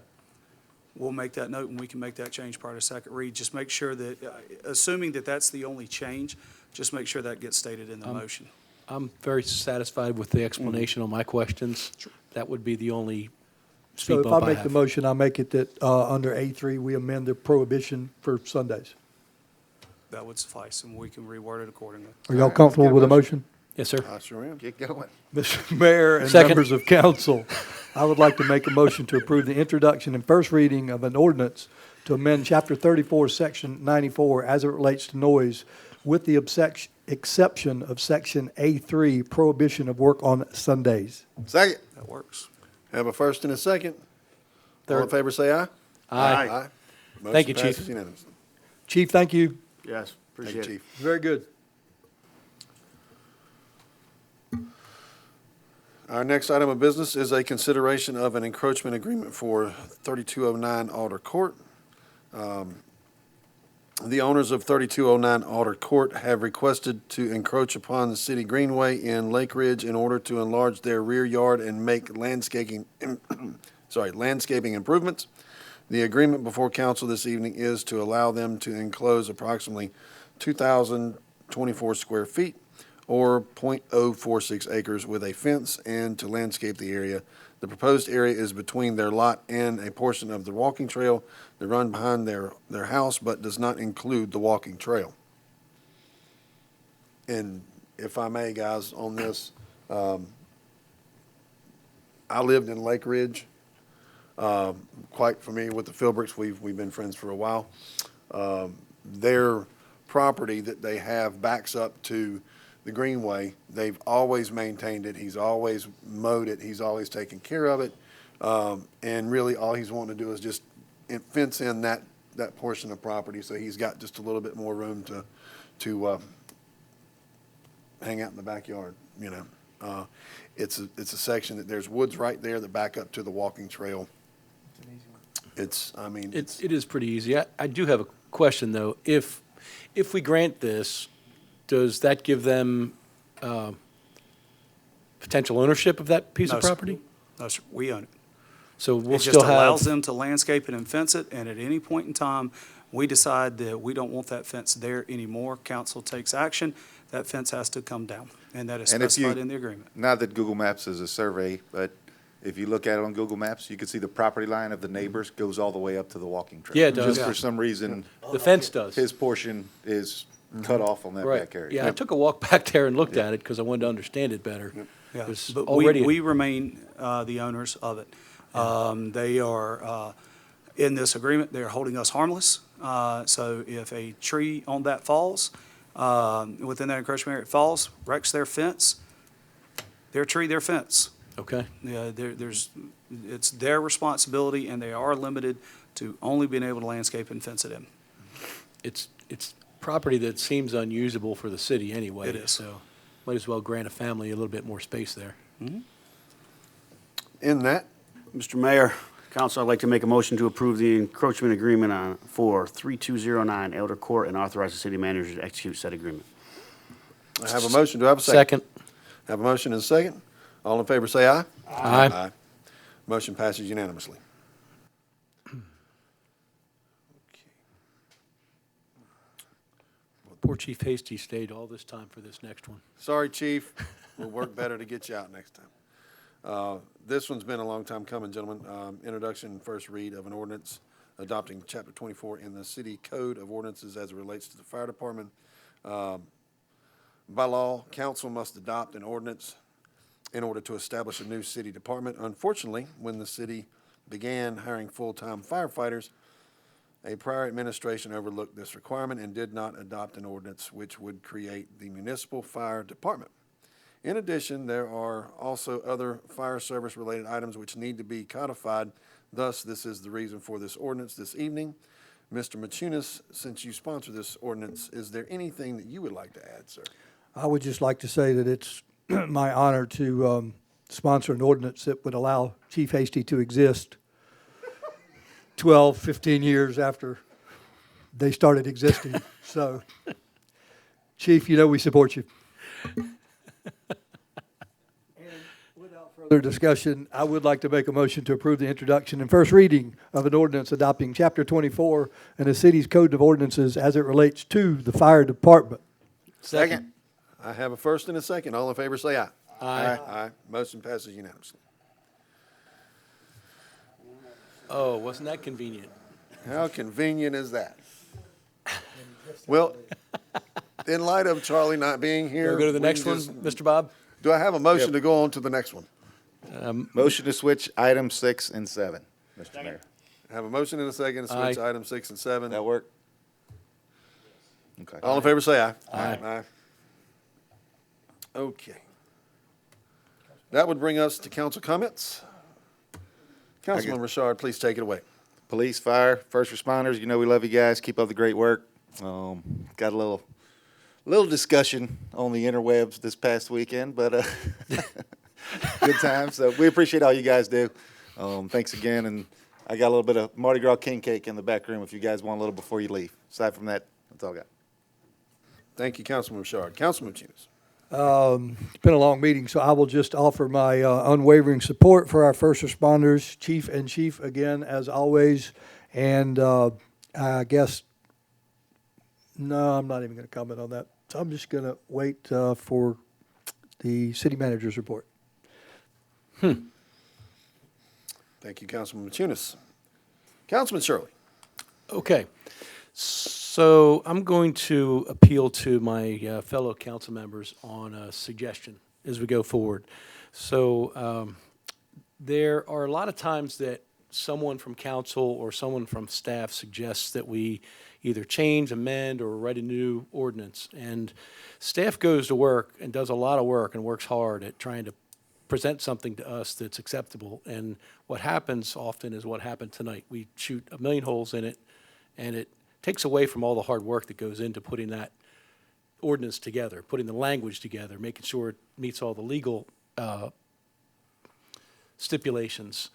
We'll make that note, and we can make that change prior to second read. Just make sure that, assuming that that's the only change, just make sure that gets stated in the motion. I'm very satisfied with the explanation on my questions. That would be the only So speed if bump I I make the have. motion, I make it that, under A3, we amend the prohibition for Sundays. That would suffice, and we can reword it accordingly. Are y'all comfortable with the motion? Yes, sir. I sure am. Get going. Mr. Mayor and Second. members of council, I would like to make a motion to approve the introduction and first reading of an ordinance to amend Chapter 34, Section 94, as it relates to noise, with the exception of Section A3, prohibition of work on Sundays. Second. That works. Have a first and a second. All in Third. favor, say aye. Aye. Thank you, Motion Chief. passes unanimously. Chief, thank you. Yes, Thank appreciate you, it. Chief. Very good. Our next item of business is a consideration of an encroachment agreement for 3209 Alder Court. The owners of 3209 Alder Court have requested to encroach upon the city greenway in Lake Ridge in order to enlarge their rear yard and make landscaping improvements. The agreement before council this evening is to allow them to enclose approximately 2,024 square feet or .046 acres with a fence and to landscape the area. The proposed area is between their lot and a portion of the walking trail that run behind their house, but does not include the walking trail. And if I may, guys, on this, I lived in Lake Ridge, quite familiar with the Philbricks. We've been friends for a while. Their property that they have backs up to the Greenway. They've always maintained it. He's always mowed it. He's always taken care of it. And really all he's wanting to do is just fence in that portion of property, so he's got just a little bit more room to hang out in the backyard, you know. It's a section that there's woods right there that back up to the walking trail. It is pretty easy. I do have a question, though. If we grant this, does that give them potential ownership of that piece No, of sir. property? No, sir, we own it. So we'll It just still allows have, them to landscape it and fence it, and at any point in time, we decide that we don't want that fence there anymore, council takes action, that fence has to come down, and that is And if you- specified in the agreement. Not that Google Maps is a survey, but if you look at it on Google Maps, you can see the property line of the neighbors goes all the way up to the walking trail. Yeah, it does. Just for some reason. The fence does. His portion is cut off on that right. back area. Yeah, I took a walk back there and looked at it because I wanted to understand it better. Yeah, There's but already- we remain the owners of it. They are, in this agreement, they're holding us harmless. So if a tree on that falls, within that encroachment area, it falls, wrecks their fence, their tree, their fence. Okay. Yeah, it's their responsibility, and they are limited to only being able to landscape and fence it in. It's property that seems unusable for the city anyway. It is. So might as well grant a family a little bit more space there. In that, Mr. Mayor, council, I'd like to make a motion to approve the encroachment agreement for 3209 Elder Court and authorize the city manager to execute said agreement. I have a motion. Do I have a second? Second. Have a motion and a second. All in favor say aye. Aye. Motion passes unanimously. Poor Chief Hasty stayed all this time for this next one. Sorry, Chief. We'll work better to get you out next time. This one's been a long time coming, gentlemen. Introduction and first read of an ordinance adopting Chapter 24 in the City Code of Ordinances as it relates to the fire department. By law, council must adopt an ordinance in order to establish a new city department. Unfortunately, when the city began hiring full-time firefighters, a prior administration overlooked this requirement and did not adopt an ordinance which would create the municipal fire department. In addition, there are also other fire service-related items which need to be codified. Thus, this is the reason for this ordinance this evening. Mr. Machunas, since you sponsor this ordinance, is there anything that you would like to add, sir? I would just like to say that it's my honor to sponsor an ordinance that would allow Chief Hasty to exist 12, 15 years after they started existing. So, Chief, you know we support you. And without further discussion, I would like to make a motion to approve the introduction and first reading of an ordinance adopting Chapter 24 in the city's Code of Ordinances as it relates to the fire department. Second. I have a first and a second. All in favor say aye. Aye. Aye. Motion passes unanimously. Oh, wasn't that convenient? How convenient is that? Well, in light of Charlie not being here. We'll go to the we next can one, just- Mr. Bob? Do I have a motion Yep. to go on to the next one? Motion to switch item 6 and 7, Mr. Mayor. I have a motion and a second to switch Aye. items 6 and 7. That work? Okay. All in favor say aye. Aye. Okay. That would bring us to council comments. Councilman Richard, please take it away. Police, fire, first responders, you know we love you guys. Keep up the great work. Got a little discussion on the interwebs this past weekend, but good times. So we appreciate all you guys do. Thanks again, and I got a little bit of Mardi Gras king cake in the back room if you guys want a little before you leave. Aside from that, that's all I got. Thank you, Councilman Richard. Councilman Tunis. It's been a long meeting, so I will just offer my unwavering support for our first responders, Chief and Chief, again, as always. And I guess, no, I'm not even going to comment on that. So I'm just going to wait for the city manager's report. Thank you, Councilman Tunis. Councilman Shirley. Okay. So I'm going to appeal to my fellow council members on a suggestion. as we go forward. So there are a lot of times that someone from council or someone from staff suggests that we either change, amend, or write a new ordinance. And staff goes to work and does a lot of work and works hard at trying to present something to us that's acceptable. And what happens often is what happened tonight. We shoot a million holes in it, and it takes away from all the hard work that goes into putting that ordinance together, putting the language together, making sure it meets all the legal stipulations.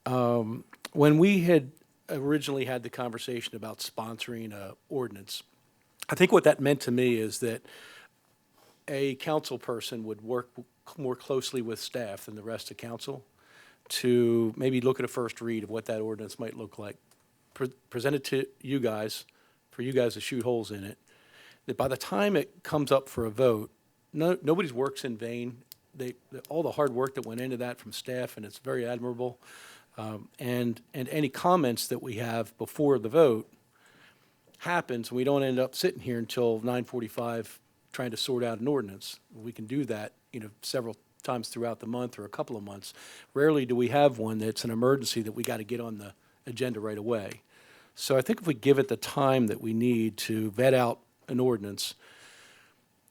When we had originally had the conversation about sponsoring a ordinance, I think what that meant to me is that a council person would work more closely with staff than the rest of council to maybe look at a first read of what that ordinance might look like, present it to you guys, for you guys to shoot holes in it, that by the time it comes up for a vote, nobody's work's in vain. All the hard work that went into that from staff, and it's very admirable. And any comments that we have before the vote happens, we don't end up sitting here until 9:45 trying to sort out an ordinance. We can do that, several times throughout the month or a couple of months. Rarely do we have one that's an emergency that we got to get on the agenda right away. So I think if we give it the time that we need to vet out an ordinance,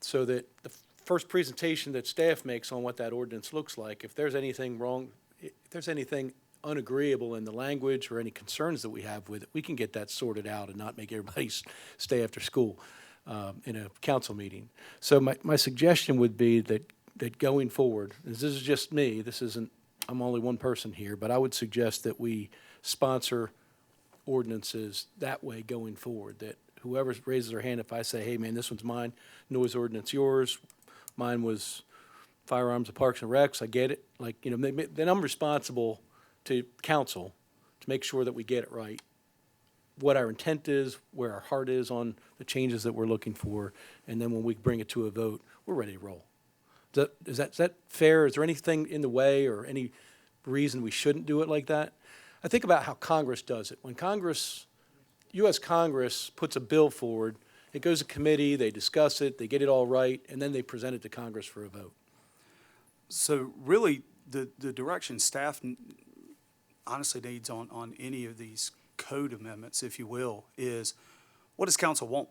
so that the first presentation that staff makes on what that ordinance looks like, if there's anything wrong, if there's anything unagreeable in the language or any concerns that we have with it, we can get that sorted out and not make everybody stay after school in a council meeting. So my suggestion would be that going forward, this is just me, I'm only one person here, but I would suggest that we sponsor ordinances that way going forward, that whoever raises their hand, if I say, hey man, this one's mine, noise ordinance yours, mine was firearms of Parks and Recs, I get it, then I'm responsible to council to make sure that we get it right, what our intent is, where our heart is on the changes that we're looking for, and then when we bring it to a vote, we're ready to roll. Is that fair? Is there anything in the way or any reason we shouldn't do it like that? I think about how Congress does it. When U.S. Congress puts a bill forward, it goes to committee, they discuss it, they get it all right, and then they present it to Congress for a vote. So really, the direction staff honestly needs on any of these code amendments, if you will, is what does council want?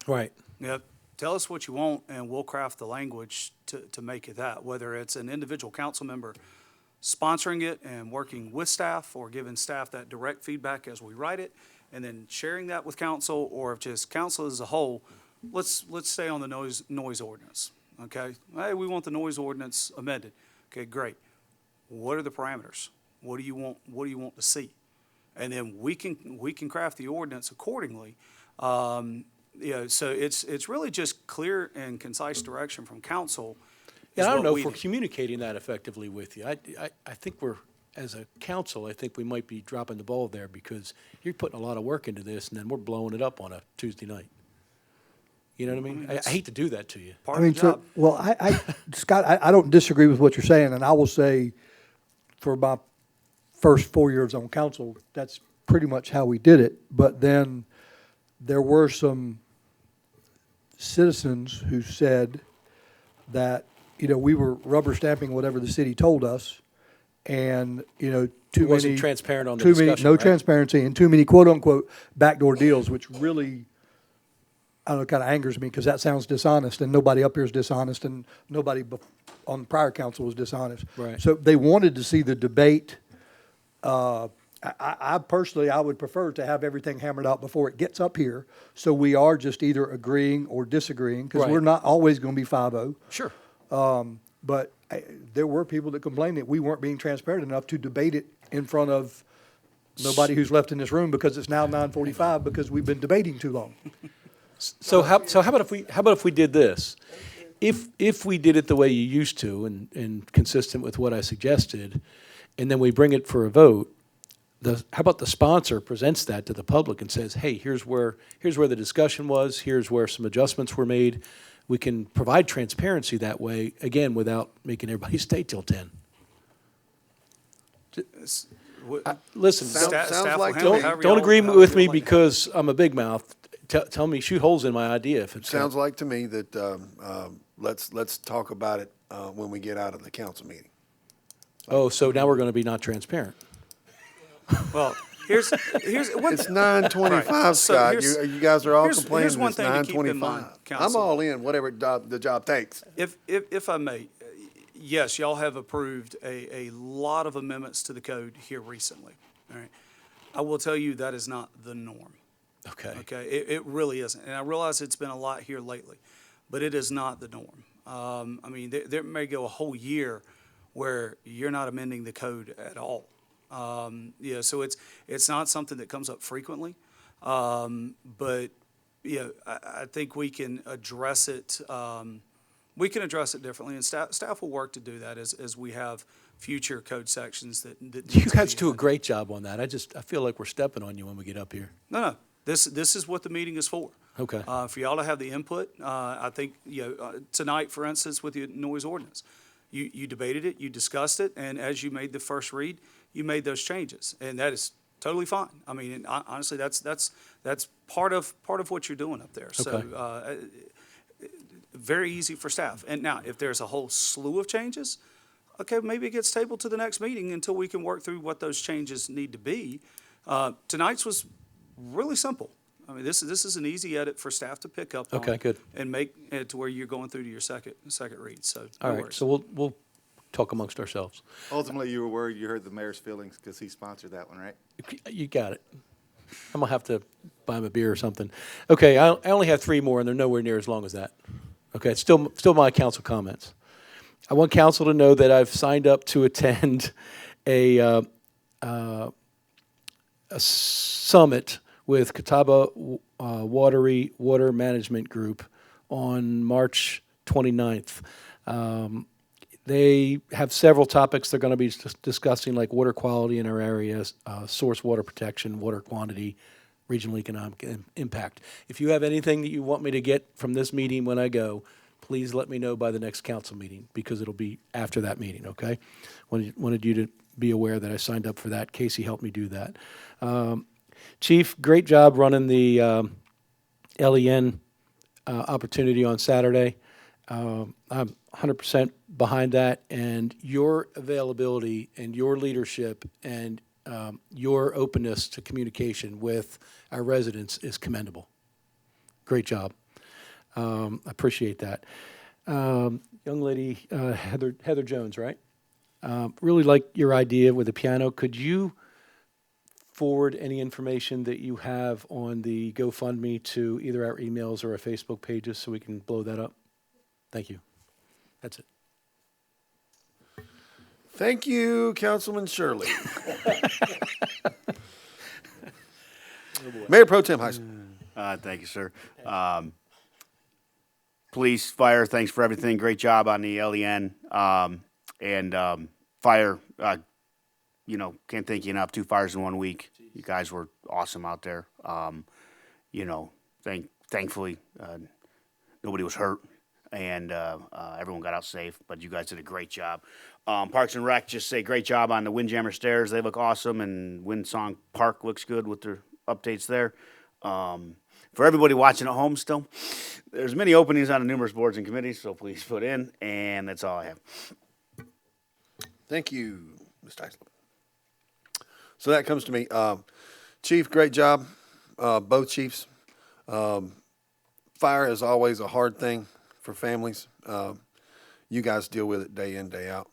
Right. Yep. Tell us what you want, and we'll craft the language to make it that, whether it's an individual council member sponsoring it and working with staff, or giving staff that direct feedback as we write it, and then sharing that with council, or if just council as a whole, let's stay on the noise ordinance, okay? Hey, we want the noise ordinance amended. Okay, great. What are the parameters? What do you want to see? And then we can craft the ordinance accordingly. So it's really just clear and concise direction from council. Yeah, I don't know if we're communicating that effectively with you. I think as a council, I think we might be dropping the ball there, because you're putting a lot of work into this, and then we're blowing it up on a Tuesday night. You know what I mean? I hate to do that to you. Scott, I don't disagree with what you're saying, and I will say, for my first 4 years on council, that's pretty much how we did it. But then there were some citizens who said that, we were rubber stamping whatever the city told us, and, It wasn't transparent on the no discussion, right? transparency, and too many quote-unquote backdoor deals, which really, I don't know, kind of angers me, because that sounds dishonest, and nobody up here is dishonest, and nobody on prior council was dishonest. Right. So they wanted to see the debate. I personally, I would prefer to have everything hammered out before it gets up here, so we are just either agreeing or disagreeing, because Right. we're not always going to be 5-0. Sure. But there were people that complained that we weren't being transparent enough to debate it in front of nobody who's left in this room, because it's now 9:45, because we've been debating too long. So how about if we did this? If we did it the way you used to, and consistent with what I suggested, and then we bring it for a vote, how about the sponsor presents that to the public and says, hey, here's where the discussion was, here's where some adjustments were made. We can provide transparency that way, again, without making everybody stay till 10. Listen, Sounds like don't agree with me because I'm a big mouth. Tell me, shoot holes in my idea if it's Sounds like to me that let's talk about it, when we get out of the council meeting. Oh, so now we're going to be not transparent. Well, here's one. It's 9:25, Right. So Scott. here's- You guys are all here's complaining one it's thing to keep in mind, 9:25. I'm council. all in, whatever the job takes. If I may, yes, y'all have approved a lot of amendments to the code here recently, all right? I will tell you that is not the norm. Okay. Okay, it really isn't. And I realize it's been a lot here lately, but it is not the norm. I mean, there may go a whole year where you're not amending the code at all. Yeah, so it's not something that comes up frequently. But, yeah, I think we can address it, differently, and staff will work to do that as we have future code sections that need You to guys be do a amended. great job on that. I feel like we're stepping on you when we get up here. No, this is what the meeting is for. Okay. For y'all to have the input. I think, tonight, for instance, with the noise ordinance, you debated it, you discussed it, and as you made the first read, you made those changes, and that is totally fine. I mean, and honestly, that's part of what you're doing up there. So, very easy for staff. And now, if there's a whole slew of changes, okay, maybe it gets tabled to the next meeting until we can work through what those changes need to be. Tonight's was really simple. I mean, this is an easy edit for staff to pick up on. Okay, good. And make it to where you're going through to your second read, so no All right, worries. so we'll talk amongst ourselves. Ultimately, you were worried you hurt the mayor's feelings because he sponsored that one, right? You got it. I'm gonna have to buy him a beer or something. Okay, I only have 3 more, and they're nowhere near as long as that. Okay, it's still my council comments. I want council to know that I've signed up to attend a summit with Catawba Water Management Group on March 29th. They have several topics they're going to be discussing, like water quality in our areas, source water protection, water quantity, regional economic impact. If you have anything that you want me to get from this meeting when I go, please let me know by the next council meeting, because it'll be after that meeting, okay? Wanted you to be aware that I signed up for that. Casey helped me do that. Chief, great job running the LEN opportunity on Saturday. I'm 100% behind that, and your availability and your leadership and your openness to communication with our residents is commendable. Great job. I appreciate that. Young lady, Heather Jones, right? Really like your idea with the piano. Could you forward any information that you have on the GoFundMe to either our emails or our Facebook pages so we can blow that up? Thank you. That's it. Thank you, Councilman Shirley. Mayor Pro Tem Heisman. Thank you, sir. Police, fire, thanks for everything. Great job on the LEN. Fire, can't thank you enough. 2 fires in 1 week. You guys were awesome out there. Thankfully, nobody was hurt, and everyone got out safe, but you guys did a great job. Parks and Rec, just say great job on the Windjammer Stairs. They look awesome, and Windsong Park looks good with their updates there. For everybody watching at home still, there's many openings on the numerous boards and committees, so please put in, and that's all I have. Thank you, Mr. Heisler. So that comes to me. Chief, great job, both chiefs. Fire is always a hard thing for families. You guys deal with it day in, day out.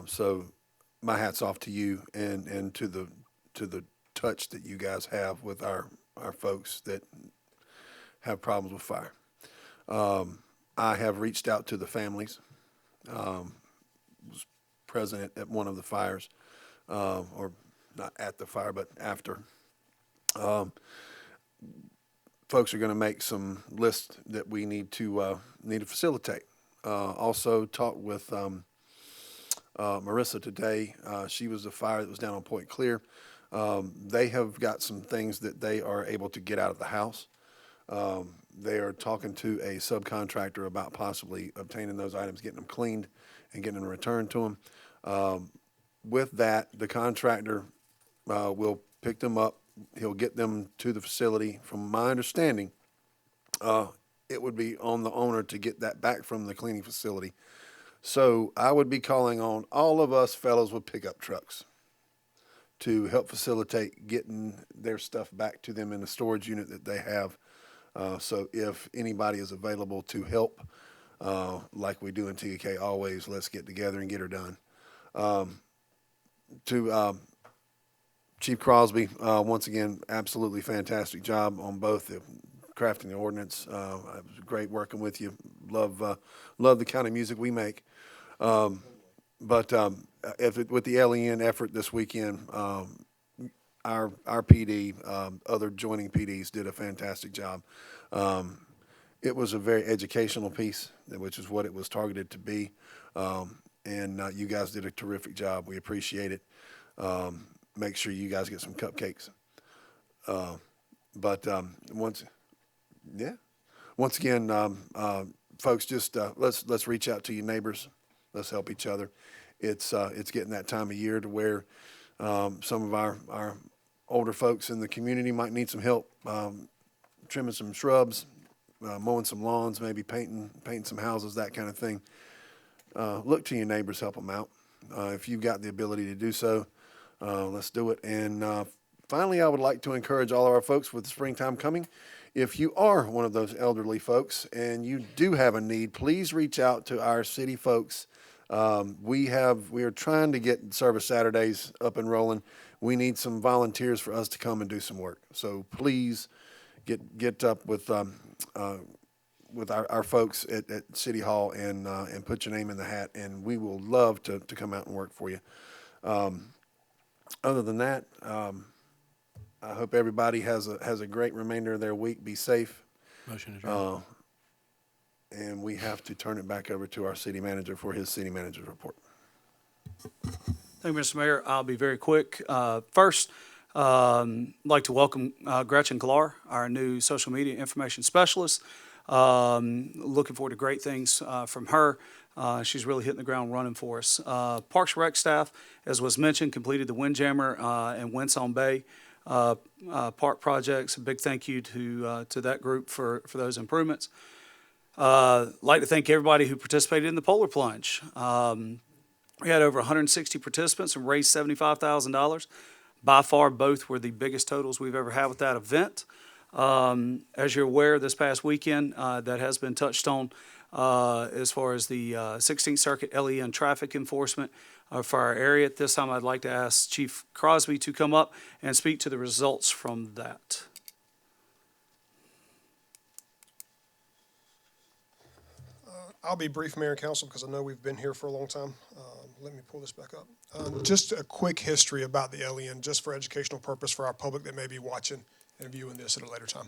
So my hat's off to you and to the touch that you guys have with our folks that have problems with fire. I have reached out to the families. Was present at one of the fires, or not at the fire, but after. Folks are going to make some lists that we need to facilitate. Also talked with Marissa today. She was a fire that was down on Point Clear. They have got some things that they are able to get out of the house. They are talking to a subcontractor about possibly obtaining those items, getting them cleaned, and getting them returned to them. With that, the contractor will pick them up. He'll get them to the facility. From my understanding, it would be on the owner to get that back from the cleaning facility. So I would be calling on all of us fellows with pickup trucks to help facilitate getting their stuff back to them in the storage unit that they have. So if anybody is available to help, like we do in TK always, let's get together and get her done. To Chief Crosby, once again, absolutely fantastic job on both the crafting the ordinance. It was great working with you. Love the kind of music we make. With the LEN effort this weekend, our PD, other joining PDs did a fantastic job. It was a very educational piece, which is what it was targeted to be. And you guys did a terrific job. We appreciate it. Make sure you guys get some cupcakes. Once again, folks, just let's reach out to your neighbors. Let's help each other. It's getting that time of year to where some of our older folks in the community might need some help trimming some shrubs, mowing some lawns, maybe painting some houses, that kind of thing. Look to your neighbors, help them out. If you've got the ability to do so, let's do it. And finally, I would like to encourage all of our folks with the springtime coming. If you are one of those elderly folks and you do have a need, please reach out to our city folks. We are trying to get Service Saturdays up and rolling. We need some volunteers for us to come and do some work. So please get up with our folks at City Hall and put your name in the hat, and we will love to come out and work for you. Other than that, I hope everybody has a great remainder of their week. Be safe. Motion adjourned. And we have to turn it back over to our city manager for his city manager's report. Thank you, Mr. Mayor. I'll be very quick. First, I'd like to welcome Gretchen Klar, our new social media information specialist. Looking forward to great things from her. She's really hitting the ground running for us. Parks Rec staff, as was mentioned, completed the Windjammer and Winsong Bay park projects. A big thank you to that group for those improvements. Like to thank everybody who participated in the Polar Plunge. We had over 160 participants and raised $75,000. By far, both were the biggest totals we've ever had with that event. As you're aware, this past weekend, that has been touched on as far as the 16th Circuit LEN traffic enforcement for our area. At this time, I'd like to ask Chief Crosby to come up and speak to the results from that. I'll be brief, Mayor and Council, because I know we've been here for a long time. Let me pull this back up. Just a quick history about the LEN, just for educational purpose for our public that may be watching and viewing this at a later time.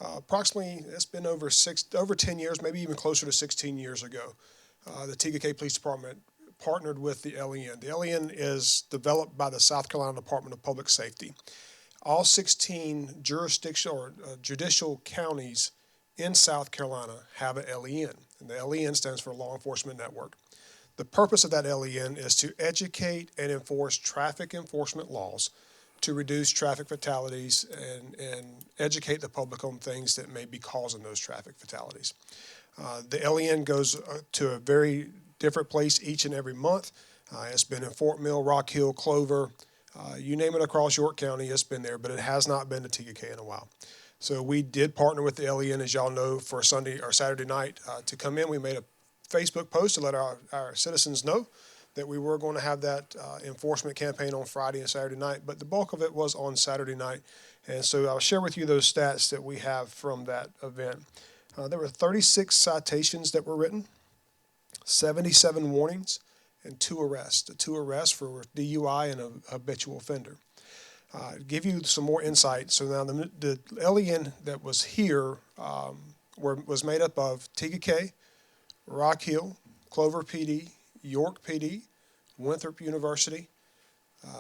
Approximately, it's been over 10 years, maybe even closer to 16 years ago. The TKK Police Department partnered with the LEN. The LEN is developed by the South Carolina Department of Public Safety. All 16 judicial counties in South Carolina have a LEN, and the LEN stands for Law Enforcement Network. The purpose of that LEN is to educate and enforce traffic enforcement laws to reduce traffic fatalities and educate the public on things that may be causing those traffic fatalities. The LEN goes to a very different place each and every month. It's been in Fort Mill, Rock Hill, Clover, you name it across York County, it's been there, but it has not been to TKK in a while. So we did partner with the LEN, as y'all know, for Sunday or Saturday night to come in. We made a Facebook post to let our citizens know that we were going to have that enforcement campaign on Friday and Saturday night, but the bulk of it was on Saturday night. And so I'll share with you those stats that we have from that event. There were 36 citations that were written, 77 warnings, and 2 arrests. The 2 arrests for DUI and a habitual offender. Give you some more insight. So now the LEN that was here was made up of TKK, Rock Hill, Clover PD, York PD, Winthrop University,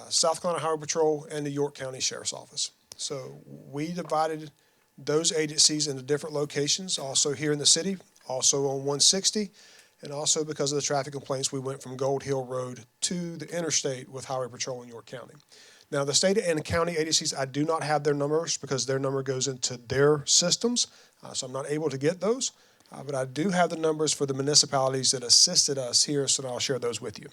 South Carolina Highway Patrol, and the York County Sheriff's Office. So we divided those agencies into different locations, also here in the city, also on 160, and also because of the traffic complaints, we went from Gold Hill Road to the interstate with Highway Patrol in York County. Now, the state and county agencies, I do not have their numbers because their number goes into their systems, so I'm not able to get those. But I do have the numbers for the municipalities that assisted us here, so I'll share those with you.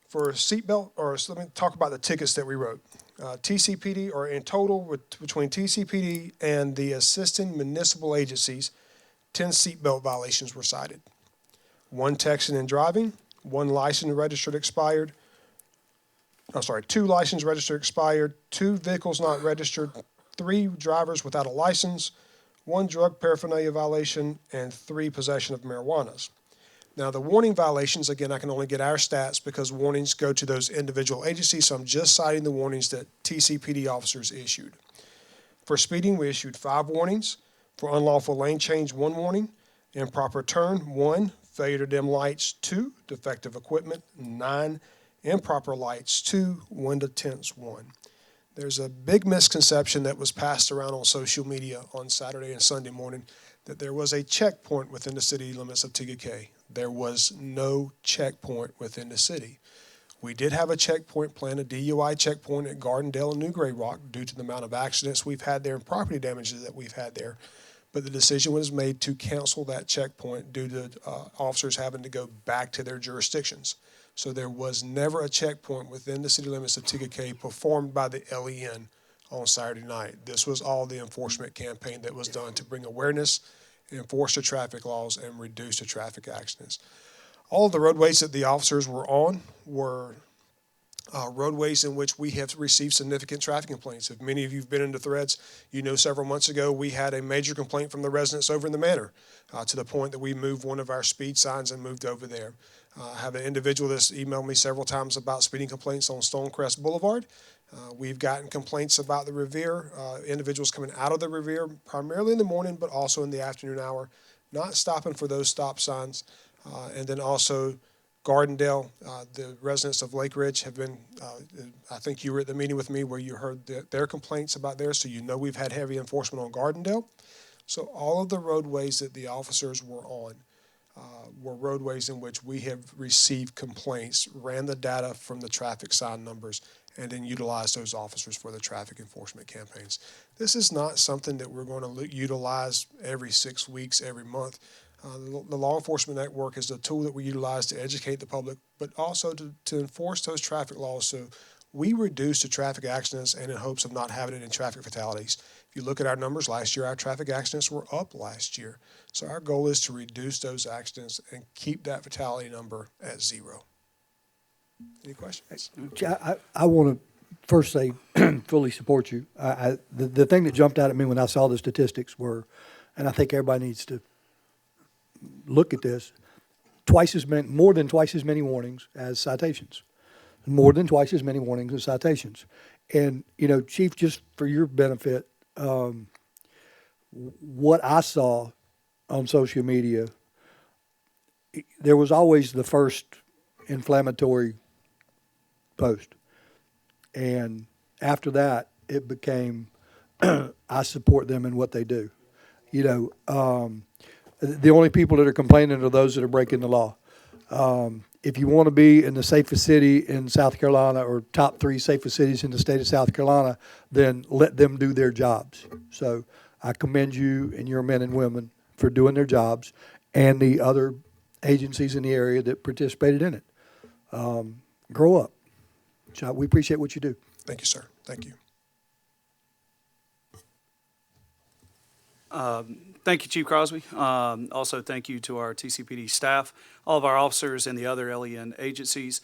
For seatbelt, so let me talk about the tickets that we wrote. TCPD, or in total, between TCPD and the assisting municipal agencies, 10 seatbelt violations were cited. 1 texting and driving, 1 license registered expired, 2 license registered expired, 2 vehicles not registered, 3 drivers without a license, 1 drug paraphernalia violation, and 3 possession of marijuanas. Now, the warning violations, again, I can only get our stats because warnings go to those individual agencies, so I'm just citing the warnings that TCPD officers issued. For speeding, we issued 5 warnings. For unlawful lane change, 1 warning. Improper turn, 1. Failure to dim lights, 2. Defective equipment, 9. Improper lights, 2. Window tints, 1. There's a big misconception that was passed around on social media on Saturday and Sunday morning that there was a checkpoint within the city limits of TKK. There was no checkpoint within the city. We did have a checkpoint plan, a DUI checkpoint at Gardendale and New Gray Rock due to the amount of accidents we've had there and property damages that we've had there. But the decision was made to cancel that checkpoint due to officers having to go back to their jurisdictions. So there was never a checkpoint within the city limits of TKK performed by the LEN on Saturday night. This was all the enforcement campaign that was done to bring awareness, enforce the traffic laws, and reduce the traffic accidents. All of the roadways that the officers were on were roadways in which we have received significant traffic complaints. If many of you have been into Threads, you know several months ago we had a major complaint from the residents over in the Manor to the point that we moved one of our speed signs and moved over there. I have an individual that's emailed me several times about speeding complaints on Stonecrest Boulevard. We've gotten complaints about the Revere, individuals coming out of the Revere primarily in the morning, but also in the afternoon hour, not stopping for those stop signs. And then also Gardendale, the residents of Lake Ridge have been, I think you were at the meeting with me where you heard their complaints about there, so you know we've had heavy enforcement on Gardendale. So all of the roadways that the officers were on were roadways in which we have received complaints, ran the data from the traffic sign numbers, and then utilize those officers for the traffic enforcement campaigns. This is not something that we're going to utilize every 6 weeks, every month. The law enforcement network is a tool that we utilize to educate the public, but also to enforce those traffic laws so we reduce the traffic accidents and in hopes of not having it in traffic fatalities. If you look at our numbers last year, our traffic accidents were up last year. So our goal is to reduce those accidents and keep that fatality number at 0. Any questions? I want to first say, fully support you. The thing that jumped out at me when I saw the statistics were, and I think everybody needs to look at this, more than twice as many warnings as citations. More than twice as many warnings as citations. And, you know, Chief, just for your benefit, what I saw on social media, there was always the first inflammatory post. And after that, it became, I support them in what they do. You know, the only people that are complaining are those that are breaking the law. If you want to be in the safest city in South Carolina or top 3 safest cities in the state of South Carolina, then let them do their jobs. So I commend you and your men and women for doing their jobs and the other agencies in the area that participated in it. Grow up. So we appreciate what you do. Thank you, sir. Thank you. Thank you, Chief Crosby. Also, thank you to our TCPD staff, all of our officers and the other LEN agencies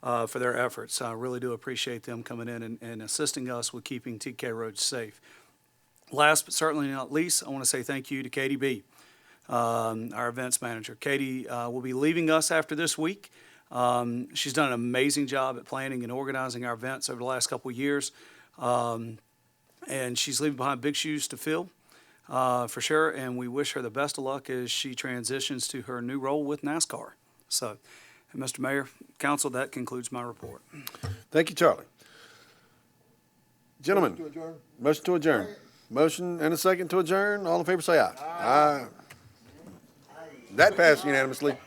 for their efforts. I really do appreciate them coming in and assisting us with keeping TK roads safe. Last but certainly not least, I want to say thank you to Katie B., our events manager. Katie will be leaving us after this week. She's done an amazing job at planning and organizing our events over the last couple of years. And she's leaving behind big shoes to fill. For sure, and we wish her the best of luck as she transitions to her new role with NASCAR. So, Mr. Mayor, Council, that concludes my report. Thank you, Charlie. Gentlemen, motion to adjourn. Motion and a second to adjourn. All in favor say aye. Aye. That passed unanimously.